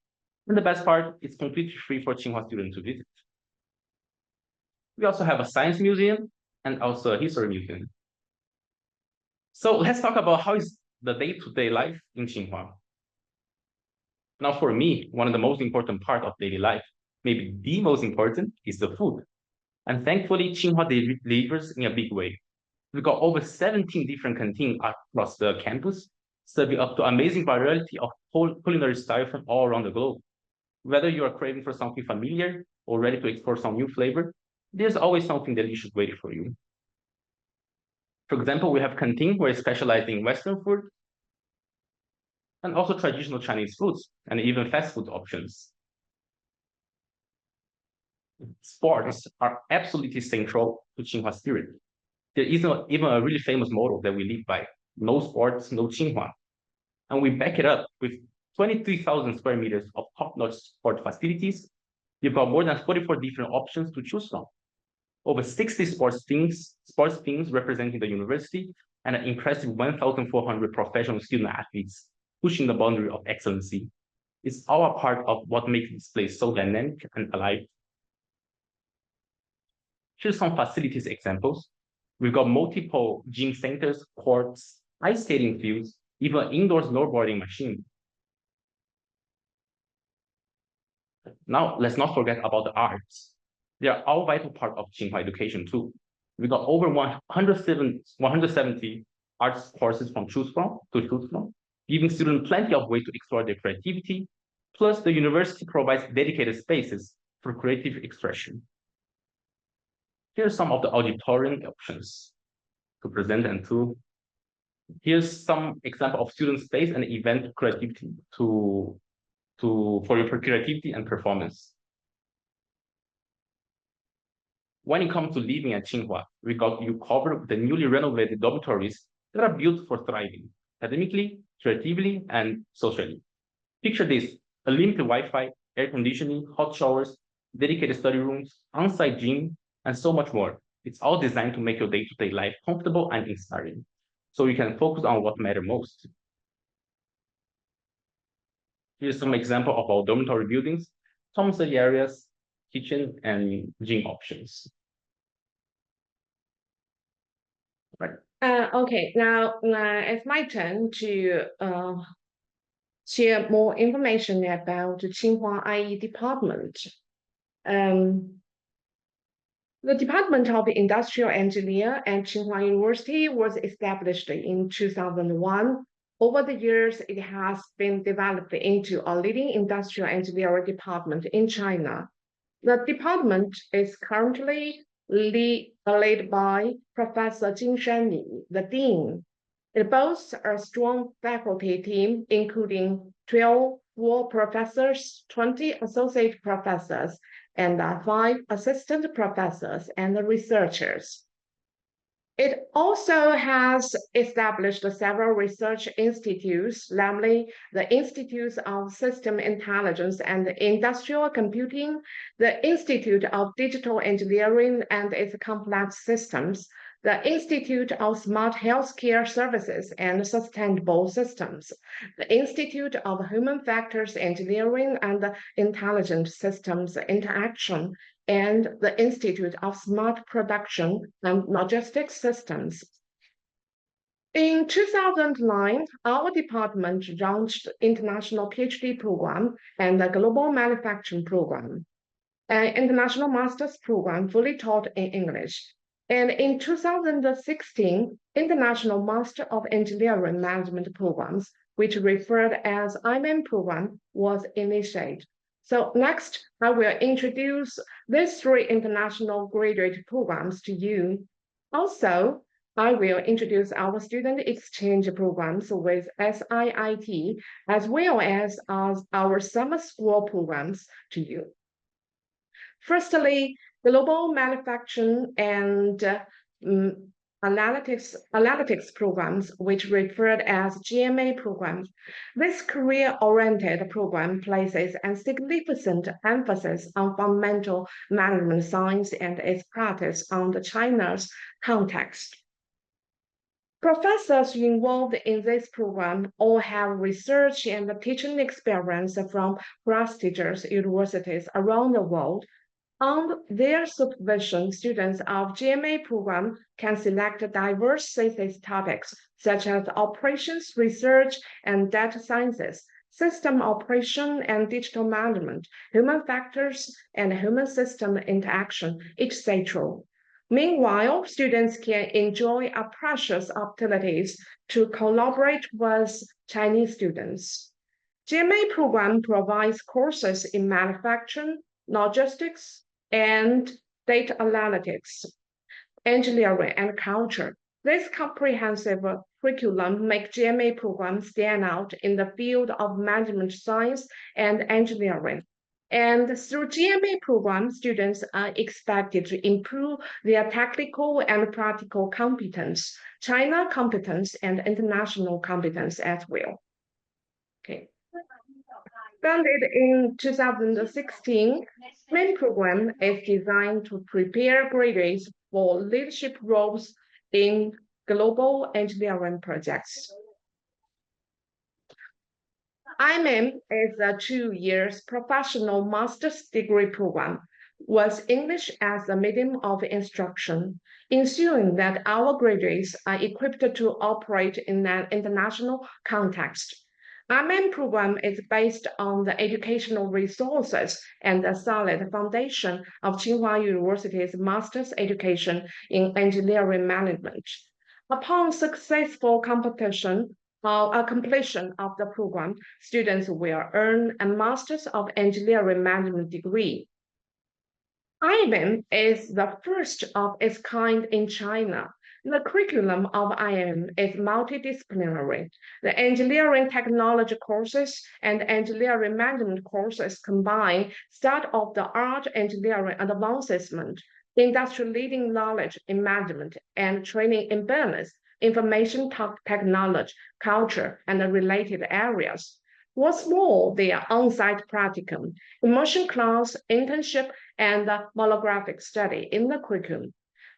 And the best part, it's completely free for Tsinghua students to visit. We also have a science museum and also a history museum. So let's talk about how is the day-to-day life in Tsinghua. Now, for me, one of the most important parts of daily life, maybe the most important, is the food. And thankfully, Tsinghua delivers in a big way. We've got over 17 different canteens across the campus, serving up to amazing variety of culinary styles from all around the globe. Whether you are craving for something familiar or ready to explore some new flavor, there's always something delicious waiting for you. For example, we have canteen where it's specialized in Western food and also traditional Chinese foods and even fast food options. Sports are absolutely central to Tsinghua spirit. There is even a really famous motto that we live by: no sports, no Tsinghua. And we back it up with 23,000 square meters of top-notch sport facilities. You've got more than 44 different options to choose from. Over 60 sports teams representing the university, and an impressive 1,400 professional student athletes pushing the boundary of excellency. It's all a part of what makes this place so dynamic and alive. Here's some facilities examples. We've got multiple gym centers, courts, ice skating fields, even indoor snowboarding machine. Now, let's not forget about the arts. They are all vital part of Tsinghua education too. We got over 170 arts courses to choose from, giving students plenty of ways to explore their creativity. Plus, the university provides dedicated spaces for creative expression. Here's some of the auditorium options to present and to. Here's some example of student space and event creativity for your creativity and performance. When it comes to living at Tsinghua, we got you covered with the newly renovated dormitories that are built for thriving, academically, creatively, and socially. Picture this: unlimited Wi-Fi, air conditioning, hot showers, dedicated study rooms, on-site gym, and so much more. It's all designed to make your day-to-day life comfortable and inspiring, so you can focus on what matters most. Here's some example of our dormitory buildings, common study areas, kitchen, and gym options. Right. Okay, now it's my turn to share more information about the Tsinghua IE department. The Department of Industrial Engineer at Tsinghua University was established in 2001. Over the years, it has been developed into a leading industrial engineering department in China. The department is currently led by Professor Jing Shanli, the dean. It boasts a strong faculty team, including 12 full professors, 20 associate professors, and 5 assistant professors and researchers. It also has established several research institutes, namely the Institute of System Intelligence and Industrial Computing, the Institute of Digital Engineering and its Complex Systems, the Institute of Smart Healthcare Services and Sustainable Systems, the Institute of Human Factors Engineering and Intelligent Systems Interaction, and the Institute of Smart Production and Logistics Systems. In 2009, our department launched international PhD program and a global manufacturing program, an international master's program fully taught in English. And in 2016, International Master of Engineering Management programs, which referred as IMEN program, was initiated. So next, I will introduce these 3 international graduate programs to you. Also, I will introduce our student exchange programs with SIIT, as well as our summer school programs to you. Firstly, global manufacturing and analytics programs, which referred as GMA programs. This career-oriented program places a significant emphasis on fundamental management science and its practice on China's context. Professors involved in this program all have research and teaching experience from prestigious universities around the world. On their supervision, students of GMA program can select diverse thesis topics such as operations, research, and data sciences, system operation and digital management, human factors and human system interaction, etc. Meanwhile, students can enjoy precious opportunities to collaborate with Chinese students. GMA program provides courses in manufacturing, logistics, and data analytics, engineering and culture, This comprehensive curriculum makes GMA programs stand out in the field of management science and engineering. And through GMA program, students are expected to improve their technical and practical competence, China competence, and international competence as well. Okay. Founded in 2016, main program is designed to prepare graduates for leadership roles in global engineering projects. IMM is a 2 years professional master's degree program with English as a medium of instruction, ensuring that our graduates are equipped to operate in an international context. IMM program is based on the educational resources and the solid foundation of Tsinghua University's master's education in engineering management. Upon successful completion of the program, students will earn a Master's of Engineering Management degree. IMM is the first of its kind in China. The curriculum of IMM is multidisciplinary. The engineering technology courses and engineering management courses combine state-of-the-art engineering advancement, industry-leading knowledge in management, and training in business, information technology, culture, and the related areas. What's more, they are on-site practicum, immersion class, internship, and monographic study in the curriculum.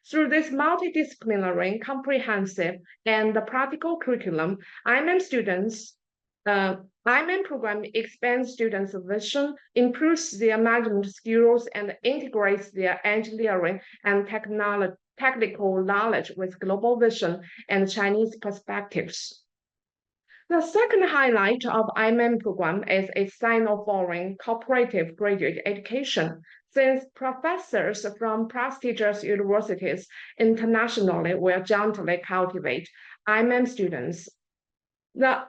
Through this multidisciplinary, comprehensive, and practical curriculum, IMM program expands students' vision, improves their management skills, and integrates their engineering and technical knowledge with global vision and Chinese perspectives. The second highlight of IMM program is its Sino-foreign cooperative graduate education. Since professors from prestigious universities internationally will jointly cultivate IMM students, the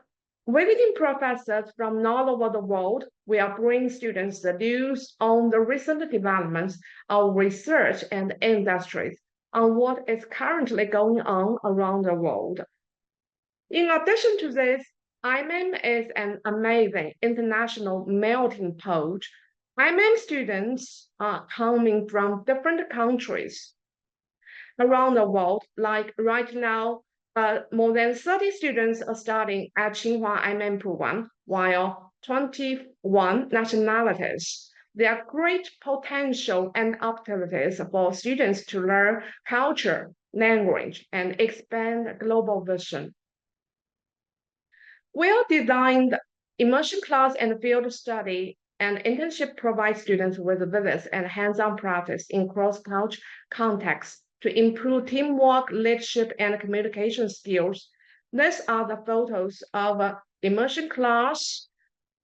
visiting professors from all over the world will bring students the news on the recent developments of research and industries on what is currently going on around the world. In addition to this, IMM is an amazing international melting pot. IMM students are coming from different countries around the world. Like right now, more than 30 students are studying at Tsinghua IMM program, while 21 nationalities. There are great potential and opportunities for students to learn culture, language, and expand global vision. Well-designed immersion class and field study and internship provide students with visits and hands-on practice in cross-cultural contexts to improve teamwork, leadership, and communication skills. These are the photos of immersion class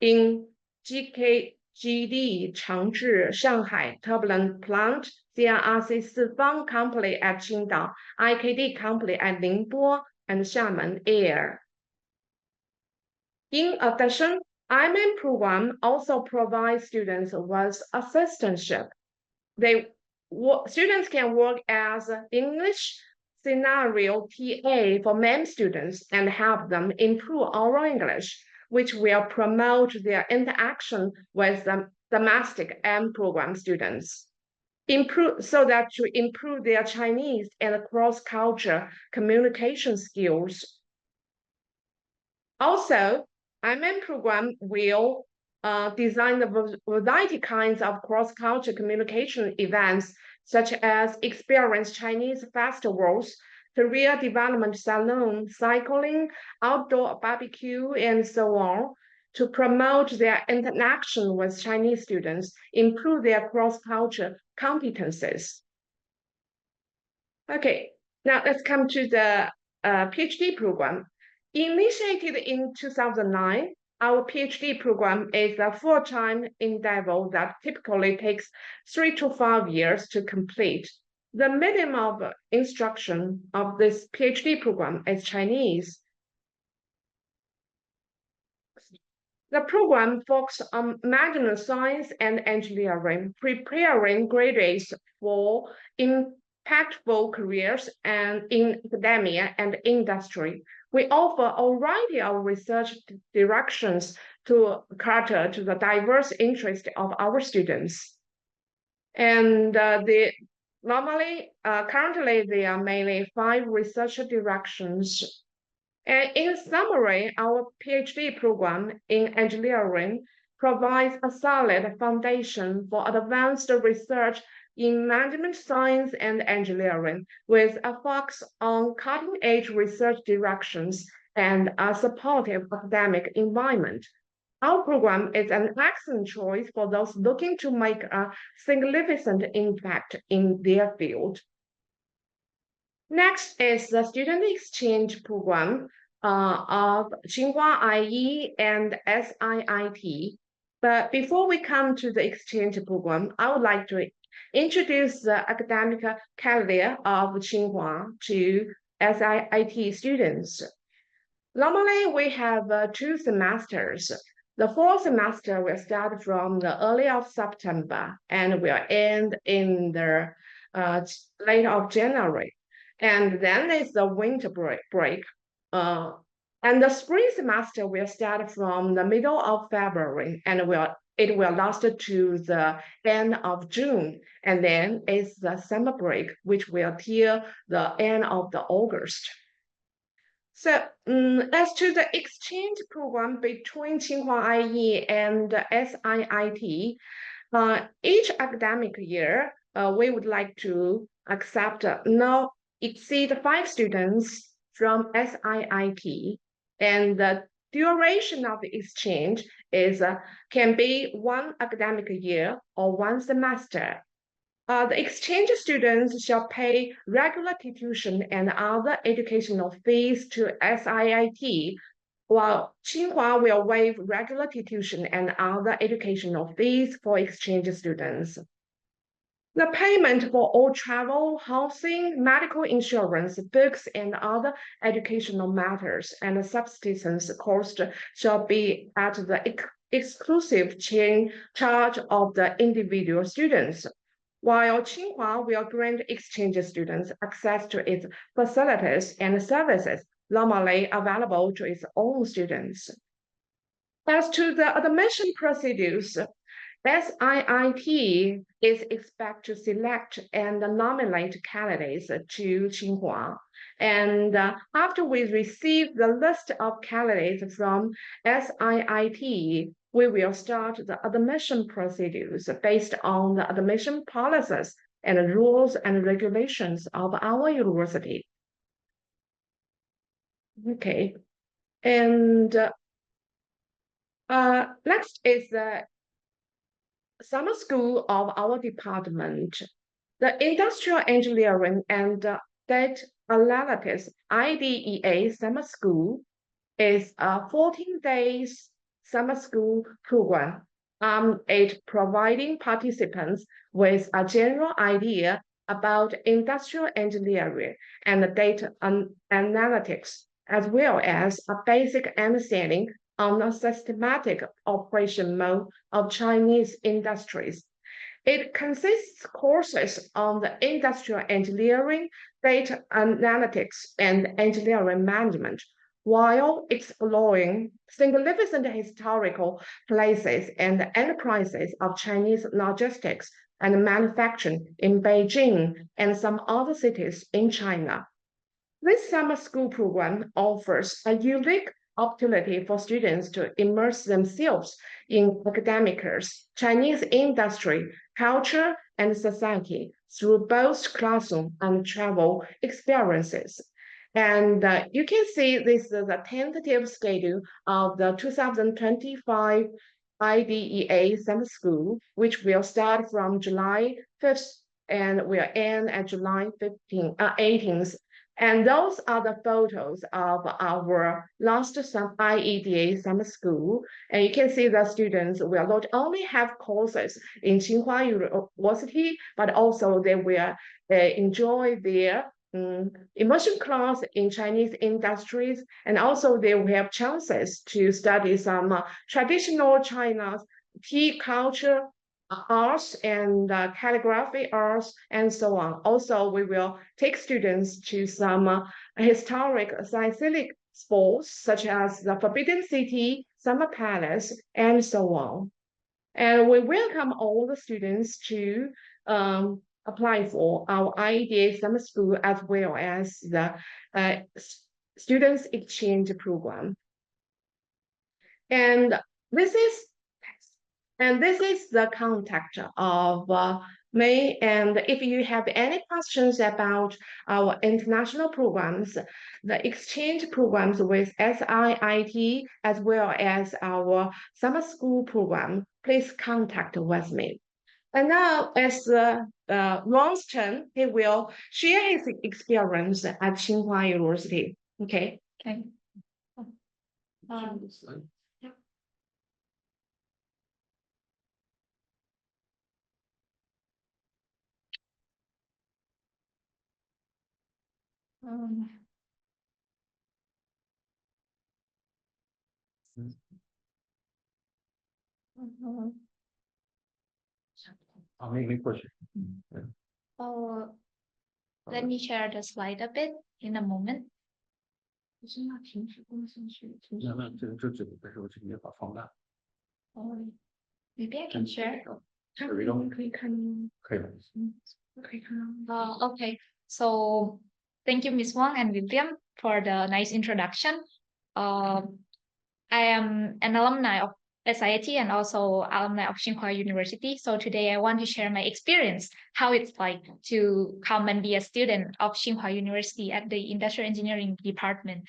in GKGD Changzhi, Shanghai Turbulent Plant, CRRC Sifang Company at Qingdao, IKD Company at Ningbo, and Xiamen Air. In addition, IMM program also provides students with assistantship. Students can work as English scenario TA for MEM students and help them improve oral English, which will promote their interaction with the domestic M program students. To improve their Chinese and cross-cultural communication skills. Also, IMM program will design a variety kinds of cross-cultural communication events, such as experience Chinese festivals, career development salon, cycling, outdoor barbecue, and so on, to promote their interaction with Chinese students, improve their cross-cultural competencies. Okay, now let's come to the PhD program. Initiated in 2009, our PhD program is a full-time endeavor that typically takes 3 to 5 years to complete. The medium of instruction of this PhD program is Chinese. The program focuses on management science and engineering, preparing graduates for impactful careers and in academia and industry. We offer a variety of research directions to cater to the diverse interests of our students. And currently, there are mainly 5 research directions. And in summary, our PhD program in engineering provides a solid foundation for advanced research in management science and engineering, with a focus on cutting-edge research directions and a supportive academic environment. Our program is an excellent choice for those looking to make a significant impact in their field. Next is the student exchange program of Tsinghua IE and SIIT. But before we come to the exchange program, I would like to introduce the academic calendar of Tsinghua to SIIT students. Normally, we have 2 semesters. The 4th semester will start from the early of September and will end in the late of January. And then there's the winter break. And the spring semester will start from the middle of February and it will last to the end of June. And then it's the summer break, which will till the end of the August. So as to the exchange program between Tsinghua IE and SIIT, each academic year, we would like to accept no exceed 5 students from SIIT, and the duration of the exchange can be 1 academic year or 1 semester. The exchange students shall pay regular tuition and other educational fees to SIIT, while Tsinghua will waive regular tuition and other educational fees for exchange students. The payment for all travel, housing, medical insurance, books, and other educational matters and subsistence cost shall be at the exclusive charge of the individual students, while Tsinghua will grant exchange students access to its facilities and services normally available to its own students. As to the admission procedures, SIIT is expected to select and nominate candidates to Tsinghua. And after we receive the list of candidates from SIIT, we will start the admission procedures based on the admission policies and rules and regulations of our university. Okay, and next is the summer school of our department. The Industrial Engineering and Data Analytics IDEA summer school is a 14 days summer school program. It providing participants with a general idea about industrial engineering and data analytics, as well as a basic understanding on the systematic operation mode of Chinese industries. It consists courses on the industrial engineering, data analytics, and engineering management, while exploring significant historical places and enterprises of Chinese logistics and manufacturing in Beijing and some other cities in China. This summer school program offers a unique opportunity for students to immerse themselves in academics, Chinese industry, culture, and society through both classroom and travel experiences. And you can see this is the tentative schedule of the 2025 IDEA summer school, which will start from July 5th and will end at July 18th. And those are the photos of our last IEDA summer school. And you can see the students will not only have courses in Tsinghua University, but also they will enjoy their immersion class in Chinese industries. And also they will have chances to study some traditional China's tea culture, arts and calligraphy arts and so on. Also, we will take students to some historic SIIT sports such as the Forbidden City, Summer Palace, and so on. And we welcome all the students to apply for our IEDA summer school as well as the students exchange program. And this is the contact of me. And if you have any questions about our international programs, the exchange programs with SIIT, as well as our summer school program, please contact with me. And now, as Ron's turn, he will share his experience at Tsinghua University. Okay. Okay. Any question? Let me share the slide a bit in a moment. Maybe I can share. Okay, so thank you, Ms. Wang and William, for the nice introduction. I am an alumni of SIIT and also alumni of Tsinghua University. So today I want to share my experience, how it's like to come and be a student of Tsinghua University at the Industrial Engineering department.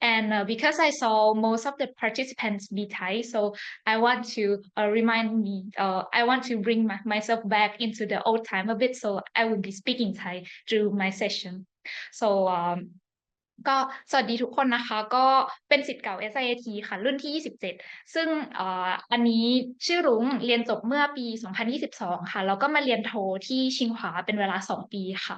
And because I saw most of the participants be Thai, so I want to I want to bring myself back into the old time a bit. So I will be speaking Thai through my session. So ก็สวัสดีทุกคนนะคะก็เป็นศิษย์เก่า SIIT ค่ะรุ่นที่27ซึ่งอันนี้ชื่อรุ้งเรียนจบเมื่อปี2022ค่ะแล้วก็มาเรียนโทที่ชิงหวาเป็นเวลา2 ปีค่ะ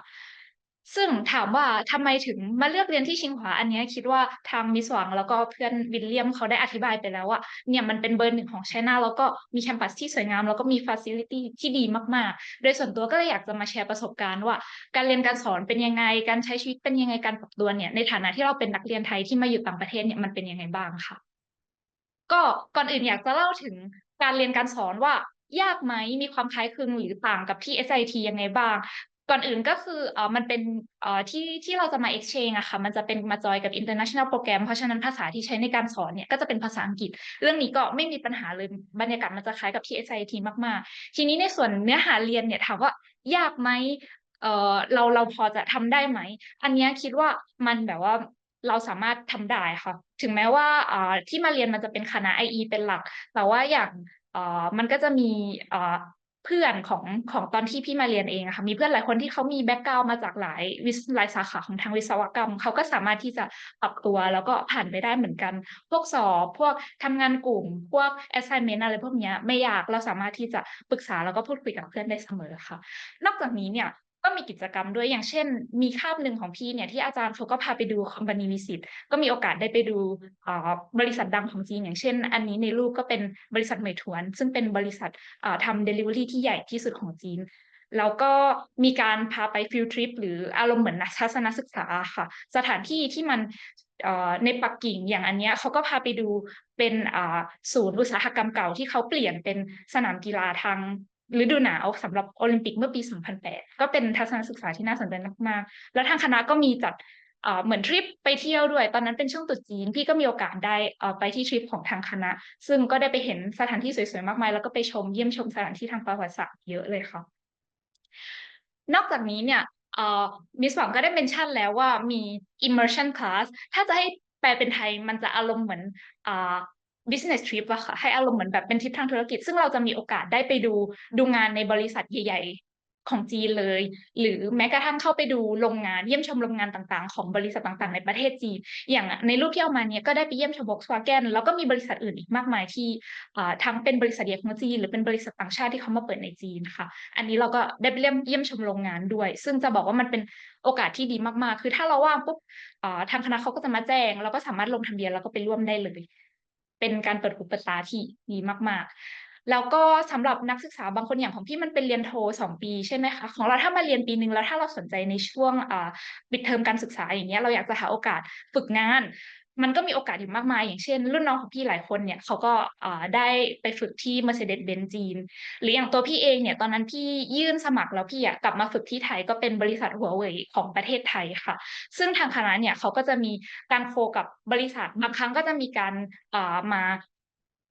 ซึ่งถามว่าทำไมถึงมาเลือกเรียนที่ชิงหวาอันนี้คิดว่าทางมิสหวังแล้วก็เพื่อนวิลเลียมเขาได้อธิบายไปแล้วว่าเนี่ยมันเป็นเบอร์ 1ของไชน่าแล้วก็มีแคมปัสที่สวยงามแล้วก็มีฟาซิลิตี้ที่ดีมากๆโดยส่วนตัวก็เลยอยากจะมาแชร์ประสบการณ์ว่าการเรียนการสอนเป็นยังไงการใช้ชีวิตเป็นยังไงการปรับตัวเนี่ยในฐานะที่เราเป็นนักเรียนไทยที่มาอยู่ต่างประเทศเนี่ยมันเป็นยังไงบ้างค่ะก็ก่อนอื่นอยากจะเล่าถึงการเรียนการสอนว่ายากไหมมีความคล้ายคลึงหรือต่างกับที่ SIT ยังไงบ้างก่อนอื่นก็คือมันเป็นที่เราจะมา exchange อะค่ะมันจะเป็นมาจอยกับ international program เพราะฉะนั้นภาษาที่ใช้ในการสอนเนี่ยก็จะเป็นภาษาอังกฤษเรื่องนี้ก็ไม่มีปัญหาเลยบรรยากาศมันจะคล้ายกับที่ SIT มากๆทีนี้ในส่วนเนื้อหาเรียนเนี่ยถามว่ายากไหมเราพอจะทำได้ไหมอันนี้คิดว่ามันแบบว่าเราสามารถทำได้ค่ะถึงแม้ว่าที่มาเรียนมันจะเป็นคณะ IE เป็นหลักแต่ว่าอย่างมันก็จะมีเพื่อนของตอนที่พี่มาเรียนเองอะค่ะมีเพื่อนหลายคนที่เขามีแบ็กกราวด์มาจากหลายสาขาของทางวิศวกรรมเขาก็สามารถที่จะปรับตัวแล้วก็ผ่านไปได้เหมือนกันพวกสอบพวกทำงานกลุ่มพวก assignment อะไรพวกนี้ไม่ยากเราสามารถที่จะปรึกษาแล้วก็พูดคุยกับเพื่อนได้เสมอค่ะนอกจากนี้เนี่ยก็มีกิจกรรมด้วยอย่างเช่นมีคาบหนึ่งของพี่เนี่ยที่อาจารย์เขาก็พาไปดู company visit ก็มีโอกาสได้ไปดูบริษัทดังของจีนอย่างเช่นอันนี้ในรูปก็เป็นบริษัทเหมยถวนซึ่งเป็นบริษัททำ delivery ที่ใหญ่ที่สุดของจีนแล้วก็มีการพาไปฟิลทริปหรืออารมณ์เหมือนทัศนศึกษาค่ะสถานที่ที่มันในปักกิ่งอย่างอันเนี้ยเขาก็พาไปดูเป็นศูนย์อุตสาหกรรมเก่าที่เขาเปลี่ยนเป็นสนามกีฬาทางฤดูหนาวสำหรับโอลิมปิกเมื่อปี 2008 ก็เป็นทัศนศึกษาที่น่าสนใจมากๆแล้วทางคณะก็มีจัดเหมือนทริปไปเที่ยวด้วยตอนนั้นเป็นช่วงตรุษจีนพี่ก็มีโอกาสได้ไปที่ทริปของทางคณะซึ่งก็ได้ไปเห็นสถานที่สวยๆมากมายแล้วก็ไปเยี่ยมชมสถานที่ทางประวัติศาสตร์เยอะเลยค่ะนอกจากนี้เนี่ยมิสหวังก็ได้เมนชั่นแล้วว่ามี immersion class ถ้าจะให้แปลเป็นไทยมันจะอารมณ์เหมือนbusiness trip อะค่ะให้อารมณ์เหมือนแบบเป็นทริปทางธุรกิจซึ่งเราจะมีโอกาสได้ไปดูงานในบริษัทใหญ่ๆของจีนเลยหรือแม้กระทั่งเข้าไปดูโรงงานเยี่ยมชมโรงงานต่างๆของบริษัทต่างๆในประเทศจีนอย่างในรูปที่เอามาเนี่ยก็ได้ไปเยี่ยมชม Volkswagen แล้วก็มีบริษัทอื่นอีกมากมายที่ทั้งเป็นบริษัทใหญ่ของจีนหรือเป็นบริษัทต่างชาติที่เขามาเปิดในจีนค่ะอันนี้เราก็ได้ไปเยี่ยมชมโรงงานด้วยซึ่งจะบอกว่ามันเป็นโอกาสที่ดีมากๆคือถ้าเราว่างปุ๊บทางคณะเขาก็จะมาแจ้งเราก็สามารถลงทะเบียนแล้วก็ไปร่วมได้เลยเป็นการเปิดหูเปิดตาที่ดีมาก แล้วก็สำหรับนักศึกษาบางคนอย่างของพี่มันเป็นเรียนโท2 ปีใช่ไหมคะของเราถ้ามาเรียนปีนึงแล้วถ้าเราสนใจในช่วงปิดเทอมการศึกษาอย่างเงี้ยเราอยากจะหาโอกาสฝึกงานมันก็มีโอกาสอยู่มากมายอย่างเช่นรุ่นน้องของพี่หลายคนเนี่ยเขาก็ได้ไปฝึกที่ Mercedes-Benz จีนหรืออย่างตัวพี่เองเนี่ยตอนนั้นพี่ยื่นสมัครแล้วพี่กลับมาฝึกที่ไทยก็เป็นบริษัทหัวเว่ยของประเทศไทยค่ะซึ่งทางคณะเนี่ยเขาก็จะมีการโคกับบริษัทบางครั้งก็จะมีการมา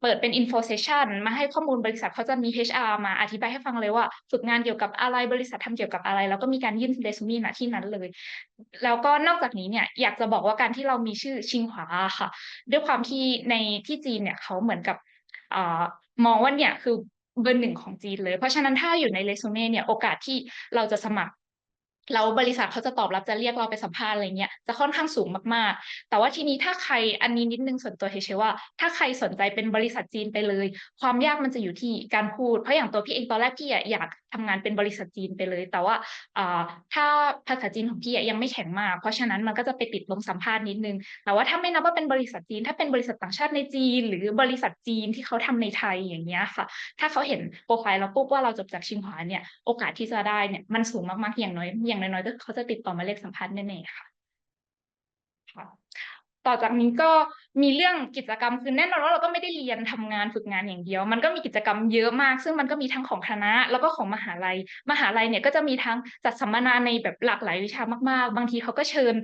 เปิดเป็น info session มาให้ข้อมูลบริษัทเขาจะมี HR มาอธิบายให้ฟังเลยว่าฝึกงานเกี่ยวกับอะไรบริษัททำเกี่ยวกับอะไรแล้วก็มีการยื่นเรซูเม่ณที่นั้นเลยแล้วก็นอกจากนี้เนี่ยอยากจะบอกว่าการที่เรามีชื่อชิงหวาค่ะด้วยความที่ในที่จีนเนี่ยเขาเหมือนกับมองว่าเนี่ยคือเบอร์ 1ของจีนเลยเพราะฉะนั้นถ้าอยู่ในเรซูเม่เนี่ยโอกาสที่เราจะสมัครแล้วบริษัทเขาจะตอบรับจะเรียกเราไปสัมภาษณ์อะไรเงี้ยจะค่อนข้างสูงมากๆแต่ว่าทีนี้ถ้าใครอันนี้นิดนึงส่วนตัวเฉยๆว่าถ้าใครสนใจเป็นบริษัทจีนไปเลยความยากมันจะอยู่ที่การพูดเพราะอย่างตัวพี่เองตอนแรกพี่อยากทำงานเป็นบริษัทจีนไปเลยแต่ว่าถ้าภาษาจีนของพี่ยังไม่แข็งมากเพราะฉะนั้นมันก็จะไปติดลงสัมภาษณ์นิดนึงแต่ว่าถ้าไม่นับว่าเป็นบริษัทจีนถ้าเป็นบริษัทต่างชาติในจีนหรือบริษัทจีนที่เขาทำในไทยอย่างเงี้ยค่ะถ้าเขาเห็นโปรไฟล์เราปุ๊บว่าเราจบจากชิงหวาเนี่ยโอกาสที่จะได้เนี่ยมันสูงมากๆอย่างน้อยก็เขาจะติดต่อมาเรียกสัมภาษณ์แน่ๆค่ะต่อจากนี้ก็มีเรื่องกิจกรรมคือแน่นอนว่าเราก็ไม่ได้เรียนทำงานฝึกงานอย่างเดียวมันก็มีกิจกรรมเยอะมากซึ่งมันก็มีทั้งของคณะแล้วก็ของมหาลัยเนี่ยก็จะมีทั้งจัดสัมมนาในแบบหลากหลายวิชามากๆบางทีเขาก็เชิญ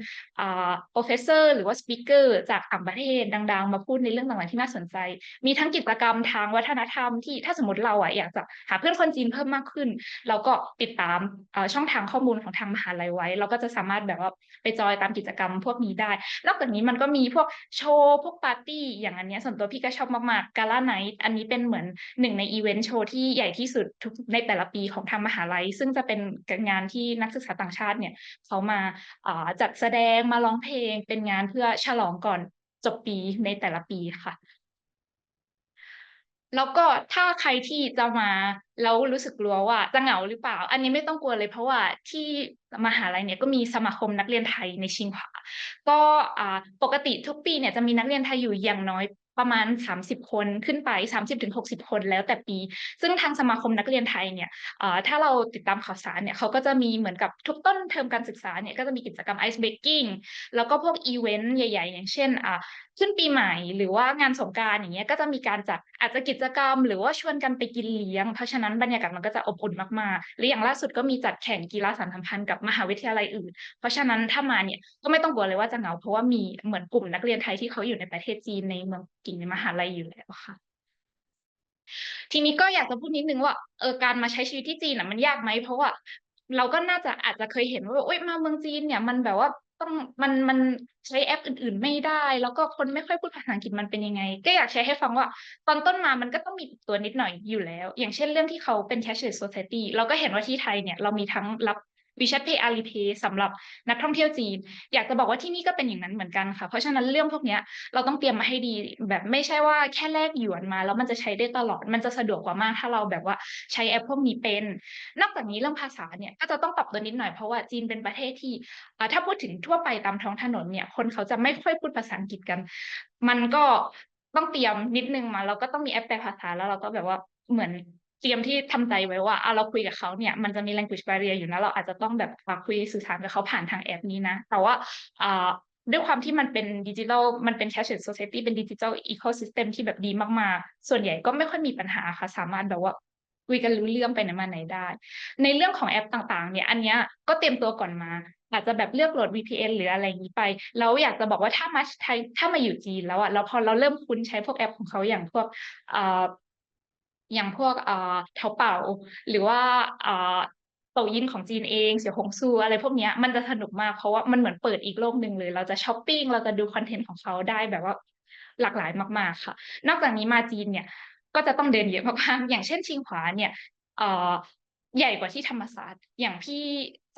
professor หรือว่า speaker จากต่างประเทศดังๆมาพูดในเรื่องต่างๆที่น่าสนใจมีทั้งกิจกรรมทางวัฒนธรรมที่ถ้าสมมติเราอยากจะหาเพื่อนคนจีนเพิ่มมากขึ้นเราก็ติดตามช่องทางข้อมูลของทางมหาลัยไว้เราก็จะสามารถแบบว่าไปจอยตามกิจกรรมพวกนี้ได้นอกจากนี้มันก็มีพวกโชว์พวกปาร์ตี้อย่างอันนี้ส่วนตัวพี่ก็ชอบมากๆกาล่าไนท์อันนี้เป็นเหมือนหนึ่งในอีเวนต์โชว์ที่ใหญ่ที่สุดทุกในแต่ละปีของทางมหาลัยซึ่งจะเป็นงานที่นักศึกษาต่างชาติเนี่ยเขามาจัดแสดงมาร้องเพลงเป็นงานเพื่อฉลองก่อนจบปีในแต่ละปีค่ะแล้วก็ถ้าใครที่จะมาแล้วรู้สึกกลัวว่าจะเหงาหรือเปล่าอันนี้ไม่ต้องกลัวเลยเพราะว่าที่มหาลัยเนี่ยก็มีสมาคมนักเรียนไทยในชิงหวาก็ปกติทุกปีเนี่ยจะมีนักเรียนไทยอยู่อย่างน้อยประมาณ30 คนขึ้นไป30 ถึง 60 คนแล้วแต่ปีซึ่งทางสมาคมนักเรียนไทยเนี่ยถ้าเราติดตามข่าวสารเนี่ยเขาก็จะมีเหมือนกับทุกต้นเทอมการศึกษาเนี่ยก็จะมีกิจกรรมไอซ์เบรกกิ้งแล้วก็พวกอีเวนต์ใหญ่ๆอย่างเช่นขึ้นปีใหม่หรือว่างานสงกรานต์อย่างเงี้ยก็จะมีการจัดอาจจะกิจกรรมหรือว่าชวนกันไปกินเลี้ยงเพราะฉะนั้นบรรยากาศมันก็จะอบอุ่นมากๆหรืออย่างล่าสุดก็มีจัดแข่งกีฬาสารสัมพันธ์กับมหาวิทยาลัยอื่นเพราะฉะนั้นถ้ามาเนี่ยก็ไม่ต้องกลัวเลยว่าจะเหงาเพราะว่ามีเหมือนกลุ่มนักเรียนไทยที่เขาอยู่ในประเทศจีนในเมืองกิ่งในมหาลัยอยู่แล้วค่ะทีนี้ก็อยากจะพูดนิดนึงว่าการมาใช้ชีวิตที่จีนมันยากไหมเพราะว่าเราก็น่าจะอาจจะเคยเห็นว่าโอ๊ยมาเมืองจีนเนี่ยมันแบบว่าต้องมันใช้แอปอื่นๆไม่ได้แล้วก็คนไม่ค่อยพูดภาษาอังกฤษมันเป็นยังไงก็อยากแชร์ให้ฟังว่าตอนต้นมามันก็ต้องมีตัวนิดหน่อยอยู่แล้วอย่างเช่นเรื่องที่เขาเป็น cashless society เราก็เห็นว่าที่ไทยเนี่ยเรามีทั้งรับ WeChat Pay Alipay สำหรับนักท่องเที่ยวจีนอยากจะบอกว่าที่นี่ก็เป็นอย่างนั้นเหมือนกันค่ะเพราะฉะนั้นเรื่องพวกนี้เราต้องเตรียมมาให้ดีแบบไม่ใช่ว่าแค่แลกหยวนมาแล้วมันจะใช้ได้ตลอดมันจะสะดวกกว่ามากถ้าเราแบบว่าใช้แอปพวกนี้เป็นนอกจากนี้เรื่องภาษาเนี่ยก็จะต้องปรับตัวนิดหน่อยเพราะว่าจีนเป็นประเทศที่ถ้าพูดถึงทั่วไปตามท้องถนนเนี่ยคนเขาจะไม่ค่อยพูดภาษาอังกฤษกันมันก็ต้องเตรียมนิดนึงมาเราก็ต้องมีแอปแปลภาษาแล้วเราก็แบบว่าเหมือนเตรียมที่ทำใจไว้ว่าเราคุยกับเขาเนี่ยมันจะมี language barrier อยู่นะเราอาจจะต้องแบบคุยสื่อสารกับเขาผ่านทางแอปนี้นะแต่ว่าด้วยความที่มันเป็นดิจิทัลมันเป็น cashless society เป็นดิจิทัลอีโคซิสเต็มที่แบบดีมากๆส่วนใหญ่ก็ไม่ค่อยมีปัญหาค่ะสามารถแบบว่าคุยกันรู้เรื่องไปไหนมาไหนได้ในเรื่องของแอปต่างๆเนี่ยอันเนี้ยก็เตรียมตัวก่อนมาอาจจะแบบเลือกโหลด VPN หรืออะไรอย่างนี้ไปแล้วอยากจะบอกว่าถ้ามาไทยถ้ามาอยู่จีนแล้วเราพอเราเริ่มคุ้นใช้พวกแอปของเขาอย่างพวกเถาเป่าหรือว่าโ抖音ของจีนเองเสี่ยวหงซูอะไรพวกนี้มันจะสนุกมากเพราะว่ามันเหมือนเปิดอีกโลกหนึ่งเลยเราจะช้อปปิ้งเราจะดูคอนเทนต์ของเขาได้แบบว่าหลากหลายมากๆค่ะนอกจากนี้มาจีนเนี่ยก็จะต้องเดินเยอะมากๆอย่างเช่นชิงหวาเนี่ยใหญ่กว่าที่ธรรมศาสตร์อย่างพี่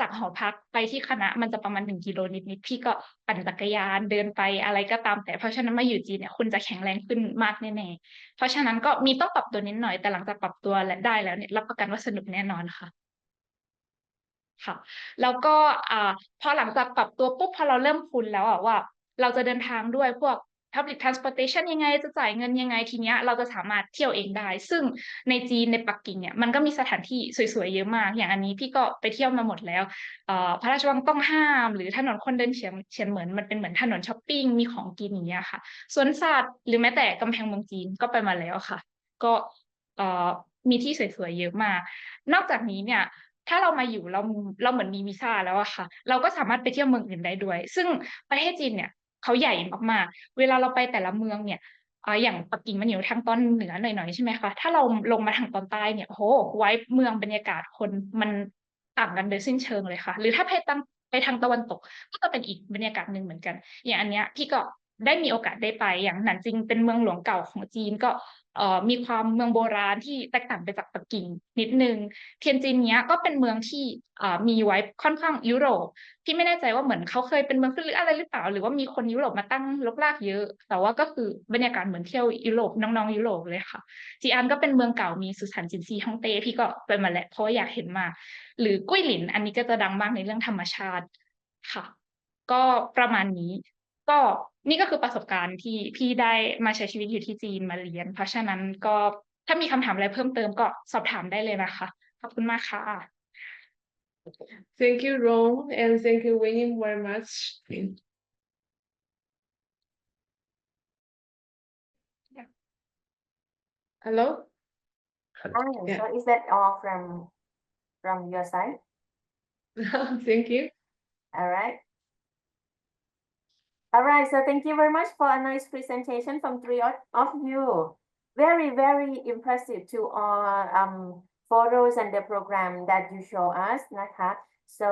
จากหอพักไปที่คณะมันจะประมาณ1 กิโลนิดๆพี่ก็ปั่นจักรยานเดินไปอะไรก็ตามแต่เพราะฉะนั้นมาอยู่จีนเนี่ยคุณจะแข็งแรงขึ้นมากแน่ๆเพราะฉะนั้นก็มีต้องปรับตัวนิดหน่อยแต่หลังจากปรับตัวและได้แล้วเนี่ยรับประกันว่าสนุกแน่นอนค่ะค่ะแล้วก็พอหลังจากปรับตัวปุ๊บพอเราเริ่มคุ้นแล้วว่าเราจะเดินทางด้วยพวก public transportation ยังไงจะจ่ายเงินยังไงทีเนี้ยเราจะสามารถเที่ยวเองได้ซึ่งในจีนในปักกิ่งเนี่ยมันก็มีสถานที่สวยๆเยอะมากอย่างอันนี้พี่ก็ไปเที่ยวมาหมดแล้วพระราชวังต้องห้ามหรือถนนคนเดินเฉียนเหมือนมันเป็นเหมือนถนนช้อปปิ้งมีของกินอย่างเงี้ยค่ะสวนสัตว์หรือแม้แต่กำแพงเมืองจีนก็ไปมาแล้วค่ะก็มีที่สวยๆเยอะมากนอกจากนี้เนี่ยถ้าเรามาอยู่เราเหมือนมีวีซ่าแล้วอะค่ะเราก็สามารถไปเที่ยวเมืองอื่นได้ด้วยซึ่งประเทศจีนเนี่ยเขาใหญ่มากๆเวลาเราไปแต่ละเมืองเนี่ยอย่างปักกิ่งมันอยู่ทางตอนเหนือหน่อยๆใช่ไหมคะถ้าเราลงมาทางตอนใต้เนี่ยโอ้โหไว้เมืองบรรยากาศคนมันต่างกันโดยสิ้นเชิงเลยค่ะหรือถ้าไปทางตะวันตกก็จะเป็นอีกบรรยากาศหนึ่งเหมือนกันอย่างอันเนี้ยพี่ก็ได้มีโอกาสได้ไปอย่างหนานจิงเป็นเมืองหลวงเก่าของจีนก็มีความเมืองโบราณที่แตกต่างไปจากปักกิ่งนิดนึงเทียนจินเนี้ยก็เป็นเมืองที่มีไว้ค่อนข้างยุโรปพี่ไม่แน่ใจว่าเหมือนเขาเคยเป็นเมืองขึ้นหรืออะไรหรือเปล่าหรือว่ามีคนยุโรปมาตั้งรกรากเยอะแต่ว่าก็คือบรรยากาศเหมือนเที่ยวยุโรปน้องๆยุโรปเลยค่ะจีอันก็เป็นเมืองเก่ามีสุสานจินซีฮ่องเต้พี่ก็ไปมาแล้วเพราะว่าอยากเห็นมากหรือกุ้ยหลินอันนี้ก็จะดังมากในเรื่องธรรมชาติค่ะก็ประมาณนี้ก็นี่ก็คือประสบการณ์ที่พี่ได้มาใช้ชีวิตอยู่ที่จีนมาเรียนเพราะฉะนั้นก็ถ้ามีคำถามอะไรเพิ่มเติมก็สอบถามได้เลยนะคะขอบคุณมากค่ะ Thank you, Ron, and thank you, Winnie, very much. Yeah. Hello? Yeah. So is that all from your side? Thank you. All right. All right, so thank you very much for a nice presentation from three of you. Very, very impressive to all photos and the program that you show us, Naka. So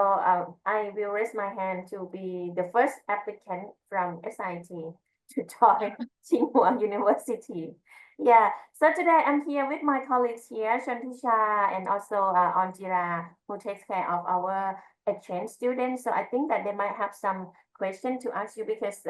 I will raise my hand to be the first applicant from SIIT to join Tsinghua University. Yeah, so today I'm here with my colleagues here, Shantisha and also Anjira, who takes care of our exchange students. So I think that they might have some question to ask you because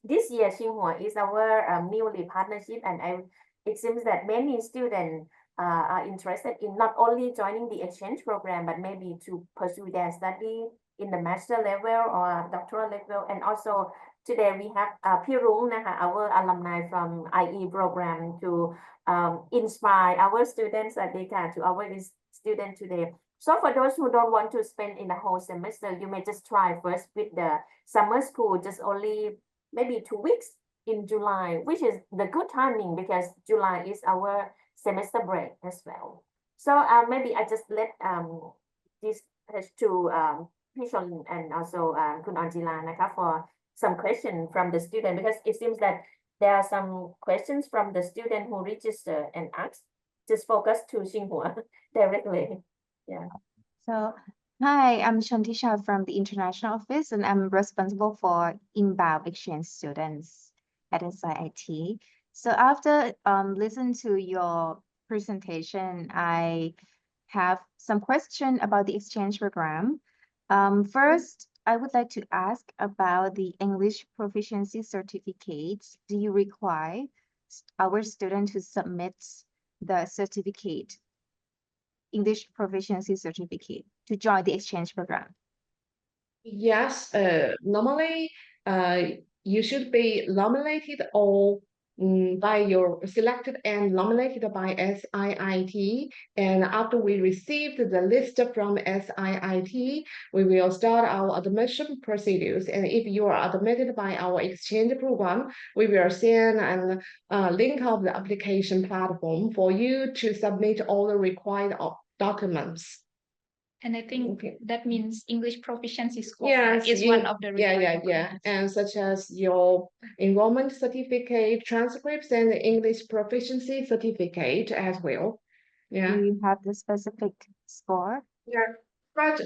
this year Tsinghua is our newly partnership, and it seems that many students are interested in not only joining the exchange program, but maybe to pursue their study in the master level or doctoral level. And also today we have Pirung, our alumni from IE program, to inspire our students to our student today. So for those who don't want to spend in the whole semester, you may just try first with the summer school, just only maybe 2 weeks in July, which is the good timing because July is our semester break as well. So maybe I just let this to Pishon and also Kun Anjila for some question from the student, because it seems that there are some questions from the student who register and ask. Just focus to Tsinghua directly. Yeah. So, hi, I'm Shantisha from the International Office, and I'm responsible for inbound exchange students at SIIT. So after listening to your presentation, I have some question about the exchange program. First, I would like to ask about the English proficiency certificates. Do you require our students to submit the certificate, English proficiency certificate, to join the exchange program? Yes, normally you should be nominated or by your selected and nominated by SIIT. And after we received the list from SIIT, we will start our admission procedures. And if you are admitted by our exchange program, we will send a link of the application platform for you to submit all the required documents. And I think that means English proficiency score Yes, is one of the requirements. Yeah. And such as your enrollment certificate, transcripts, and English proficiency certificate as well. Yeah. Do you have the specific score? Yeah. But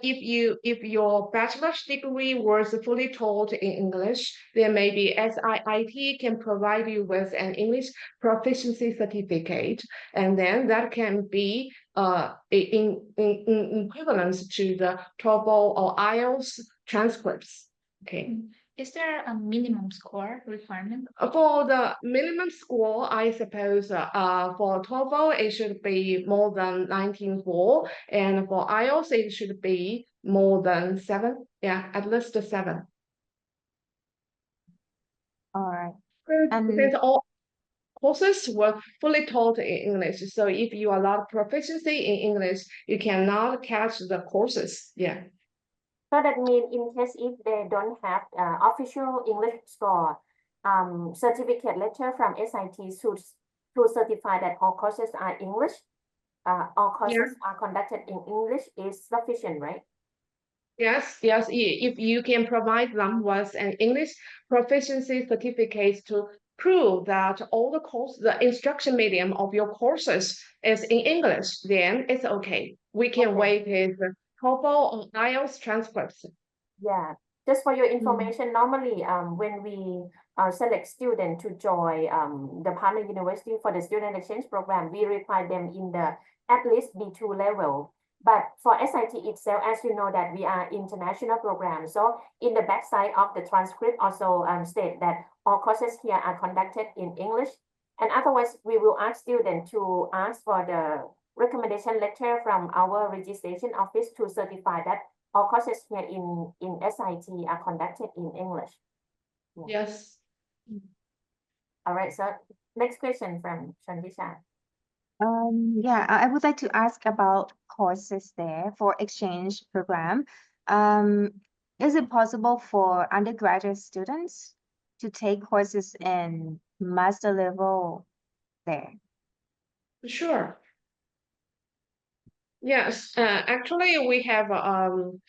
if your bachelor's degree was fully taught in English, then maybe SIIT can provide you with an English proficiency certificate, and then that can be in equivalence to the TOEFL or IELTS transcripts. Okay. Is there a minimum score requirement? For the minimum score, I suppose for TOEFL, it should be more than 19.4, and for IELTS, it should be more than 7. Yeah, at least 7. Or Because all courses were fully taught in English. So if you are not proficiency in English, you cannot catch the courses. Yeah. So that means in case if they don't have official English score, certificate letter from SIT to certify that all courses are English, all courses are conducted in English is sufficient, right? Yes. If you can provide them with an English proficiency certificate to prove that all the instruction medium of your courses is in English, then it's okay. We can wait his TOEFL or IELTS transcripts. Yeah, just for your information, normally when we select students to join the partner university for the student exchange program, we require them in the at least B2 level. But for SIT itself, as you know that we are international program, so in the backside of the transcript also state that all courses here are conducted in English. And otherwise, we will ask students to ask for the recommendation letter from our registration office to certify that all courses here in SIT are conducted in English. Yes. All right, so next question from Shantisha. Yeah, I would like to ask about courses there for exchange program. Is it possible for undergraduate students to take courses in master level there? Sure. Yes, actually we have all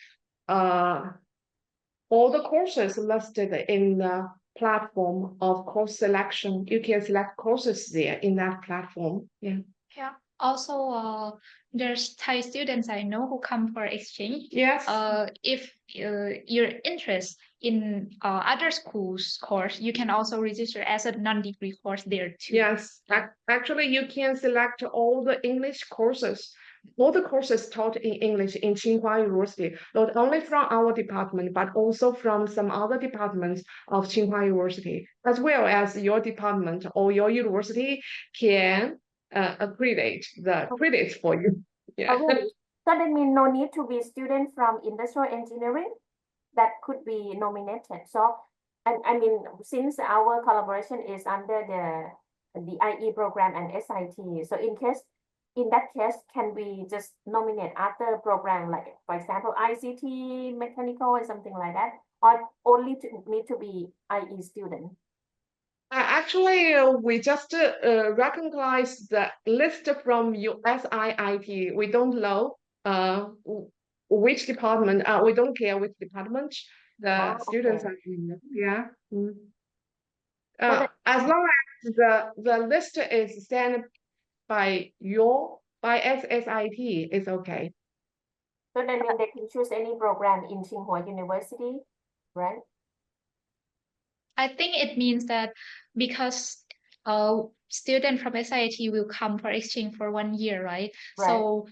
the courses listed in the platform of course selection. You can select courses there in that platform. Yeah. Yeah. Also, there's Thai students I know who come for exchange. Yes. If you're interested in other schools course, you can also register as a non-degree course there too. Yes, actually you can select all the English courses. All the courses taught in English in Tsinghua University, not only from our department, but also from some other departments of Tsinghua University, as well as your department or your university can accredit the credits for you. Yeah. Okay. So that means no need to be student from industrial engineering that could be nominated. So, I mean, since our collaboration is under the IE program and SIT, so in that case, can we just nominate other program, like for example, ICT, mechanical, or something like that, or only need to be IE student? Actually, we just recognize the list from SIIT. We don't know which department. We don't care which department the students are in. Yeah. As long as the list is sent by SSIT, it's okay. So that means they can choose any program in Tsinghua University, right? I think it means that because student from SIT will come for exchange for 1 year, right? So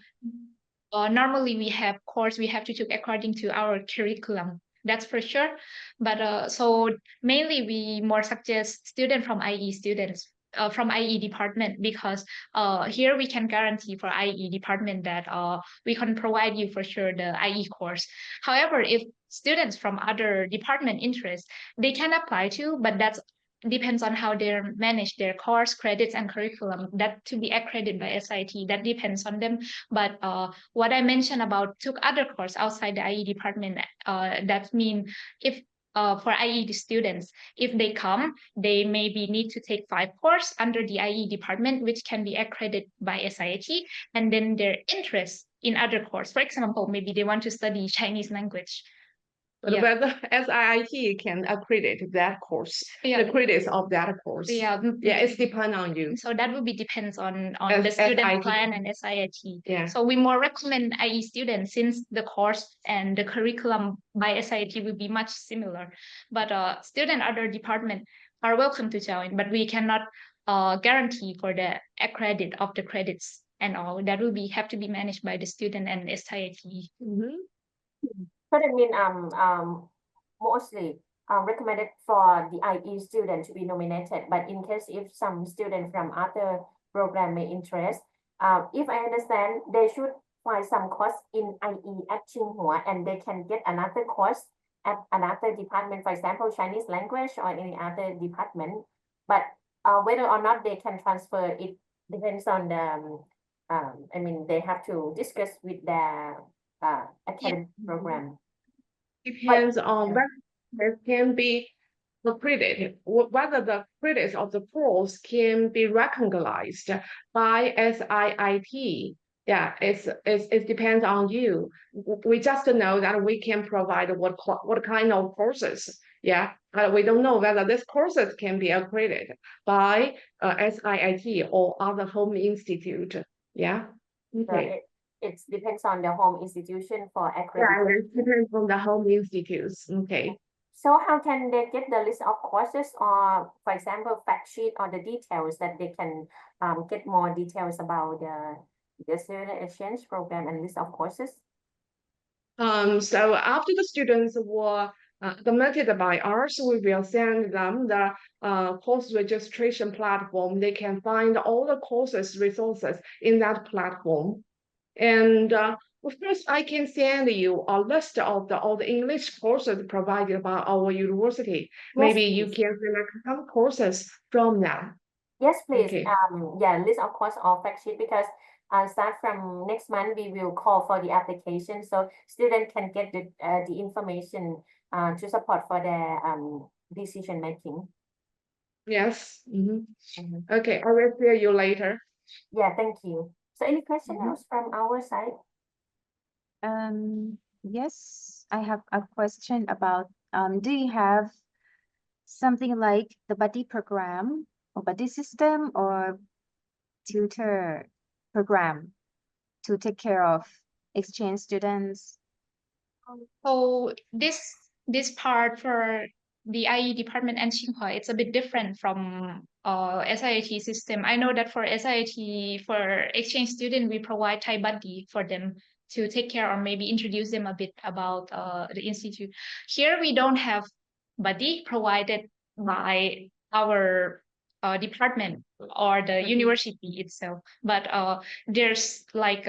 normally we have course we have to take according to our curriculum. That's for sure. But so mainly we more suggest student from IE students. From IE department, because here we can guarantee for IE department that we can provide you for sure the IE course. However, if students from other department interest, they can apply too, but that's depends on how they manage their course credits and curriculum, that to be accredited by SIT, that depends on them. But what I mentioned about took other course outside the IE department, that mean if for IE students, if they come, they maybe need to take 5 courses under the IE department, which can be accredited by SIT, and then their interest in other course. For example, maybe they want to study Chinese language. But whether SIIT can accredit that course, the credits of that course. Yeah, it's depend on you. So that will be depends on the student plan and SIIT. Yeah. So we more recommend IE students since the course and the curriculum by SIIT will be much similar. But student other department are welcome to join, but we cannot guarantee for the accredit of the credits and all. That will be have to be managed by the student and SIIT. So that means mostly recommended for the IE student to be nominated. But in case if some student from other program may interest, if I understand, they should find some course in IE at Tsinghua, and they can get another course another department, for example, Chinese language or any other department. But whether or not they can transfer, it depends on the, I mean, they have to discuss with the academic program. Depends on whether there can be the credit, whether the credits of the course can be recognized by SIIT. Yeah, it depends on you. We just know that we can provide what kind of courses. Yeah, but we don't know whether these courses can be accredited by SIIT or other home institute. Yeah. Okay. So it depends on the home institution for accreditation. Yeah, it depends on the home institutes. Okay. So how can they get the list of courses or, for example, fact sheet or the details that they can get more details about the student exchange program and list of courses? So after the students were admitted by us, we will send them the course registration platform. They can find all the courses resources in that platform. And first, I can send you a list of all the English courses provided by our university. Yes, Maybe please. you can select some courses from them. Yes, please. Okay. Yeah, list of course or fact sheet, because start from next month we will call for the application, so students can get the information to support for their decision making. Yes. Okay, I will see you later. Yeah, thank you. So any question else from our side? Yes, I have a question about, do you have something like the buddy program or buddy system or tutor program to take care of exchange students? So this part for the IE department and Tsinghua, it's a bit different from SIIT system. I know that for SIIT, for exchange student, we provide Thai buddy for them to take care or maybe introduce them a bit about the institute. Here we don't have buddy provided by our department or the university itself, but there's like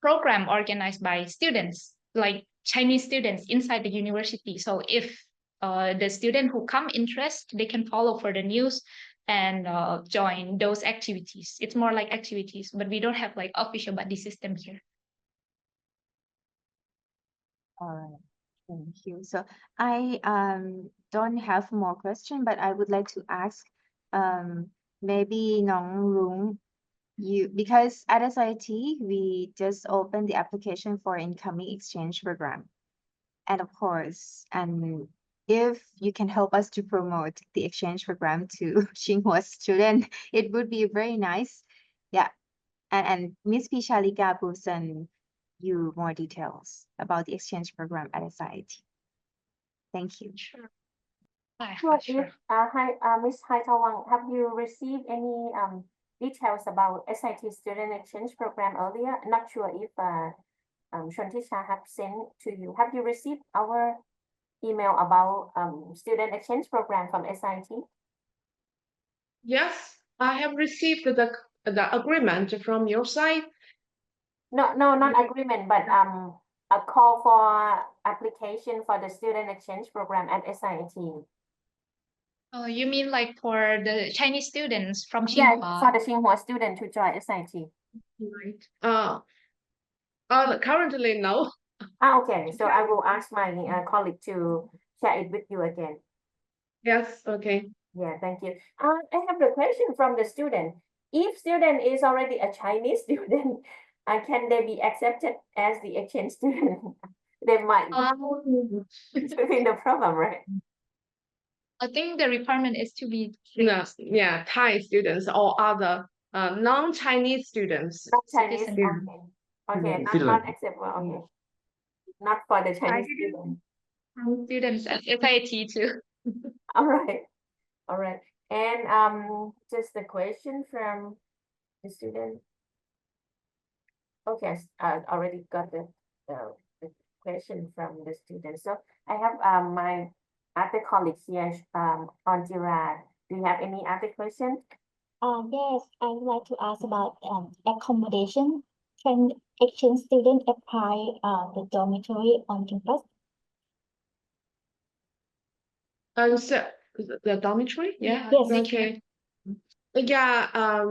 program organized by students, like Chinese students inside the university. So if the student who come interest, they can follow for the news and join those activities. It's more like activities, but we don't have like official buddy system here. All right, thank you. So I don't have more question, but I would like to ask maybe Nong Rung, because at SIT we just opened the application for incoming exchange program, and of course, and if you can help us to promote the exchange program to Tsinghua student, it would be very nice. Yeah, and Miss Pishalika will send you more details about the exchange program at SIT. Thank you. Sure. Sure. Hi, Miss Hai Tawang, have you received any details about SIT student exchange program earlier? Not sure if Shontisha have sent to you. Have you received our email about student exchange program from SIT? Yes, I have received the agreement from your side. No, not agreement, but a call for application for the student exchange program at SIT. You mean like for the Chinese students from Yeah, Tsinghua? for the Tsinghua student to join SIT. Right. Currently, no. Okay, so I will ask my colleague to share it with you again. Yes, okay. Yeah, thank you. I have a question from the student. If student is already a Chinese student, can they be accepted as the exchange student? They might be the problem, right? I think the requirement is to be No, yeah, Thai students or other non-Chinese students. Not Chinese, citizen. okay, Citizen. not acceptable, okay. Not for the Chinese student. Students at SIT too. All right. And just a question from the student. Okay, I already got the question from the student. So I have my other colleagues here on Jira. Do you have any other questions? Yes, I would like to ask about accommodation. Can exchange student apply the dormitory on campus? So the dormitory, yeah. Yes. Okay. Yeah.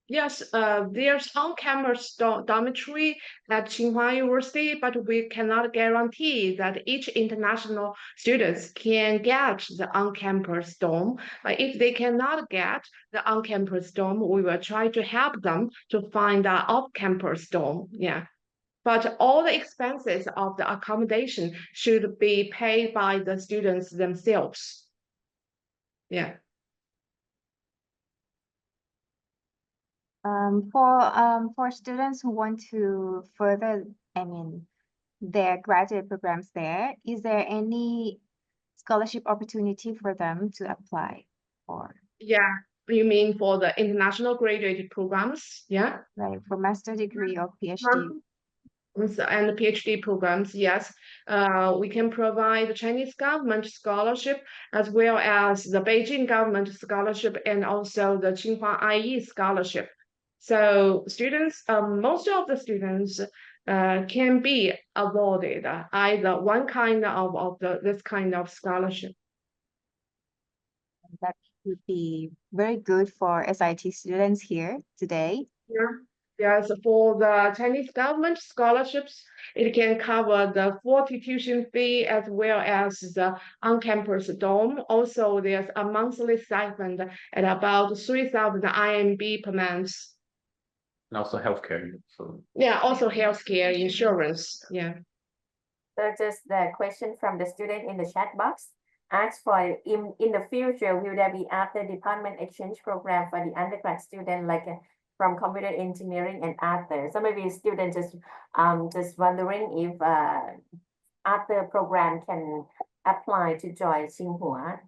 Yes. There's on-campus dormitory at Tsinghua University, but we cannot guarantee that each international students can get the on-campus dorm. But if they cannot get the on-campus dorm, we will try to help them to find an off-campus dorm. Yeah. But all the expenses of the accommodation should be paid by the students themselves. Yeah. For students who want to further, their graduate programs there, is there any scholarship opportunity for them to apply for? Yeah, you mean for the international graduate programs? Yeah. Right, for master degree or PhD. And the PhD programs, yes. We can provide the Chinese government scholarship as well as the Beijing government scholarship and also the Tsinghua IE scholarship. So students, most of the students can be awarded either one kind of this kind of scholarship. That would be very good for SIT students here today. Yeah. Yes, for the Chinese government scholarships, it can cover the full tuition fee as well as the on-campus dorm. Also, there's a monthly stipend at about 3,000 INB per month. And also healthcare. So Yeah, also healthcare insurance. Yeah. So just the question from the student in the chat box asks for in the future, will there be other department exchange program for the undergrad student like from computer engineering and other? So maybe students just wondering if other program can apply to join Tsinghua.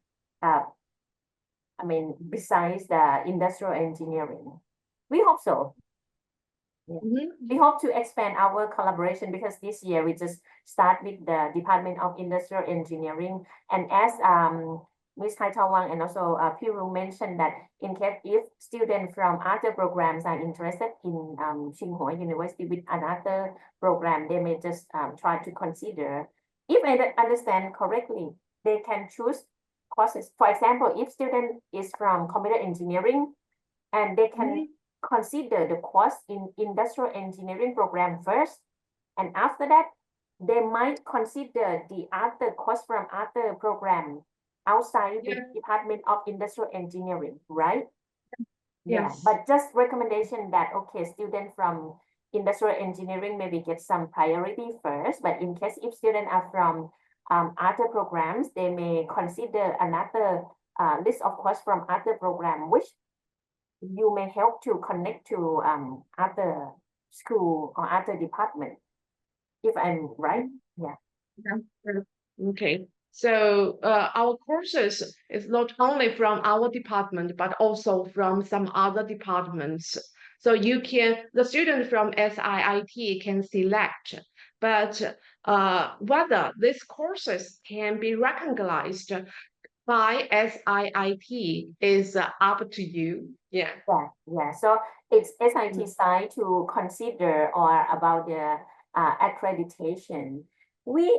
Besides the industrial engineering. We hope so. We hope to expand our collaboration because this year we just start with the Department of Industrial Engineering. And as Ms. Haitong Wang and also Piru mentioned that in case if students from other programs are interested in Tsinghua University with another program, they may just try to consider. If I understand correctly, they can choose courses. For example, if student is from computer engineering and they can consider the course in industrial engineering program first, and after that they might consider the other course from other program outside the Department of Industrial Engineering, right? Yes. Yeah, but just recommendation that okay, student from industrial engineering maybe get some priority first, but in case if students are from other programs, they may consider another list of course from other program, which you may help to connect to other school or other department, if I'm right. Yeah. Okay. So our courses is not only from our department, but also from some other departments. So the student from SIIT can select, but whether these courses can be recognized by SIIT is up to you. Yeah. Yeah. So it's SIT side to consider or about the accreditation.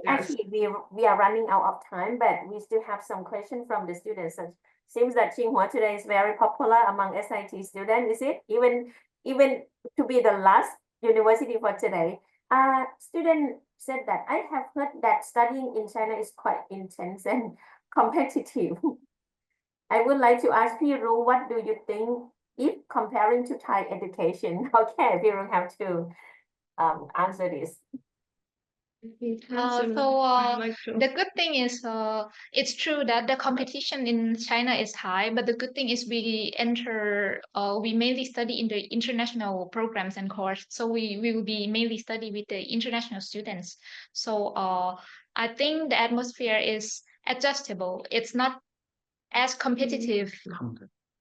Actually we are running out of time, but we still have some questions from the students. So seems that Tsinghua today is very popular among SIT students. Is it even to be the last university for today? Student said that I have heard that studying in China is quite intense and competitive. I would like to ask Piru, what do you think if comparing to Thai education? Okay, Piru have to answer this. The good thing is it's true that the competition in China is high, but the good thing is we mainly study in the international programs and course. So we will be mainly study with the international students. So I think the atmosphere is adjustable. It's not as competitive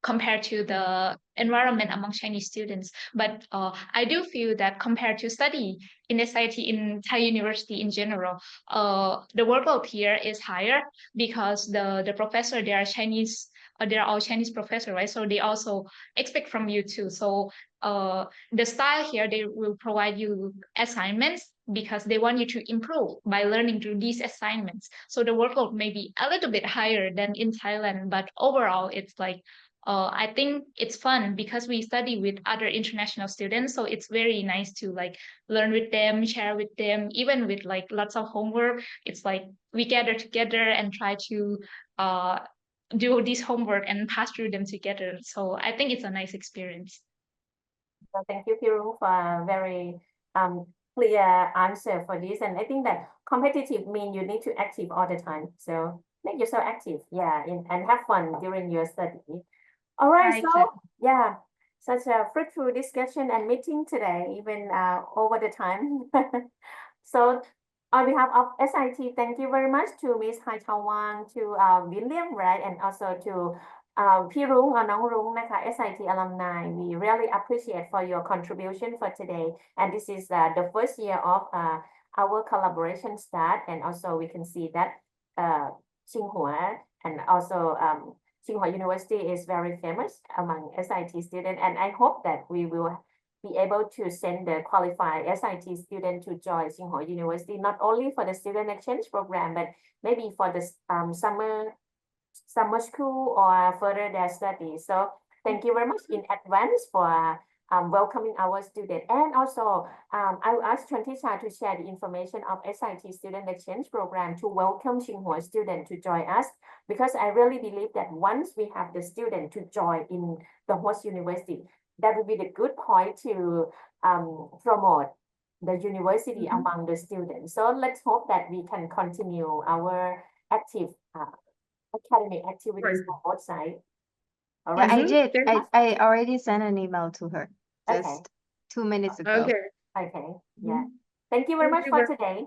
compared to the environment among Chinese students. But I do feel that compared to study in SIT in Thai University in general, the workload here is higher because the professor, they are Chinese they're all Chinese professors, right? So they also expect from you too. So the style here, they will provide you assignments because they want you to improve by learning through these assignments. So the workload may be a little bit higher than in Thailand, but overall it's like I think it's fun because we study with other international students. So it's very nice to like learn with them, share with them, even with like lots of homework. It's like we gather together and try to do this homework and pass through them together. So I think it's a nice experience. So thank you, Piru, for a very clear answer for this. And I think that competitive means you need to active all the time. So make yourself active, yeah, and have fun during your study. All right, so yeah, such a fruitful discussion and meeting today, even over the time. So on behalf of SIT, thank you very much to Ms. Hai Chao Wang, to William, right, and also to Pi Rung or Nong Rung, SIT alumni. We really appreciate for your contribution for today. And this is the first year of our collaboration start, and also we can see that Tsinghua and also Tsinghua University is very famous among SIT students, and I hope that we will be able to send the qualified SIT student to join Tsinghua University, not only for the student exchange program, but maybe for the summer school or further their studies. So thank you very much in advance for welcoming our student. And also, I will ask Chantisha to share the information of SIT Student Exchange Program to welcome Tsinghua student to join us, because I really believe that once we have the student to join in the host university, that will be the good point to promote the university among the students. So let's hope that we can continue our active academic activities on both sides. All right. Yeah, I did. I already sent an email to her just 2 minutes ago. Okay. Yeah. Thank you very much for today.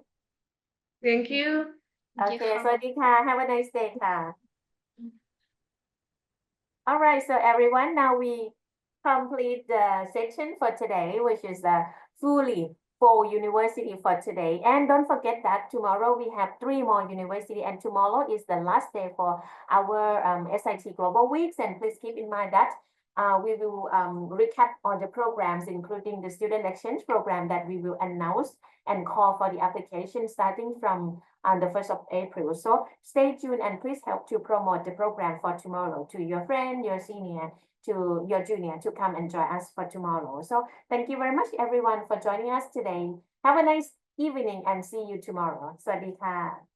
Thank you. Okay, สวัสดีค่ะ Have a nice day ค่ะ All right, so everyone, now we complete the section for today, which is the fully full university for today. And don't forget that tomorrow we have 3 more university, and tomorrow is the last day for our SIT Global Weeks. And please keep in mind that we will recap on the programs, including the student exchange program that we will announce and call for the application starting from the 1st of April. So stay tuned and please help to promote the program for tomorrow to your friend, your senior, to your junior to come and join us for tomorrow. So thank you very much everyone for joining us today. Have a nice evening and see you tomorrow. สวัสดีค่ะ